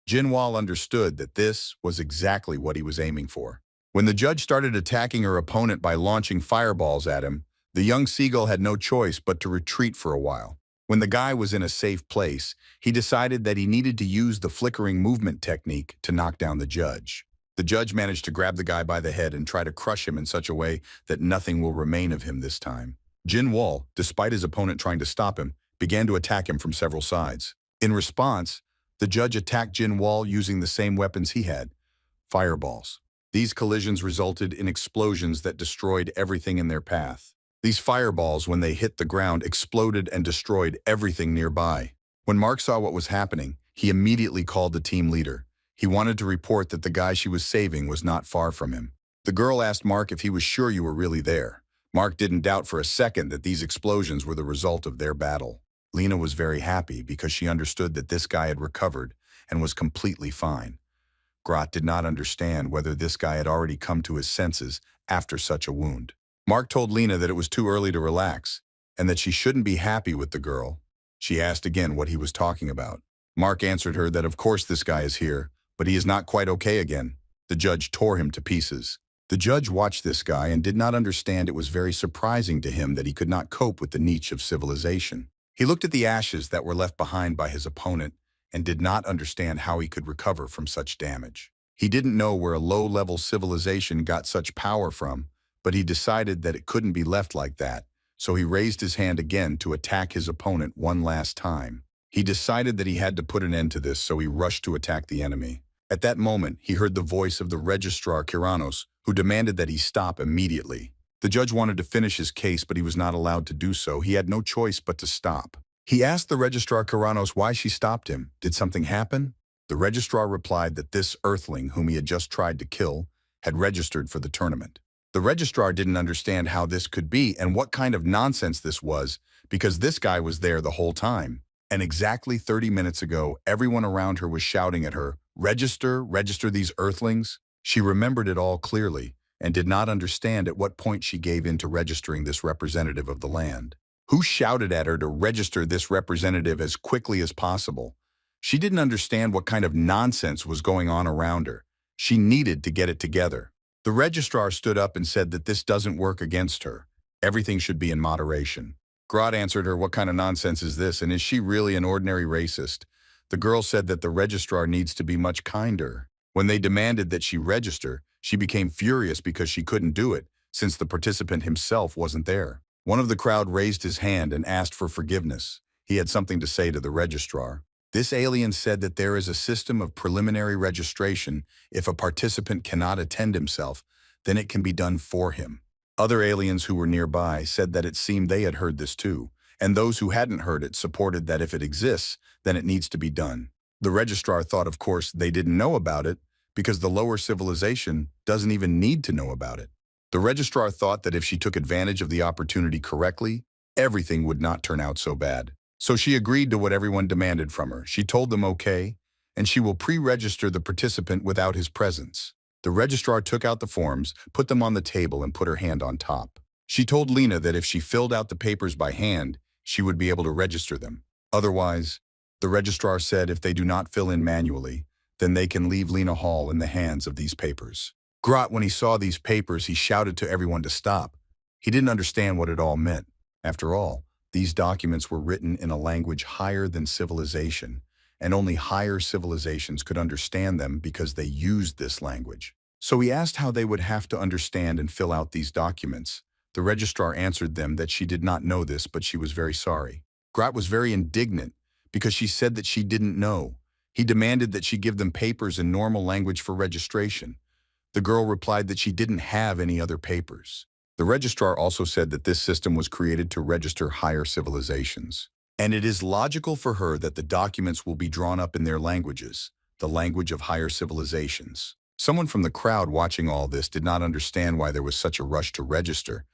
Jin Wall understood that this was exactly what he was aiming for. When the judge started attacking her opponent by launching fireballs at him, the young seagull had no choice but to retreat for a while. When the guy was in a safe place, he decided that he needed to use the flickering movement technique to knock down the judge. The judge managed to grab the guy by the head and try to crush him in such a way that nothing will remain of him this time. Jin Wall, despite his opponent trying to stop him, began to attack him from several sides. In response, the judge attacked Jin Wall using the same weapons he had, fireballs. These collisions resulted in explosions that destroyed everything in their path. These fireballs, when they hit the ground, exploded and destroyed everything nearby. When Mark saw what was happening, he immediately called the team leader. He wanted to report that the guy she was saving was not far from him. The girl asked Mark if he was sure you were really there. Mark didn't doubt for a second that these explosions were the result of their battle. Lena was very happy because she understood that this guy had recovered and was completely fine. Grot did not understand whether this guy had already come to his senses after such a wound. Mark told Lena that it was too early to relax and that she shouldn't be happy with the girl. She asked again what he was talking about. Mark answered her that of course this guy is here, but he is not quite okay again. The judge tore him to pieces. The judge watched this guy and did not understand it was very surprising to him that he could not cope with the niche of civilization. He looked at the ashes that were left behind by his opponent and did not understand how he could recover from such damage. He didn't know where a low-level civilization got such power from, but he decided that it couldn't be left like that, so he raised his hand again to attack his opponent one last time. He decided that he had to put an end to this, so he rushed to attack the enemy. At that moment, he heard the voice of the registrar Kiranos, who demanded that he stop immediately. The judge wanted to finish his case, but he was not allowed to do so. He had no choice but to stop. He asked the registrar Kiranos why she stopped him. Did something happen? The registrar replied that this earthling, whom he had just tried to kill, had registered for the tournament. The registrar didn't understand how this could be and what kind of nonsense this was, because this guy was there the whole time. And exactly 30 minutes ago, everyone around her was shouting at her, "Register, register these earthlings." She remembered it all clearly and did not understand at what point she gave in to registering this representative of the land. Who shouted at her to register this representative as quickly as possible? She didn't understand what kind of nonsense was going on around her. She needed to get it together. The registrar stood up and said that this doesn't work against her. Everything should be in moderation. Grot answered her, "What kind of nonsense is this, and is she really an ordinary racist?" The girl said that the registrar needs to be much kinder. When they demanded that she register, she became furious because she couldn't do it, since the participant himself wasn't there. One of the crowd raised his hand and asked for forgiveness. He had something to say to the registrar. This alien said that there is a system of preliminary registration. If a participant cannot attend himself, then it can be done for him. Other aliens who were nearby said that it seemed they had heard this too, and those who hadn't heard it supported that if it exists, then it needs to be done. The registrar thought, of course, they didn't know about it because the lower civilization doesn't even need to know about it. The registrar thought that if she took advantage of the opportunity correctly, everything would not turn out so bad. So she agreed to what everyone demanded from her. She told them okay, and she will pre-register the participant without his presence. The registrar took out the forms, put them on the table, and put her hand on top. She told Lena that if she filled out the papers by hand, she would be able to register them. Otherwise, the registrar said if they do not fill in manually, then they can leave Lena Hall in the hands of these papers. Grot, when he saw these papers, he shouted to everyone to stop. He didn't understand what it all meant. After all, these documents were written in a language higher than civilization, and only higher civilizations could understand them because they used this language. So he asked how they would have to understand and fill out these documents. The registrar answered them that she did not know this, but she was very sorry. Grot was very indignant because she said that she didn't know. He demanded that she give them papers in normal language for registration. The girl replied that she didn't have any other papers. The registrar also said that this system was created to register higher civilizations. And it is logical for her that the documents will be drawn up in their languages, the language of higher civilizations. Someone from the crowd watching all this did not understand why there was such a rush to register.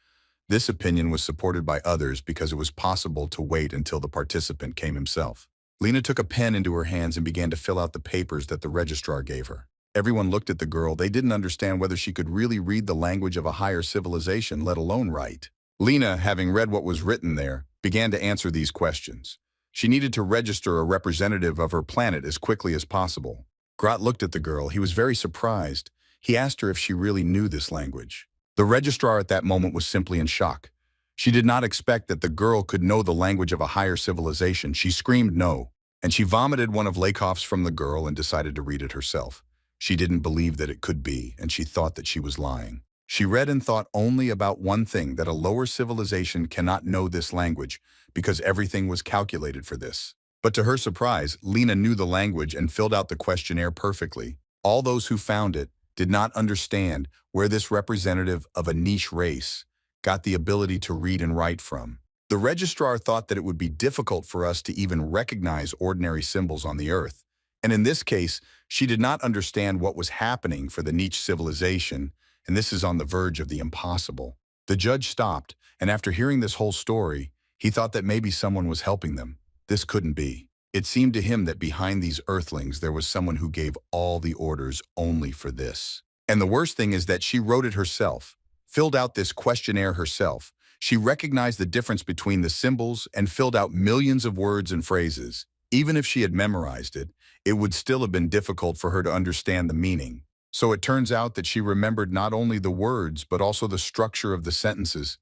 This opinion was supported by others because it was possible to wait until the participant came himself. Lena took a pen into her hands and began to fill out the papers that the registrar gave her. Everyone looked at the girl. They didn't understand whether she could really read the language of a higher civilization, let alone write. Lena, having read what was written there, began to answer these questions. She needed to register a representative of her planet as quickly as possible. Grot looked at the girl. He was very surprised. He asked her if she really knew this language. The registrar at that moment was simply in shock. She did not expect that the girl could know the language of a higher civilization. She screamed no, and she vomited one of Lakoff's from the girl and decided to read it herself. She didn't believe that it could be, and she thought that she was lying. She read and thought only about one thing, that a lower civilization cannot know this language because everything was calculated for this. But to her surprise, Lena knew the language and filled out the questionnaire perfectly. All those who found it did not understand where this representative of a niche race got the ability to read and write from. The registrar thought that it would be difficult for us to even recognize ordinary symbols on the earth. And in this case, she did not understand what was happening for the niche civilization, and this is on the verge of the impossible. The judge stopped, and after hearing this whole story, he thought that maybe someone was helping them. This couldn't be. It seemed to him that behind these earthlings there was someone who gave all the orders only for this. And the worst thing is that she wrote it herself, filled out this questionnaire herself. She recognized the difference between the symbols and filled out millions of words and phrases. Even if she had memorized it, it would still have been difficult for her to understand the meaning. So it turns out that she remembered not only the words, but also the structure of the sentences.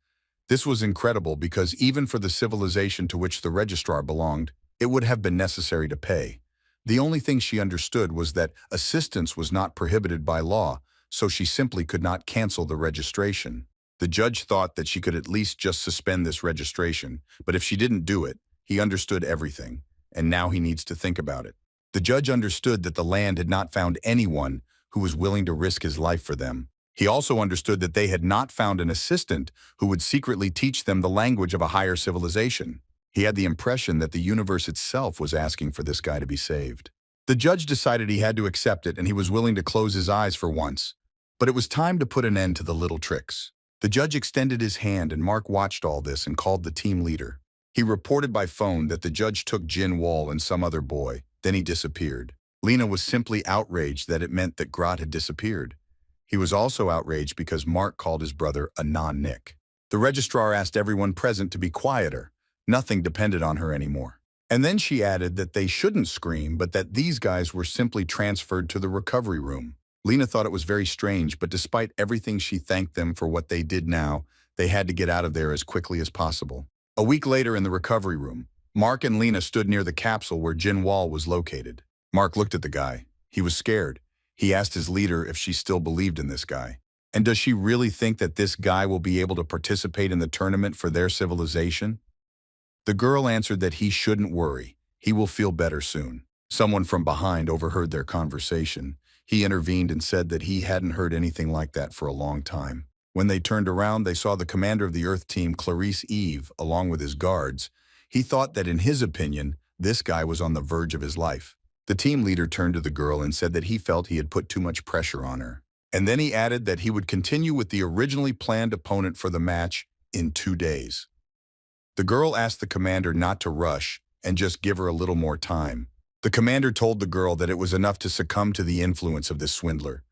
This was incredible because even for the civilization to which the registrar belonged, it would have been necessary to pay. The only thing she understood was that assistance was not prohibited by law, so she simply could not cancel the registration. The judge thought that she could at least just suspend this registration, but if she didn't do it, he understood everything, and now he needs to think about it. The judge understood that the land had not found anyone who was willing to risk his life for them. He also understood that they had not found an assistant who would secretly teach them the language of a higher civilization. He had the impression that the universe itself was asking for this guy to be saved. The judge decided he had to accept it, and he was willing to close his eyes for once. But it was time to put an end to the little tricks. The judge extended his hand, and Mark watched all this and called the team leader. He reported by phone that the judge took Jin Wall and some other boy. Then he disappeared. Lena was simply outraged that it meant that Grot had disappeared. He was also outraged because Mark called his brother a non-Nick. The registrar asked everyone present to be quieter. Nothing depended on her anymore. And then she added that they shouldn't scream, but that these guys were simply transferred to the recovery room. Lena thought it was very strange, but despite everything, she thanked them for what they did now. They had to get out of there as quickly as possible. A week later in the recovery room, Mark and Lena stood near the capsule where Jin Wall was located. Mark looked at the guy. He was scared. He asked his leader if she still believed in this guy. And does she really think that this guy will be able to participate in the tournament for their civilization? The girl answered that he shouldn't worry. He will feel better soon. Someone from behind overheard their conversation. He intervened and said that he hadn't heard anything like that for a long time. When they turned around, they saw the commander of the Earth team, Clarice Eve, along with his guards. He thought that in his opinion, this guy was on the verge of his life. The team leader turned to the girl and said that he felt he had put too much pressure on her. And then he added that he would continue with the originally planned opponent for the match in 2 days. The girl asked the commander not to rush and just give her a little more time. The commander told the girl that it was enough to succumb to the influence of this swindler.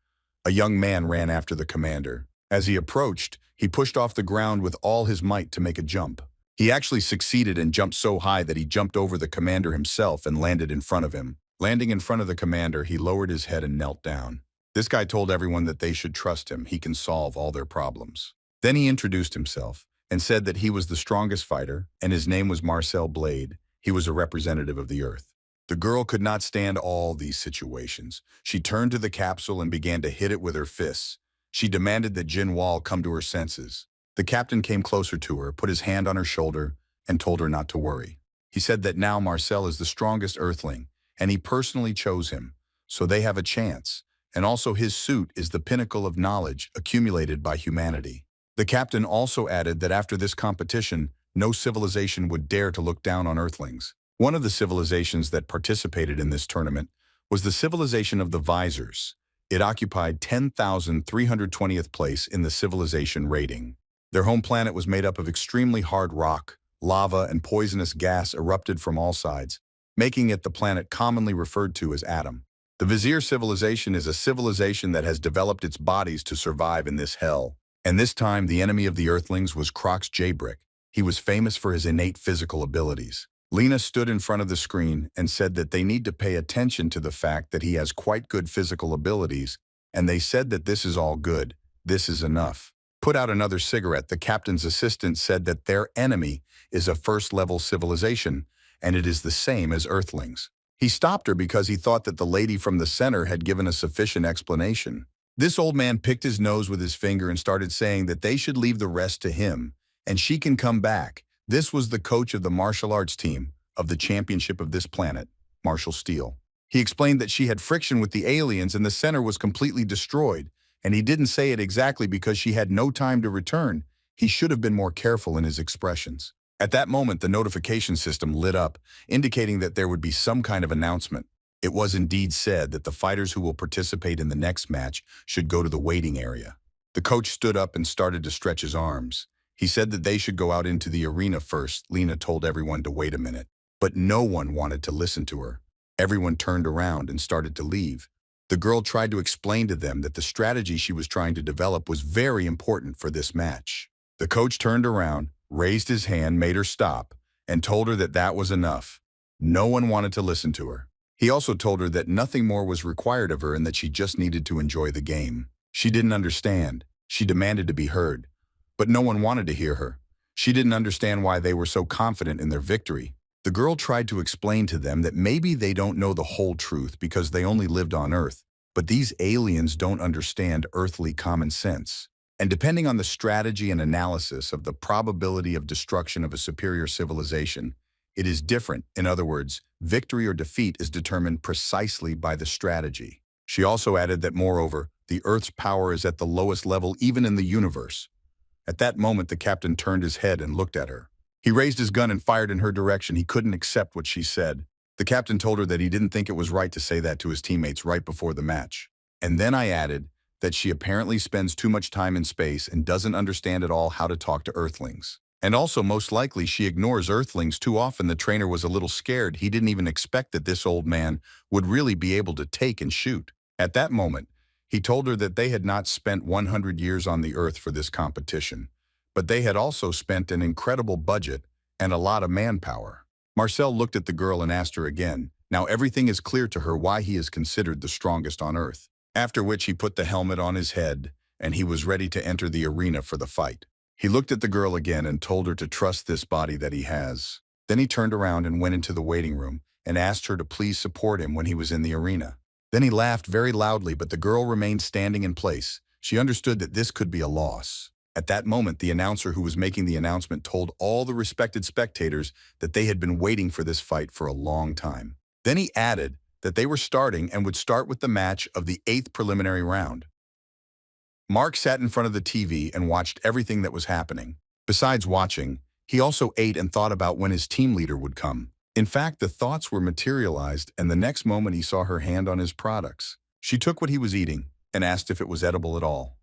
A young man ran after the commander. As he approached, he pushed off the ground with all his might to make a jump. He actually succeeded and jumped so high that he jumped over the commander himself and landed in front of him. Landing in front of the commander, he lowered his head and knelt down. This guy told everyone that they should trust him. He can solve all their problems. Then he introduced himself and said that he was the strongest fighter and his name was Marcel Blade. He was a representative of the Earth. The girl could not stand all these situations. She turned to the capsule and began to hit it with her fists. She demanded that Jin Wall come to her senses. The captain came closer to her, put his hand on her shoulder, and told her not to worry. He said that now Marcel is the strongest Earthling, and he personally chose him, so they have a chance. And also his suit is the pinnacle of knowledge accumulated by humanity. The captain also added that after this competition, no civilization would dare to look down on Earthlings. One of the civilizations that participated in this tournament was the civilization of the Visors. It occupied 10,320th place in the civilization rating. Their home planet was made up of extremely hard rock, lava, and poisonous gas erupted from all sides, making it the planet commonly referred to as Adam. The Vizier civilization is a civilization that has developed its bodies to survive in this hell. And this time, the enemy of the Earthlings was Crocs Jaybrick. He was famous for his innate physical abilities. Lena stood in front of the screen and said that they need to pay attention to the fact that he has quite good physical abilities, and they said that this is all good. This is enough. Put out another cigarette. The captain's assistant said that their enemy is a first-level civilization, and it is the same as Earthlings. He stopped her because he thought that the lady from the center had given a sufficient explanation. This old man picked his nose with his finger and started saying that they should leave the rest to him, and she can come back. This was the coach of the martial arts team of the championship of this planet, Marshall Steele. He explained that she had friction with the aliens and the center was completely destroyed, and he didn't say it exactly because she had no time to return. He should have been more careful in his expressions. At that moment, the notification system lit up, indicating that there would be some kind of announcement. It was indeed said that the fighters who will participate in the next match should go to the waiting area. The coach stood up and started to stretch his arms. He said that they should go out into the arena first. Lena told everyone to wait a minute, but no one wanted to listen to her. Everyone turned around and started to leave. The girl tried to explain to them that the strategy she was trying to develop was very important for this match. The coach turned around, raised his hand, made her stop, and told her that that was enough. No one wanted to listen to her. He also told her that nothing more was required of her and that she just needed to enjoy the game. She didn't understand. She demanded to be heard. But no one wanted to hear her. She didn't understand why they were so confident in their victory. The girl tried to explain to them that maybe they don't know the whole truth because they only lived on Earth, but these aliens don't understand earthly common sense. And depending on the strategy and analysis of the probability of destruction of a superior civilization, it is different. In other words, victory or defeat is determined precisely by the strategy. She also added that, moreover, the Earth's power is at the lowest level even in the universe. At that moment, the captain turned his head and looked at her. He raised his gun and fired in her direction. He couldn't accept what she said. The captain told her that he didn't think it was right to say that to his teammates right before the match. And then I added that she apparently spends too much time in space and doesn't understand at all how to talk to Earthlings. And also, most likely, she ignores Earthlings too often. The trainer was a little scared. He didn't even expect that this old man would really be able to take and shoot. At that moment, he told her that they had not spent 100 years on the Earth for this competition, but they had also spent an incredible budget and a lot of manpower. Marcel looked at the girl and asked her again. Now everything is clear to her why he is considered the strongest on Earth. After which he put the helmet on his head, and he was ready to enter the arena for the fight. He looked at the girl again and told her to trust this body that he has. Then he turned around and went into the waiting room and asked her to please support him when he was in the arena. Then he laughed very loudly, but the girl remained standing in place. She understood that this could be a loss. At that moment, the announcer who was making the announcement told all the respected spectators that they had been waiting for this fight for a long time. Then he added that they were starting and would start with the match of the 8th preliminary round. Mark sat in front of the TV and watched everything that was happening. Besides watching, he also ate and thought about when his team leader would come. In fact, the thoughts were materialized, and the next moment he saw her hand on his products. She took what he was eating and asked if it was edible at all.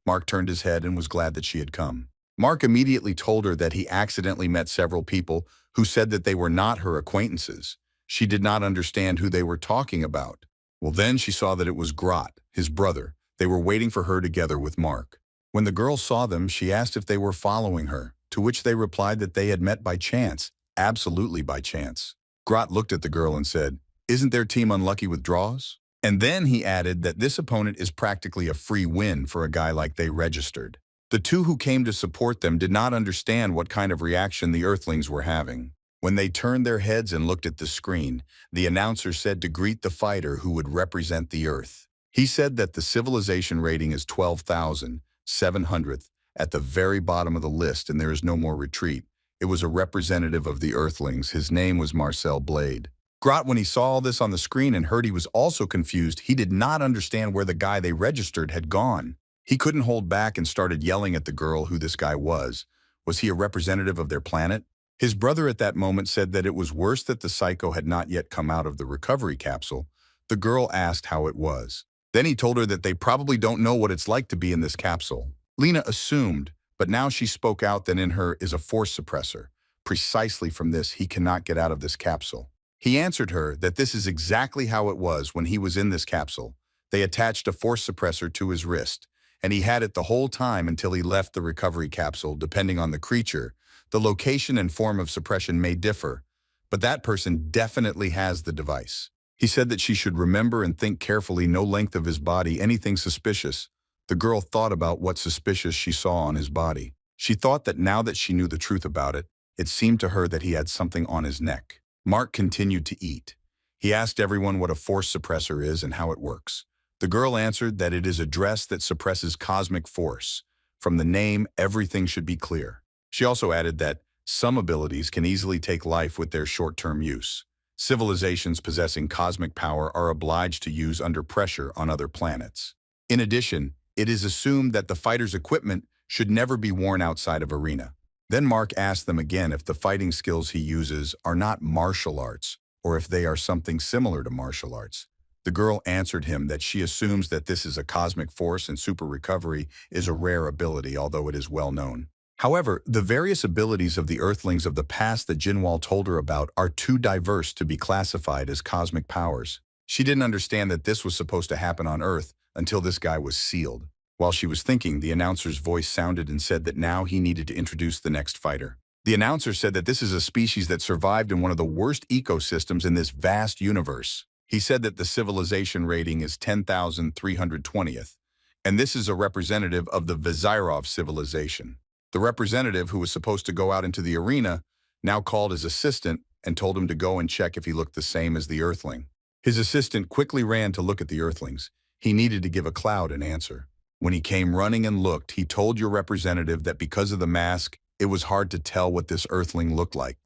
Mark turned his head and was glad that she had come. Mark immediately told her that he accidentally met several people who said that they were not her acquaintances. She did not understand who they were talking about. Well, then she saw that it was Grot, his brother. They were waiting for her together with Mark. When the girl saw them, she asked if they were following her, to which they replied that they had met by chance. Absolutely by chance. Grot looked at the girl and said, "Isn't their team unlucky with draws?" And then he added that this opponent is practically a free win for a guy like they registered. The two who came to support them did not understand what kind of reaction the Earthlings were having. When they turned their heads and looked at the screen, the announcer said to greet the fighter who would represent the Earth. He said that the civilization rating is 12,700th at the very bottom of the list, and there is no more retreat. It was a representative of the Earthlings. His name was Marcel Blade. Grot, when he saw all this on the screen and heard, he was also confused. He did not understand where the guy they registered had gone. He couldn't hold back and started yelling at the girl who this guy was. Was he a representative of their planet? His brother at that moment said that it was worse that the psycho had not yet come out of the recovery capsule. The girl asked how it was. Then he told her that they probably don't know what it's like to be in this capsule. Lena assumed, but now she spoke out that in her is a force suppressor. Precisely from this, he cannot get out of this capsule. He answered her that this is exactly how it was when he was in this capsule. They attached a force suppressor to his wrist, and he had it the whole time until he left the recovery capsule. Depending on the creature, the location and form of suppression may differ, but that person definitely has the device. He said that she should remember and think carefully, no length of his body, anything suspicious. The girl thought about what suspicious she saw on his body. She thought that now that she knew the truth about it, it seemed to her that he had something on his neck. Mark continued to eat. He asked everyone what a force suppressor is and how it works. The girl answered that it is a dress that suppresses cosmic force. From the name, everything should be clear. She also added that some abilities can easily take life with their short-term use. Civilizations possessing cosmic power are obliged to use under pressure on other planets. In addition, it is assumed that the fighter's equipment should never be worn outside of arena. Then Mark asked them again if the fighting skills he uses are not martial arts, or if they are something similar to martial arts. The girl answered him that she assumes that this is a cosmic force and super recovery is a rare ability, although it is well known. However, the various abilities of the Earthlings of the past that Jin Wall told her about are too diverse to be classified as cosmic powers. She didn't understand that this was supposed to happen on Earth until this guy was sealed. While she was thinking, the announcer's voice sounded and said that now he needed to introduce the next fighter. The announcer said that this is a species that survived in one of the worst ecosystems in this vast universe. He said that the civilization rating is 10,320th, and this is a representative of the Vizirov civilization. The representative, who was supposed to go out into the arena, now called his assistant and told him to go and check if he looked the same as the Earthling. His assistant quickly ran to look at the Earthlings. He needed to give a cloud an answer. When he came running and looked, he told your representative that because of the mask, it was hard to tell what this Earthling looked like,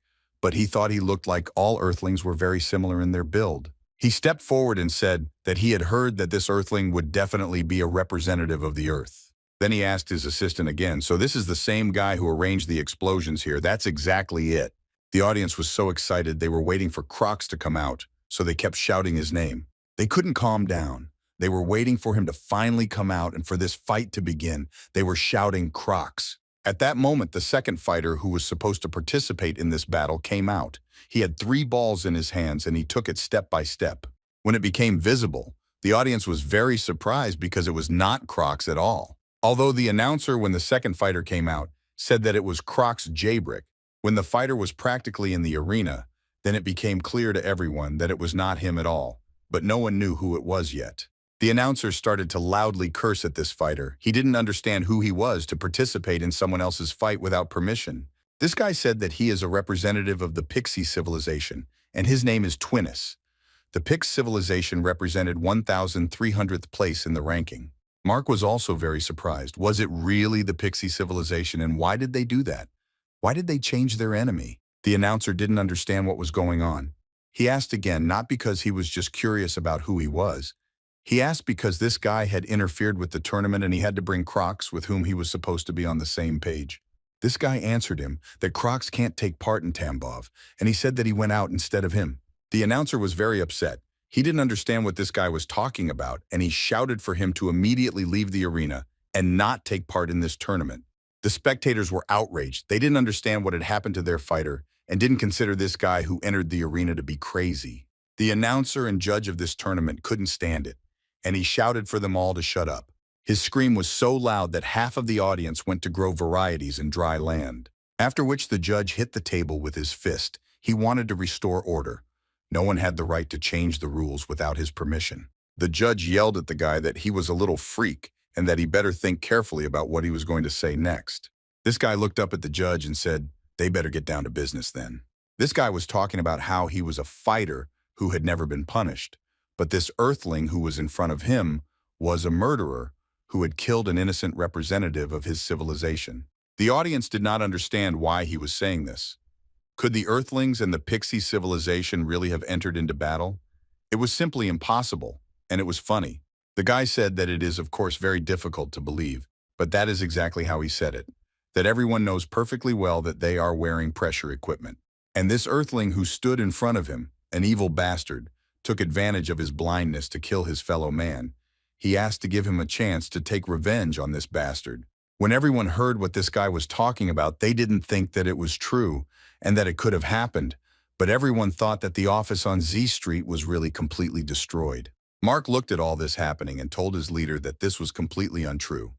but he thought he looked like all Earthlings were very similar in their build. He stepped forward and said that he had heard that this Earthling would definitely be a representative of the Earth. Then he asked his assistant again, "So this is the same guy who arranged the explosions here?" "That's exactly it." The audience was so excited they were waiting for Crocs to come out, so they kept shouting his name. They couldn't calm down. They were waiting for him to finally come out and for this fight to begin. They were shouting Crocs. At that moment, the second fighter who was supposed to participate in this battle came out. He had 3 balls in his hands and he took it step by step. When it became visible, the audience was very surprised because it was not Crocs at all. Although the announcer, when the second fighter came out, said that it was Croc's Jabrick, when the fighter was practically in the arena, then it became clear to everyone that it was not him at all, but no one knew who it was yet. The announcer started to loudly curse at this fighter. He didn't understand who he was to participate in someone else's fight without permission. This guy said that he is a representative of the Pixie civilization, and his name is Twinnis. The Pix civilization represented 1,300th place in the ranking. Mark was also very surprised. Was it really the Pixie civilization, and why did they do that? Why did they change their enemy? The announcer didn't understand what was going on. He asked again, not because he was just curious about who he was. He asked because this guy had interfered with the tournament and he had to bring Crocs with whom he was supposed to be on the same page. This guy answered him that Crocs can't take part in Tambov, and he said that he went out instead of him. The announcer was very upset. He didn't understand what this guy was talking about, and he shouted for him to immediately leave the arena and not take part in this tournament. The spectators were outraged. They didn't understand what had happened to their fighter and didn't consider this guy who entered the arena to be crazy. The announcer and judge of this tournament couldn't stand it, and he shouted for them all to shut up. His scream was so loud that half of the audience went to grow varieties in dry land. After which the judge hit the table with his fist. He wanted to restore order. No one had the right to change the rules without his permission. The judge yelled at the guy that he was a little freak and that he better think carefully about what he was going to say next. This guy looked up at the judge and said, "They better get down to business then." This guy was talking about how he was a fighter who had never been punished, but this earthling who was in front of him was a murderer who had killed an innocent representative of his civilization. The audience did not understand why he was saying this. Could the Earthlings and the Pixie civilization really have entered into battle? It was simply impossible, and it was funny. The guy said that it is, of course, very difficult to believe, but that is exactly how he said it, that everyone knows perfectly well that they are wearing pressure equipment. And this Earthling who stood in front of him, an evil bastard, took advantage of his blindness to kill his fellow man. He asked to give him a chance to take revenge on this bastard. When everyone heard what this guy was talking about, they didn't think that it was true and that it could have happened, but everyone thought that the office on Z Street was really completely destroyed. Mark looked at all this happening and told his leader that this was completely untrue.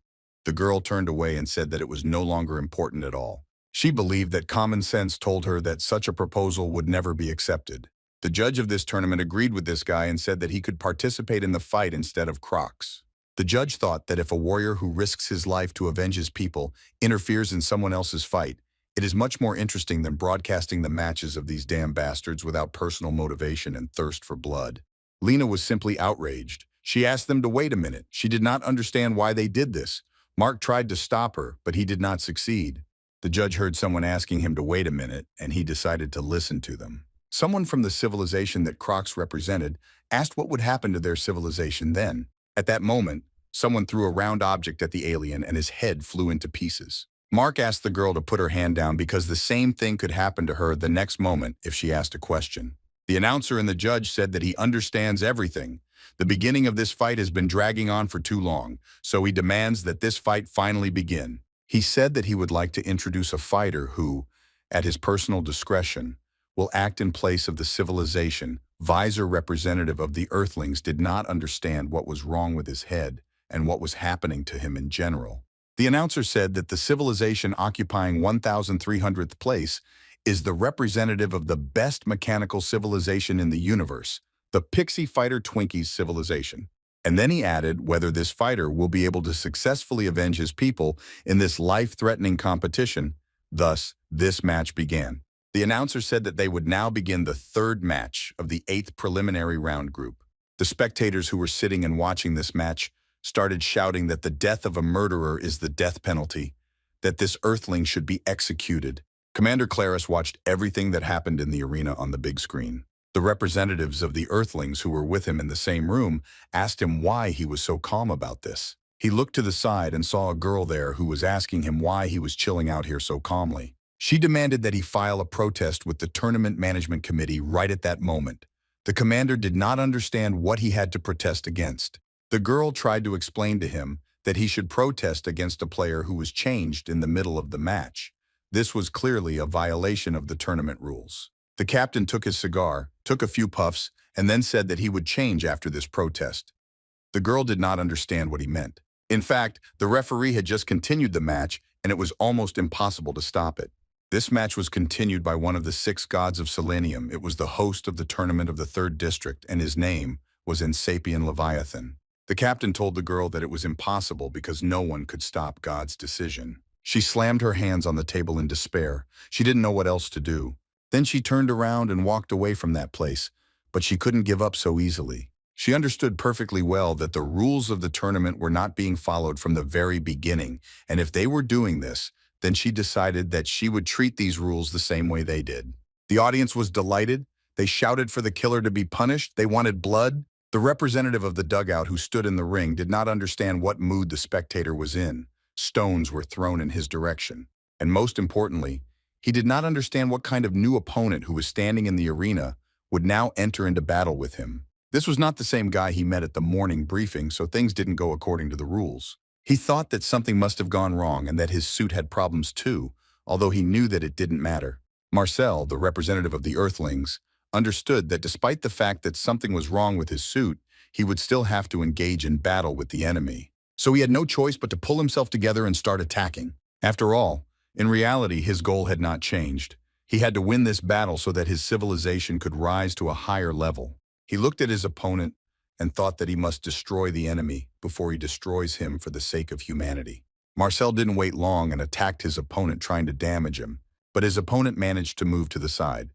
The girl turned away and said that it was no longer important at all. She believed that common sense told her that such a proposal would never be accepted. The judge of this tournament agreed with this guy and said that he could participate in the fight instead of Crocs. The judge thought that if a warrior who risks his life to avenge his people interferes in someone else's fight, it is much more interesting than broadcasting the matches of these damn bastards without personal motivation and thirst for blood. Lena was simply outraged. She asked them to wait a minute. She did not understand why they did this. Mark tried to stop her, but he did not succeed. The judge heard someone asking him to wait a minute, and he decided to listen to them. Someone from the civilization that Crocs represented asked what would happen to their civilization then. At that moment, someone threw a round object at the alien and his head flew into pieces. Mark asked the girl to put her hand down because the same thing could happen to her the next moment if she asked a question. The announcer and the judge said that he understands everything. The beginning of this fight has been dragging on for too long, so he demands that this fight finally begin. He said that he would like to introduce a fighter who, at his personal discretion, will act in place of the civilization. Visor representative of the Earthlings did not understand what was wrong with his head and what was happening to him in general. The announcer said that the civilization occupying 1,300th place is the representative of the best mechanical civilization in the universe, the Pixie Fighter Twinkies civilization. And then he added whether this fighter will be able to successfully avenge his people in this life-threatening competition. Thus, this match began. The announcer said that they would now begin the third match of the 8th preliminary round group. The spectators who were sitting and watching this match started shouting that the death of a murderer is the death penalty, that this Earthling should be executed. Commander Claris watched everything that happened in the arena on the big screen. The representatives of the Earthlings who were with him in the same room asked him why he was so calm about this. He looked to the side and saw a girl there who was asking him why he was chilling out here so calmly. She demanded that he file a protest with the Tournament Management Committee right at that moment. The commander did not understand what he had to protest against. The girl tried to explain to him that he should protest against a player who was changed in the middle of the match. This was clearly a violation of the tournament rules. The captain took his cigar, took a few puffs, and then said that he would change after this protest. The girl did not understand what he meant. In fact, the referee had just continued the match, and it was almost impossible to stop it. This match was continued by one of the 6 gods of Selenium. It was the host of the tournament of the 3rd district, and his name was Sapien Leviathan. The captain told the girl that it was impossible because no one could stop God's decision. She slammed her hands on the table in despair. She didn't know what else to do. Then she turned around and walked away from that place, but she couldn't give up so easily. She understood perfectly well that the rules of the tournament were not being followed from the very beginning, and if they were doing this, then she decided that she would treat these rules the same way they did. The audience was delighted. They shouted for the killer to be punished. They wanted blood. The representative of the dugout who stood in the ring did not understand what mood the spectator was in. Stones were thrown in his direction. And most importantly, he did not understand what kind of new opponent who was standing in the arena would now enter into battle with him. This was not the same guy he met at the morning briefing, so things didn't go according to the rules. He thought that something must have gone wrong and that his suit had problems too, although he knew that it didn't matter. Marcel, the representative of the Earthlings, understood that despite the fact that something was wrong with his suit, he would still have to engage in battle with the enemy. So he had no choice but to pull himself together and start attacking. After all, in reality, his goal had not changed. He had to win this battle so that his civilization could rise to a higher level. He looked at his opponent and thought that he must destroy the enemy before he destroys him for the sake of humanity. Marcel didn't wait long and attacked his opponent, trying to damage him, but his opponent managed to move to the side.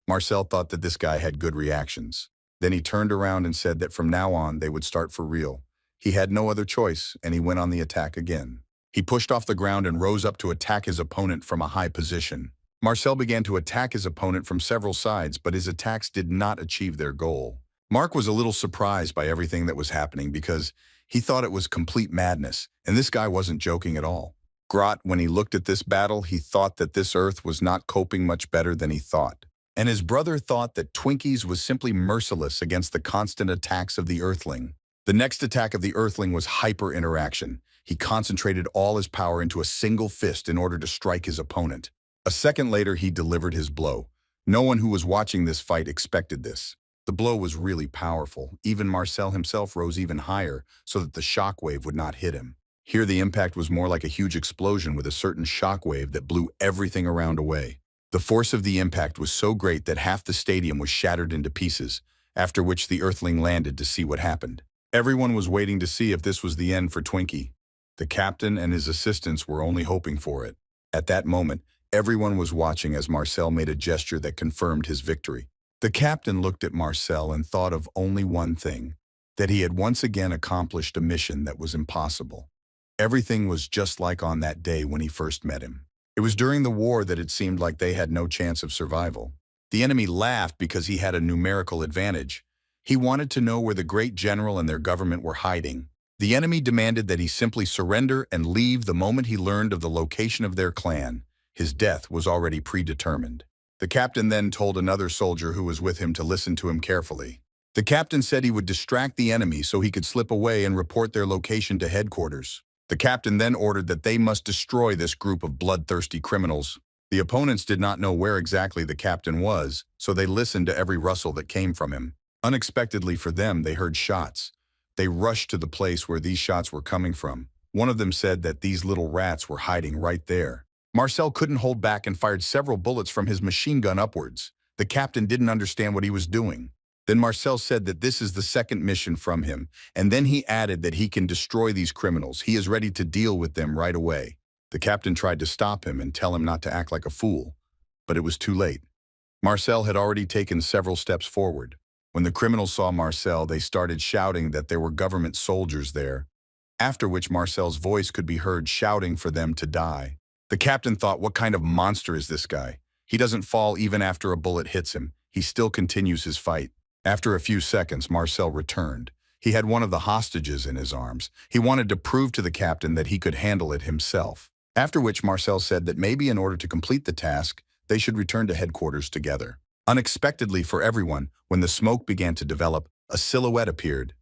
Marcel thought that this guy had good reactions. Then he turned around and said that from now on they would start for real. He had no other choice, and he went on the attack again. He pushed off the ground and rose up to attack his opponent from a high position. Marcel began to attack his opponent from several sides, but his attacks did not achieve their goal. Mark was a little surprised by everything that was happening because he thought it was complete madness, and this guy wasn't joking at all. Grot, when he looked at this battle, he thought that this Earth was not coping much better than he thought. And his brother thought that Twinkies was simply merciless against the constant attacks of the Earthling. The next attack of the Earthling was hyper-interaction. He concentrated all his power into a single fist in order to strike his opponent. A second later, he delivered his blow. No one who was watching this fight expected this. The blow was really powerful. Even Marcel himself rose even higher so that the shockwave would not hit him. Here, the impact was more like a huge explosion with a certain shockwave that blew everything around away. The force of the impact was so great that half the stadium was shattered into pieces, after which the Earthling landed to see what happened. Everyone was waiting to see if this was the end for Twinkie. The captain and his assistants were only hoping for it. At that moment, everyone was watching as Marcel made a gesture that confirmed his victory. The captain looked at Marcel and thought of only one thing, that he had once again accomplished a mission that was impossible. Everything was just like on that day when he first met him. It was during the war that it seemed like they had no chance of survival. The enemy laughed because he had a numerical advantage. He wanted to know where the great general and their government were hiding. The enemy demanded that he simply surrender and leave the moment he learned of the location of their clan. His death was already predetermined. The captain then told another soldier who was with him to listen to him carefully. The captain said he would distract the enemy so he could slip away and report their location to headquarters. The captain then ordered that they must destroy this group of bloodthirsty criminals. The opponents did not know where exactly the captain was, so they listened to every rustle that came from him. Unexpectedly for them, they heard shots. They rushed to the place where these shots were coming from. One of them said that these little rats were hiding right there. Marcel couldn't hold back and fired several bullets from his machine gun upwards. The captain didn't understand what he was doing. Then Marcel said that this is the second mission from him, and then he added that he can destroy these criminals. He is ready to deal with them right away. The captain tried to stop him and tell him not to act like a fool, but it was too late. Marcel had already taken several steps forward. When the criminals saw Marcel, they started shouting that there were government soldiers there, after which Marcel's voice could be heard shouting for them to die. The captain thought, what kind of monster is this guy? He doesn't fall even after a bullet hits him. He still continues his fight. After a few seconds, Marcel returned. He had one of the hostages in his arms. He wanted to prove to the captain that he could handle it himself. After which Marcel said that maybe in order to complete the task, they should return to headquarters together. Unexpectedly for everyone, when the smoke began to develop, a silhouette appeared.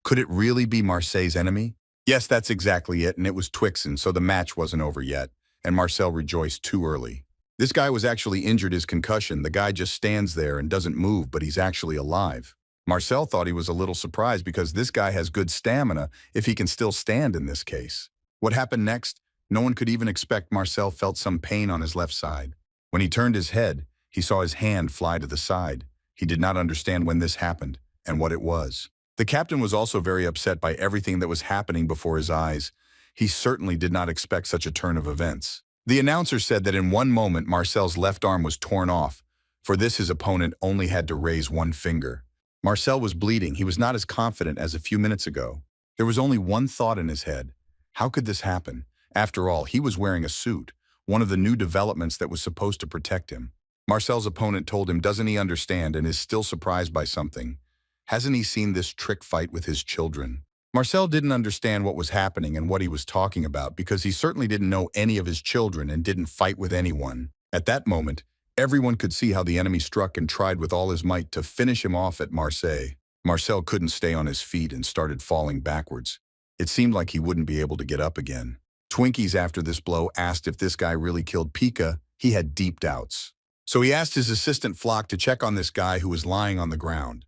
Could it really be Marseille's enemy? Yes, that's exactly it, and it was Twixen, so the match wasn't over yet, and Marcel rejoiced too early. This guy was actually injured his concussion. The guy just stands there and doesn't move, but he's actually alive. Marcel thought he was a little surprised because this guy has good stamina if he can still stand in this case. What happened next? No one could even expect. Marcel felt some pain on his left side. When he turned his head, he saw his hand fly to the side. He did not understand when this happened and what it was. The captain was also very upset by everything that was happening before his eyes. He certainly did not expect such a turn of events. The announcer said that in one moment Marcel's left arm was torn off. For this, his opponent only had to raise one finger. Marcel was bleeding. He was not as confident as a few minutes ago. There was only one thought in his head. How could this happen? After all, he was wearing a suit, one of the new developments that was supposed to protect him. Marcel's opponent told him, doesn't he understand, and is still surprised by something? Hasn't he seen this trick fight with his children? Marcel didn't understand what was happening and what he was talking about because he certainly didn't know any of his children and didn't fight with anyone. At that moment, everyone could see how the enemy struck and tried with all his might to finish him off at Marseille. Marcel couldn't stay on his feet and started falling backwards. It seemed like he wouldn't be able to get up again. Twinkies, after this blow, asked if this guy really killed Pika. He had deep doubts. So he asked his assistant Flock to check on this guy who was lying on the ground.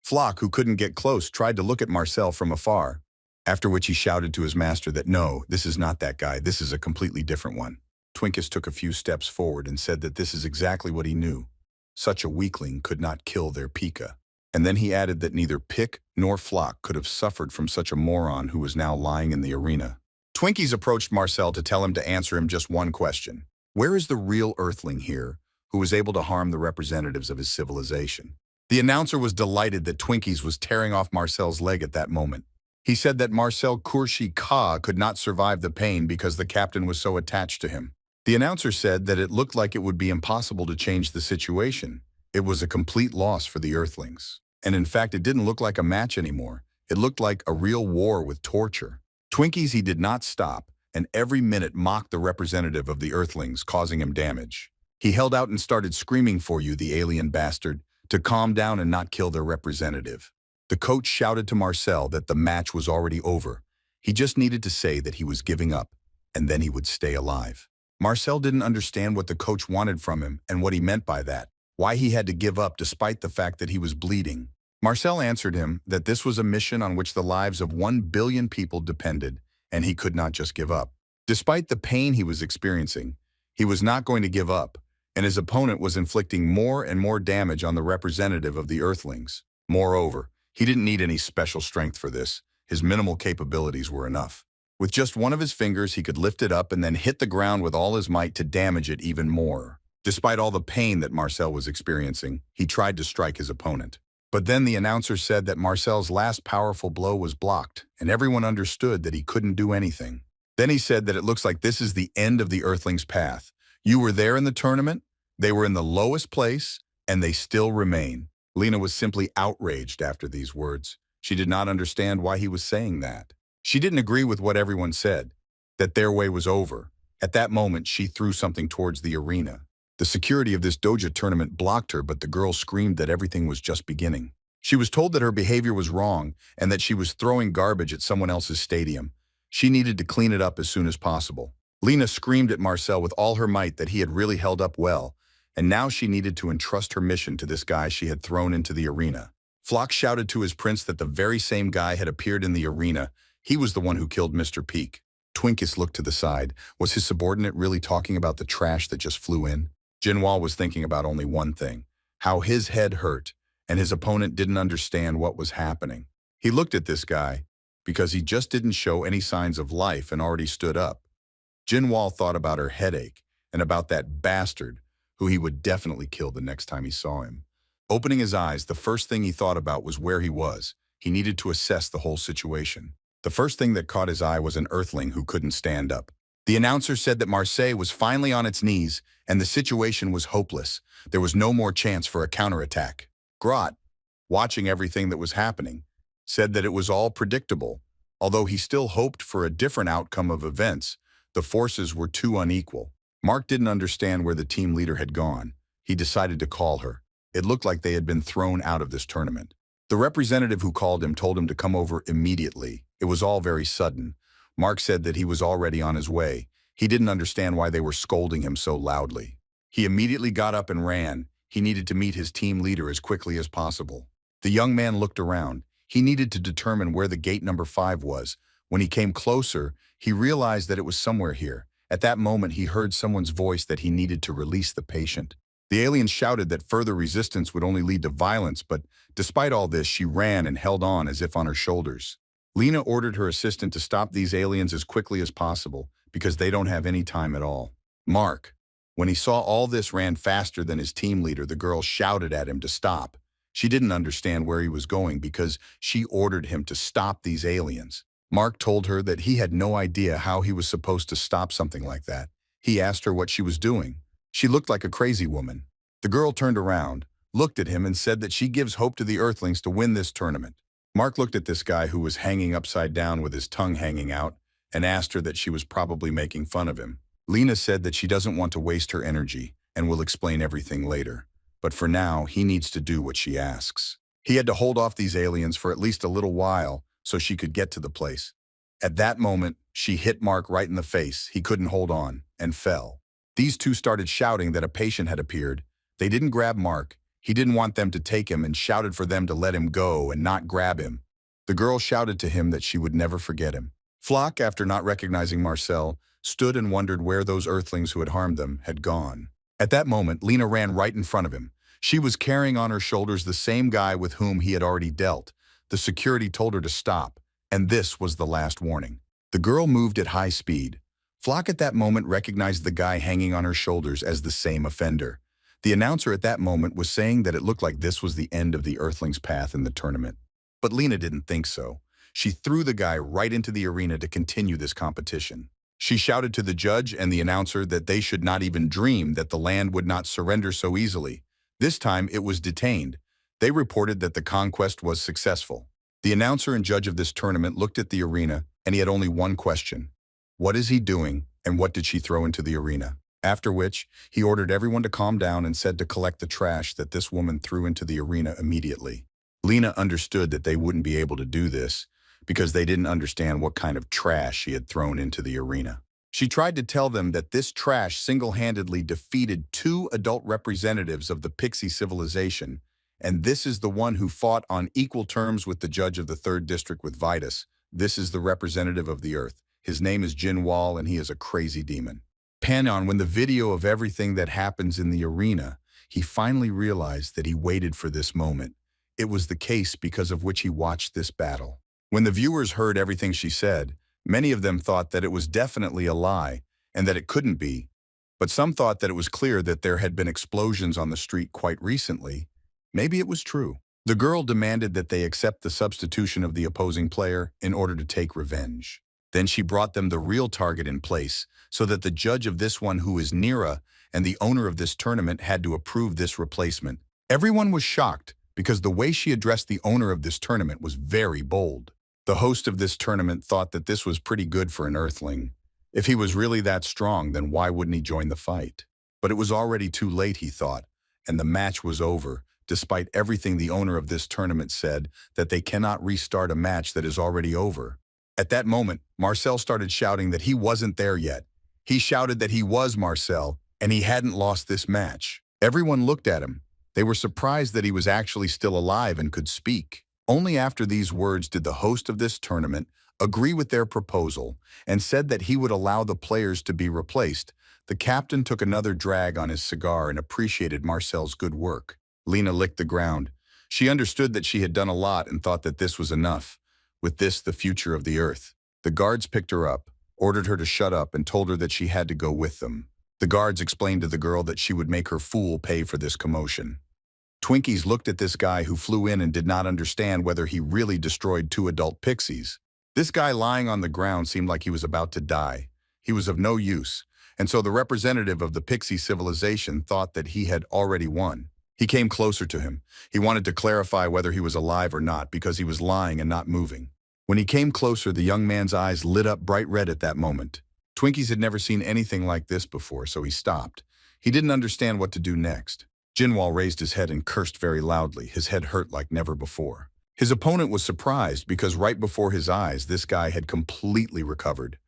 Flock, who couldn't get close, tried to look at Marcel from afar, after which he shouted to his master that no, this is not that guy, this is a completely different one. Twinkies took a few steps forward and said that this is exactly what he knew. Such a weakling could not kill their Pika. And then he added that neither Pick nor Flock could have suffered from such a moron who was now lying in the arena. Twinkies approached Marcel to tell him to answer him just one question. Where is the real Earthling here who was able to harm the representatives of his civilization? The announcer was delighted that Twinkies was tearing off Marcel's leg at that moment. He said that Marcel Kurshi Ka could not survive the pain because the captain was so attached to him. The announcer said that it looked like it would be impossible to change the situation. It was a complete loss for the Earthlings. And in fact, it didn't look like a match anymore. It looked like a real war with torture. Twinkies, he did not stop, and every minute mocked the representative of the Earthlings, causing him damage. He held out and started screaming for you, the alien bastard, to calm down and not kill their representative. The coach shouted to Marcel that the match was already over. He just needed to say that he was giving up, and then he would stay alive. Marcel didn't understand what the coach wanted from him and what he meant by that, why he had to give up despite the fact that he was bleeding. Marcel answered him that this was a mission on which the lives of 1 billion people depended, and he could not just give up. Despite the pain he was experiencing, he was not going to give up, and his opponent was inflicting more and more damage on the representative of the Earthlings. Moreover, he didn't need any special strength for this. His minimal capabilities were enough. With just one of his fingers, he could lift it up and then hit the ground with all his might to damage it even more. Despite all the pain that Marcel was experiencing, he tried to strike his opponent. But then the announcer said that Marcel's last powerful blow was blocked, and everyone understood that he couldn't do anything. Then he said that it looks like this is the end of the Earthlings' path. You were there in the tournament, they were in the lowest place, and they still remain. Lena was simply outraged after these words. She did not understand why he was saying that. She didn't agree with what everyone said, that their way was over. At that moment, she threw something towards the arena. The security of this doja tournament blocked her, but the girl screamed that everything was just beginning. She was told that her behavior was wrong and that she was throwing garbage at someone else's stadium. She needed to clean it up as soon as possible. Lena screamed at Marcel with all her might that he had really held up well, and now she needed to entrust her mission to this guy she had thrown into the arena. Flock shouted to his prince that the very same guy had appeared in the arena. He was the one who killed Mr. Peak. Twinkies looked to the side. Was his subordinate really talking about the trash that just flew in? Jin Wall was thinking about only one thing, how his head hurt, and his opponent didn't understand what was happening. He looked at this guy because he just didn't show any signs of life and already stood up. Jin Wall thought about her headache and about that bastard who he would definitely kill the next time he saw him. Opening his eyes, the first thing he thought about was where he was. He needed to assess the whole situation. The first thing that caught his eye was an Earthling who couldn't stand up. The announcer said that Marseille was finally on its knees, and the situation was hopeless. There was no more chance for a counterattack. Grot, watching everything that was happening, said that it was all predictable. Although he still hoped for a different outcome of events, the forces were too unequal. Mark didn't understand where the team leader had gone. He decided to call her. It looked like they had been thrown out of this tournament. The representative who called him told him to come over immediately. It was all very sudden. Mark said that he was already on his way. He didn't understand why they were scolding him so loudly. He immediately got up and ran. He needed to meet his team leader as quickly as possible. The young man looked around. He needed to determine where the gate number 5 was. When he came closer, he realized that it was somewhere here. At that moment, he heard someone's voice that he needed to release the patient. The alien shouted that further resistance would only lead to violence, but despite all this, she ran and held on as if on her shoulders. Lena ordered her assistant to stop these aliens as quickly as possible because they don't have any time at all. Mark, when he saw all this, ran faster than his team leader. The girl shouted at him to stop. She didn't understand where he was going because she ordered him to stop these aliens. Mark told her that he had no idea how he was supposed to stop something like that. He asked her what she was doing. She looked like a crazy woman. The girl turned around, looked at him, and said that she gives hope to the Earthlings to win this tournament. Mark looked at this guy who was hanging upside down with his tongue hanging out and asked her that she was probably making fun of him. Lena said that she doesn't want to waste her energy and will explain everything later. But for now, he needs to do what she asks. He had to hold off these aliens for at least a little while so she could get to the place. At that moment, she hit Mark right in the face. He couldn't hold on and fell. These two started shouting that a patient had appeared. They didn't grab Mark. He didn't want them to take him and shouted for them to let him go and not grab him. The girl shouted to him that she would never forget him. Flock, after not recognizing Marcel, stood and wondered where those Earthlings who had harmed them had gone. At that moment, Lena ran right in front of him. She was carrying on her shoulders the same guy with whom he had already dealt. The security told her to stop, and this was the last warning. The girl moved at high speed. Flock at that moment recognized the guy hanging on her shoulders as the same offender. The announcer at that moment was saying that it looked like this was the end of the Earthlings' path in the tournament. But Lena didn't think so. She threw the guy right into the arena to continue this competition. She shouted to the judge and the announcer that they should not even dream that the land would not surrender so easily. This time it was detained. They reported that the conquest was successful. The announcer and judge of this tournament looked at the arena, and he had only one question. What is he doing, and what did she throw into the arena? After which, he ordered everyone to calm down and said to collect the trash that this woman threw into the arena immediately. Lena understood that they wouldn't be able to do this because they didn't understand what kind of trash she had thrown into the arena. She tried to tell them that this trash single-handedly defeated 2 adult representatives of the Pixie civilization, and this is the one who fought on equal terms with the judge of the 3rd District with Vitus. This is the representative of the Earth. His name is Jin Wall, and he is a crazy demon. Pan on when the video of everything that happens in the arena, he finally realized that he waited for this moment. It was the case because of which he watched this battle. When the viewers heard everything she said, many of them thought that it was definitely a lie and that it couldn't be. But some thought that it was clear that there had been explosions on the street quite recently. Maybe it was true. The girl demanded that they accept the substitution of the opposing player in order to take revenge. Then she brought them the real target in place so that the judge of this one, who is Nira, and the owner of this tournament had to approve this replacement. Everyone was shocked because the way she addressed the owner of this tournament was very bold. The host of this tournament thought that this was pretty good for an Earthling. If he was really that strong, then why wouldn't he join the fight? But it was already too late, he thought, and the match was over, despite everything the owner of this tournament said, that they cannot restart a match that is already over. At that moment, Marcel started shouting that he wasn't there yet. He shouted that he was Marcel, and he hadn't lost this match. Everyone looked at him. They were surprised that he was actually still alive and could speak. Only after these words did the host of this tournament agree with their proposal and said that he would allow the players to be replaced. The captain took another drag on his cigar and appreciated Marcel's good work. Lena licked the ground. She understood that she had done a lot and thought that this was enough. With this, the future of the Earth. The guards picked her up, ordered her to shut up, and told her that she had to go with them. The guards explained to the girl that she would make her fool pay for this commotion. Twinkies looked at this guy who flew in and did not understand whether he really destroyed 2 adult pixies. This guy lying on the ground seemed like he was about to die. He was of no use, and so the representative of the Pixie civilization thought that he had already won. He came closer to him. He wanted to clarify whether he was alive or not because he was lying and not moving. When he came closer, the young man's eyes lit up bright red at that moment. Twinkies had never seen anything like this before, so he stopped. He didn't understand what to do next. Jin Wall raised his head and cursed very loudly. His head hurt like never before. His opponent was surprised because right before his eyes, this guy had completely recovered.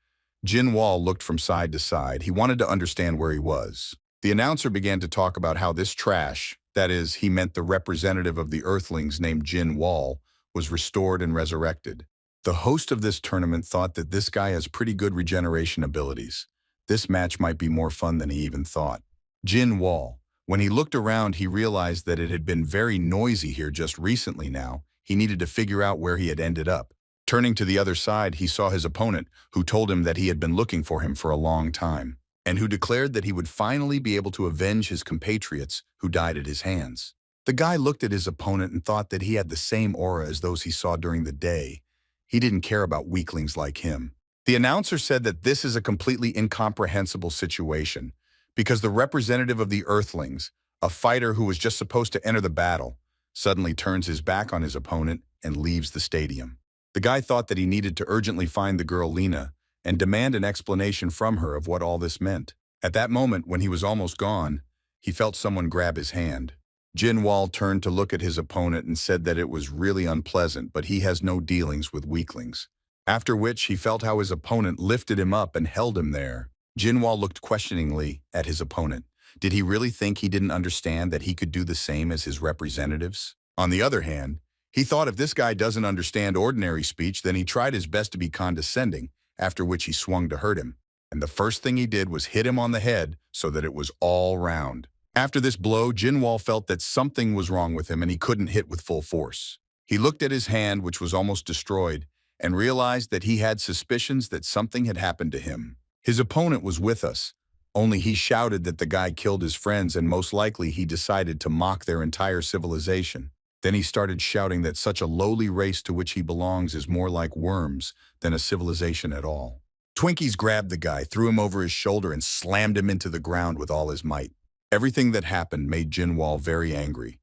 Jin Wall looked from side to side. He wanted to understand where he was. The announcer began to talk about how this trash, that is, he meant the representative of the Earthlings named Jin Wall, was restored and resurrected. The host of this tournament thought that this guy has pretty good regeneration abilities. This match might be more fun than he even thought. Jin Wall. When he looked around, he realized that it had been very noisy here just recently now. He needed to figure out where he had ended up. Turning to the other side, he saw his opponent, who told him that he had been looking for him for a long time, and who declared that he would finally be able to avenge his compatriots who died at his hands. The guy looked at his opponent and thought that he had the same aura as those he saw during the day. He didn't care about weaklings like him. The announcer said that this is a completely incomprehensible situation because the representative of the Earthlings, a fighter who was just supposed to enter the battle, suddenly turns his back on his opponent and leaves the stadium. The guy thought that he needed to urgently find the girl Lena and demand an explanation from her of what all this meant. At that moment, when he was almost gone, he felt someone grab his hand. Jin Wall turned to look at his opponent and said that it was really unpleasant, but he has no dealings with weaklings. After which, he felt how his opponent lifted him up and held him there. Jin Wall looked questioningly at his opponent. Did he really think he didn't understand that he could do the same as his representatives? On the other hand, he thought if this guy doesn't understand ordinary speech, then he tried his best to be condescending, after which he swung to hurt him. And the first thing he did was hit him on the head so that it was all round. After this blow, Jin Wall felt that something was wrong with him and he couldn't hit with full force. He looked at his hand, which was almost destroyed, and realized that he had suspicions that something had happened to him. His opponent was with us, only he shouted that the guy killed his friends and most likely he decided to mock their entire civilization. Then he started shouting that such a lowly race to which he belongs is more like worms than a civilization at all. Twinkies grabbed the guy, threw him over his shoulder, and slammed him into the ground with all his might. Everything that happened made Jin Wall very angry,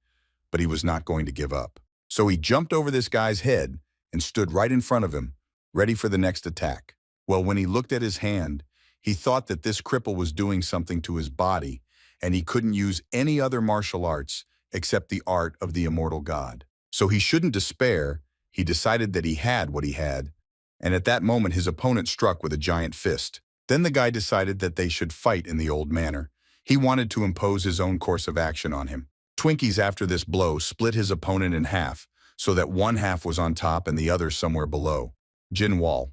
but he was not going to give up. So he jumped over this guy's head and stood right in front of him, ready for the next attack. Well, when he looked at his hand, he thought that this cripple was doing something to his body, and he couldn't use any other martial arts except the art of the immortal god. So he shouldn't despair. He decided that he had what he had, and at that moment his opponent struck with a giant fist. Then the guy decided that they should fight in the old manner. He wanted to impose his own course of action on him. Twinkies, after this blow, split his opponent in half, so that one half was on top and the other somewhere below. Jin Wall.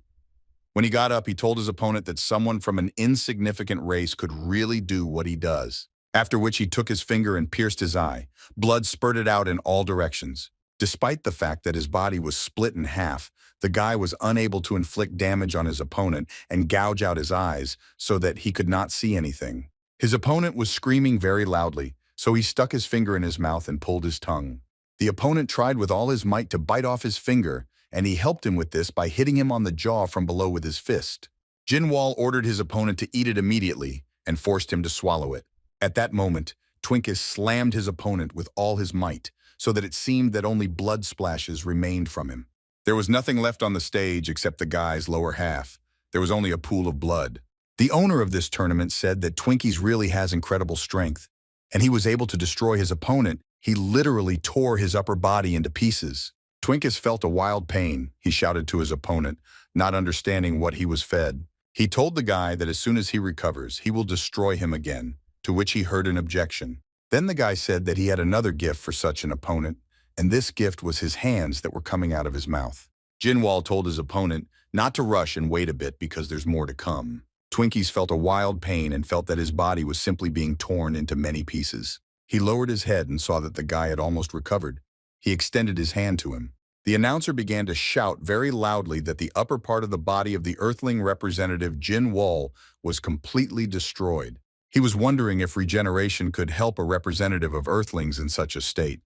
When he got up, he told his opponent that someone from an insignificant race could really do what he does. After which he took his finger and pierced his eye. Blood spurted out in all directions. Despite the fact that his body was split in half, the guy was unable to inflict damage on his opponent and gouge out his eyes so that he could not see anything. His opponent was screaming very loudly, so he stuck his finger in his mouth and pulled his tongue. The opponent tried with all his might to bite off his finger, and he helped him with this by hitting him on the jaw from below with his fist. Jin Wall ordered his opponent to eat it immediately and forced him to swallow it. At that moment, Twinkies slammed his opponent with all his might, so that it seemed that only blood splashes remained from him. There was nothing left on the stage except the guy's lower half. There was only a pool of blood. The owner of this tournament said that Twinkies really has incredible strength, and he was able to destroy his opponent. He literally tore his upper body into pieces. Twinkies felt a wild pain, he shouted to his opponent, not understanding what he was fed. He told the guy that as soon as he recovers, he will destroy him again, to which he heard an objection. Then the guy said that he had another gift for such an opponent, and this gift was his hands that were coming out of his mouth. Jin Wall told his opponent not to rush and wait a bit because there's more to come. Twinkies felt a wild pain and felt that his body was simply being torn into many pieces. He lowered his head and saw that the guy had almost recovered. He extended his hand to him. The announcer began to shout very loudly that the upper part of the body of the Earthling representative Jin Wall was completely destroyed. He was wondering if regeneration could help a representative of Earthlings in such a state.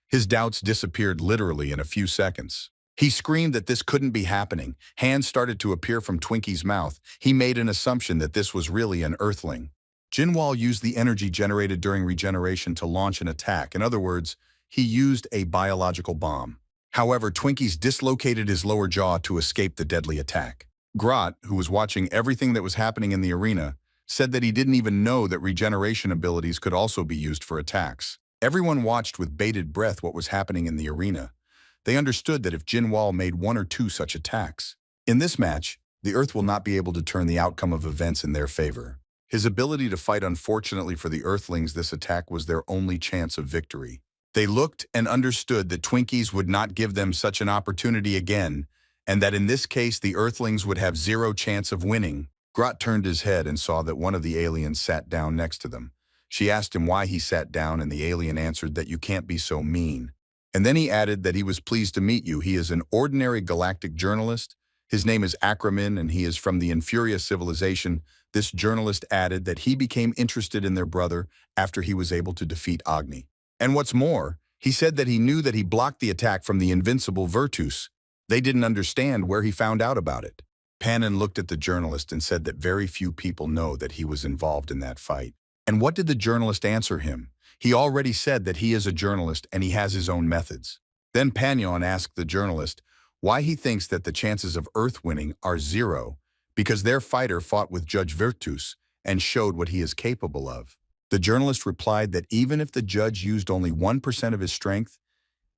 His doubts disappeared literally in a few seconds. He screamed that this couldn't be happening. Hands started to appear from Twinkie's mouth. He made an assumption that this was really an Earthling. Jin Wall used the energy generated during regeneration to launch an attack. In other words, he used a biological bomb. However, Twinkies dislocated his lower jaw to escape the deadly attack. Grot, who was watching everything that was happening in the arena, said that he didn't even know that regeneration abilities could also be used for attacks. Everyone watched with bated breath what was happening in the arena. They understood that if Jin Wall made one or two such attacks, in this match, the Earth will not be able to turn the outcome of events in their favor. His ability to fight, unfortunately for the Earthlings, this attack was their only chance of victory. They looked and understood that Twinkies would not give them such an opportunity again, and that in this case the Earthlings would have zero chance of winning. Grot turned his head and saw that one of the aliens sat down next to them. She asked him why he sat down, and the alien answered that you can't be so mean. And then he added that he was pleased to meet you. He is an ordinary galactic journalist. His name is Akraman, and he is from the Inferior civilization. This journalist added that he became interested in their brother after he was able to defeat Agni. And what's more, he said that he knew that he blocked the attack from the invincible Virtus. They didn't understand where he found out about it. Panin looked at the journalist and said that very few people know that he was involved in that fight. And what did the journalist answer him? He already said that he is a journalist and he has his own methods. Then Panion asked the journalist why he thinks that the chances of Earth winning are zero, because their fighter fought with Judge Virtus and showed what he is capable of. The journalist replied that even if the judge used only 1% of his strength,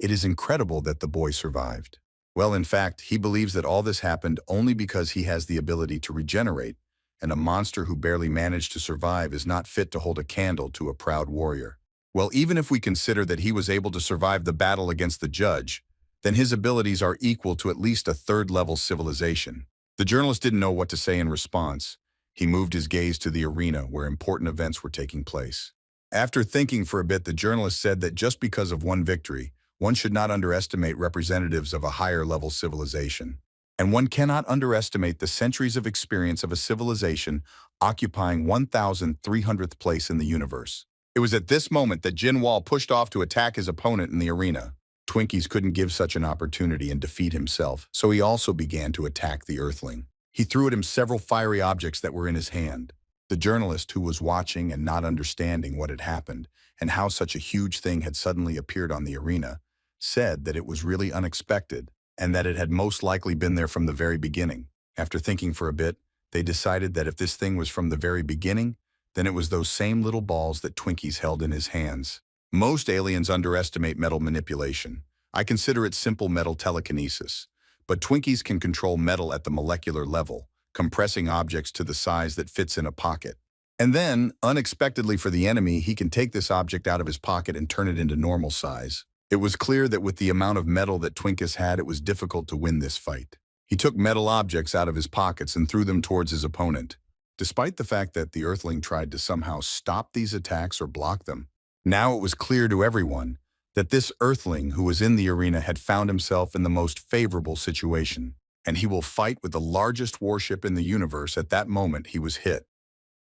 it is incredible that the boy survived. Well, in fact, he believes that all this happened only because he has the ability to regenerate, and a monster who barely managed to survive is not fit to hold a candle to a proud warrior. Well, even if we consider that he was able to survive the battle against the judge, then his abilities are equal to at least a third-level civilization. The journalist didn't know what to say in response. He moved his gaze to the arena where important events were taking place. After thinking for a bit, the journalist said that just because of one victory, one should not underestimate representatives of a higher-level civilization. And one cannot underestimate the centuries of experience of a civilization occupying 1,300th place in the universe. It was at this moment that Jin Wall pushed off to attack his opponent in the arena. Twinkies couldn't give such an opportunity and defeat himself, so he also began to attack the Earthling. He threw at him several fiery objects that were in his hand. The journalist, who was watching and not understanding what had happened and how such a huge thing had suddenly appeared on the arena, said that it was really unexpected and that it had most likely been there from the very beginning. After thinking for a bit, they decided that if this thing was from the very beginning, then it was those same little balls that Twinkies held in his hands. Most aliens underestimate metal manipulation. I consider it simple metal telekinesis. But Twinkies can control metal at the molecular level, compressing objects to the size that fits in a pocket. And then, unexpectedly for the enemy, he can take this object out of his pocket and turn it into normal size. It was clear that with the amount of metal that Twinkies had, it was difficult to win this fight. He took metal objects out of his pockets and threw them towards his opponent. Despite the fact that the Earthling tried to somehow stop these attacks or block them, now it was clear to everyone that this Earthling who was in the arena had found himself in the most favorable situation, and he will fight with the largest warship in the universe. At that moment, he was hit.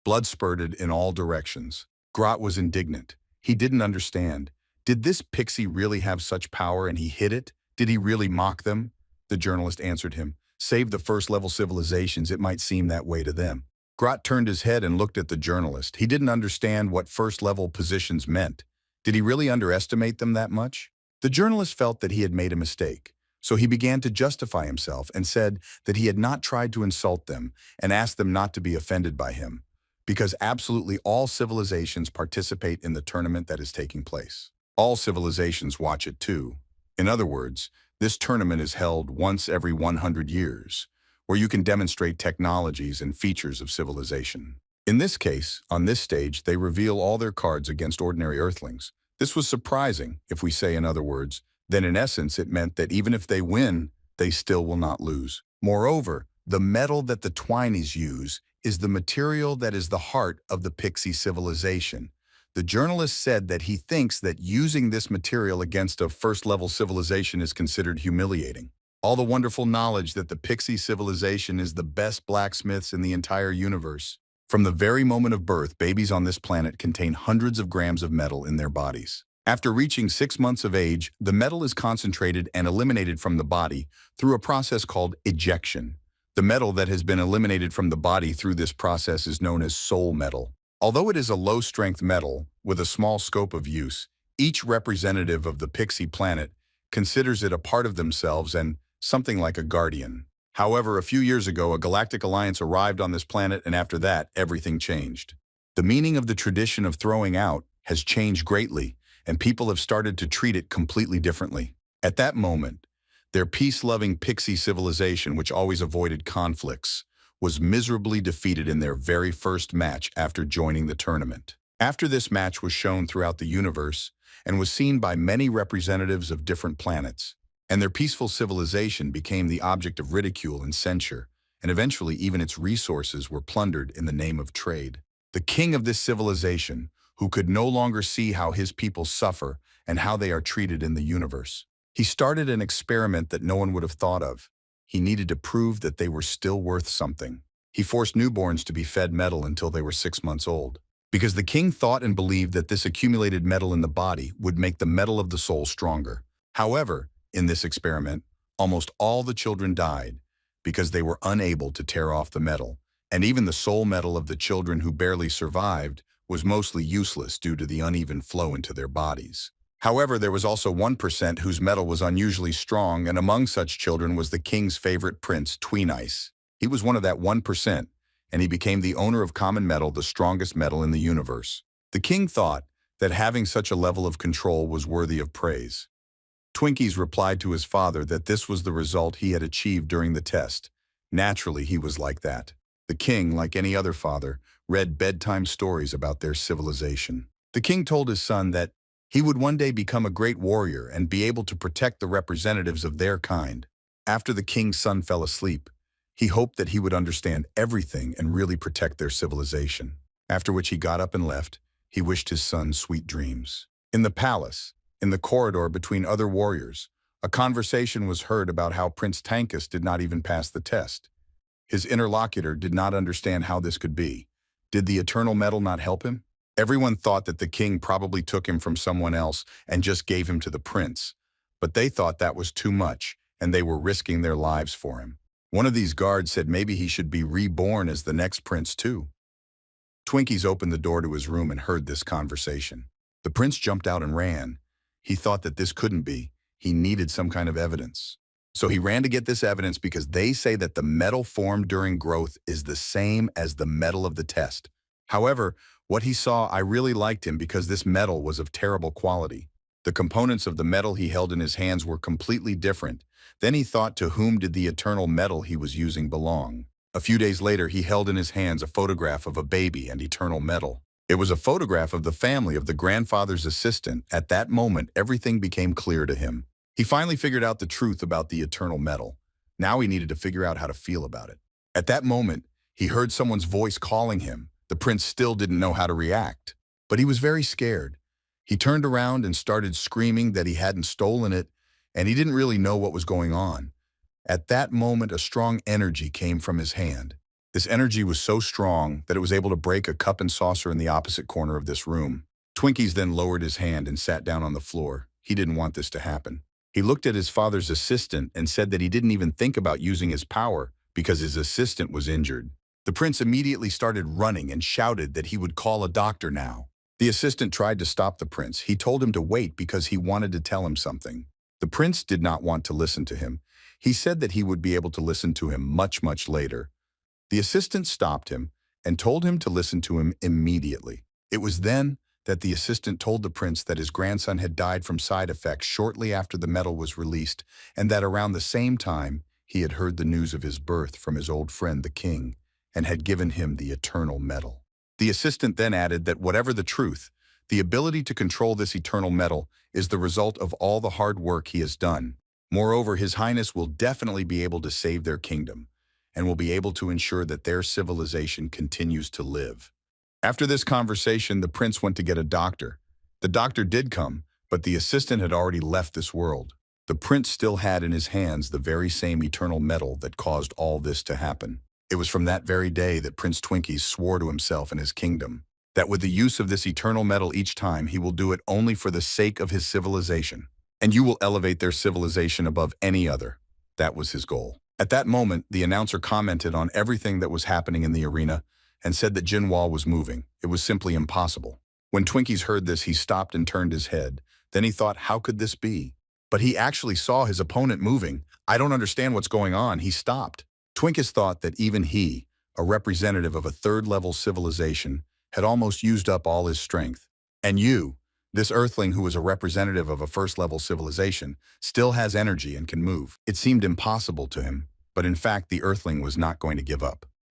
Blood spurted in all directions. Grot was indignant. He didn't understand. Did this pixie really have such power and he hit it? Did he really mock them? The journalist answered him, "Save the first-level civilizations, it might seem that way to them." Grot turned his head and looked at the journalist. He didn't understand what first-level positions meant. Did he really underestimate them that much? The journalist felt that he had made a mistake, so he began to justify himself and said that he had not tried to insult them and asked them not to be offended by him, because absolutely all civilizations participate in the tournament that is taking place. All civilizations watch it too. In other words, this tournament is held once every 100 years, where you can demonstrate technologies and features of civilization. In this case, on this stage, they reveal all their cards against ordinary Earthlings. This was surprising, if we say in other words, then in essence it meant that even if they win, they still will not lose. Moreover, the metal that the Twinies use is the material that is the heart of the Pixie civilization. The journalist said that he thinks that using this material against a first-level civilization is considered humiliating. All the wonderful knowledge that the Pixie civilization is the best blacksmiths in the entire universe. From the very moment of birth, babies on this planet contain hundreds of grams of metal in their bodies. After reaching 6 months of age, the metal is concentrated and eliminated from the body through a process called ejection. The metal that has been eliminated from the body through this process is known as soul metal. Although it is a low-strength metal with a small scope of use, each representative of the Pixie planet considers it a part of themselves and something like a guardian. However, a few years ago, a galactic alliance arrived on this planet, and after that, everything changed. The meaning of the tradition of throwing out has changed greatly, and people have started to treat it completely differently. At that moment, their peace-loving Pixie civilization, which always avoided conflicts, was miserably defeated in their very first match after joining the tournament. After this match was shown throughout the universe and was seen by many representatives of different planets, and their peaceful civilization became the object of ridicule and censure, and eventually even its resources were plundered in the name of trade. The king of this civilization, who could no longer see how his people suffer and how they are treated in the universe. He started an experiment that no one would have thought of. He needed to prove that they were still worth something. He forced newborns to be fed metal until they were 6 months old, because the king thought and believed that this accumulated metal in the body would make the metal of the soul stronger. However, in this experiment, almost all the children died because they were unable to tear off the metal, and even the soul metal of the children who barely survived was mostly useless due to the uneven flow into their bodies. However, there was also 1% whose metal was unusually strong, and among such children was the king's favorite prince, Twenice. He was one of that 1%, and he became the owner of common metal, the strongest metal in the universe. The king thought that having such a level of control was worthy of praise. Twinkies replied to his father that this was the result he had achieved during the test. Naturally, he was like that. The king, like any other father, read bedtime stories about their civilization. The king told his son that he would one day become a great warrior and be able to protect the representatives of their kind. After the king's son fell asleep, he hoped that he would understand everything and really protect their civilization. After which he got up and left. He wished his son sweet dreams. In the palace, in the corridor between other warriors, a conversation was heard about how Prince Tankus did not even pass the test. His interlocutor did not understand how this could be. Did the eternal metal not help him? Everyone thought that the king probably took him from someone else and just gave him to the prince, but they thought that was too much, and they were risking their lives for him. One of these guards said maybe he should be reborn as the next prince too. Twinkies opened the door to his room and heard this conversation. The prince jumped out and ran. He thought that this couldn't be. He needed some kind of evidence. So he ran to get this evidence because they say that the metal formed during growth is the same as the metal of the test. However, what he saw, I really liked him because this metal was of terrible quality. The components of the metal he held in his hands were completely different. Then he thought, to whom did the eternal metal he was using belong? A few days later, he held in his hands a photograph of a baby and eternal metal. It was a photograph of the family of the grandfather's assistant. At that moment, everything became clear to him. He finally figured out the truth about the eternal metal. Now he needed to figure out how to feel about it. At that moment, he heard someone's voice calling him. The prince still didn't know how to react, but he was very scared. He turned around and started screaming that he hadn't stolen it, and he didn't really know what was going on. At that moment, a strong energy came from his hand. This energy was so strong that it was able to break a cup and saucer in the opposite corner of this room. Twinkies then lowered his hand and sat down on the floor. He didn't want this to happen. He looked at his father's assistant and said that he didn't even think about using his power because his assistant was injured. The prince immediately started running and shouted that he would call a doctor now. The assistant tried to stop the prince. He told him to wait because he wanted to tell him something. The prince did not want to listen to him. He said that he would be able to listen to him much later. The assistant stopped him and told him to listen to him immediately. It was then that the assistant told the prince that his grandson had died from side effects shortly after the metal was released, and that around the same time he had heard the news of his birth from his old friend the king, and had given him the eternal metal. The assistant then added that whatever the truth, the ability to control this eternal metal is the result of all the hard work he has done. Moreover, His Highness will definitely be able to save their kingdom, and will be able to ensure that their civilization continues to live. After this conversation, the prince went to get a doctor. The doctor did come, but the assistant had already left this world. The prince still had in his hands the very same eternal metal that caused all this to happen. It was from that very day that Prince Twinkies swore to himself and his kingdom that with the use of this eternal metal each time, he will do it only for the sake of his civilization, and you will elevate their civilization above any other. That was his goal. At that moment, the announcer commented on everything that was happening in the arena and said that Jin Wall was moving. It was simply impossible. When Twinkies heard this, he stopped and turned his head. Then he thought, how could this be? But he actually saw his opponent moving. I don't understand what's going on. He stopped. Twinkies thought that even he, a representative of a third-level civilization, had almost used up all his strength. And you, this earthling who is a representative of a first-level civilization, still has energy and can move. It seemed impossible to him, but in fact the earthling was not going to give up.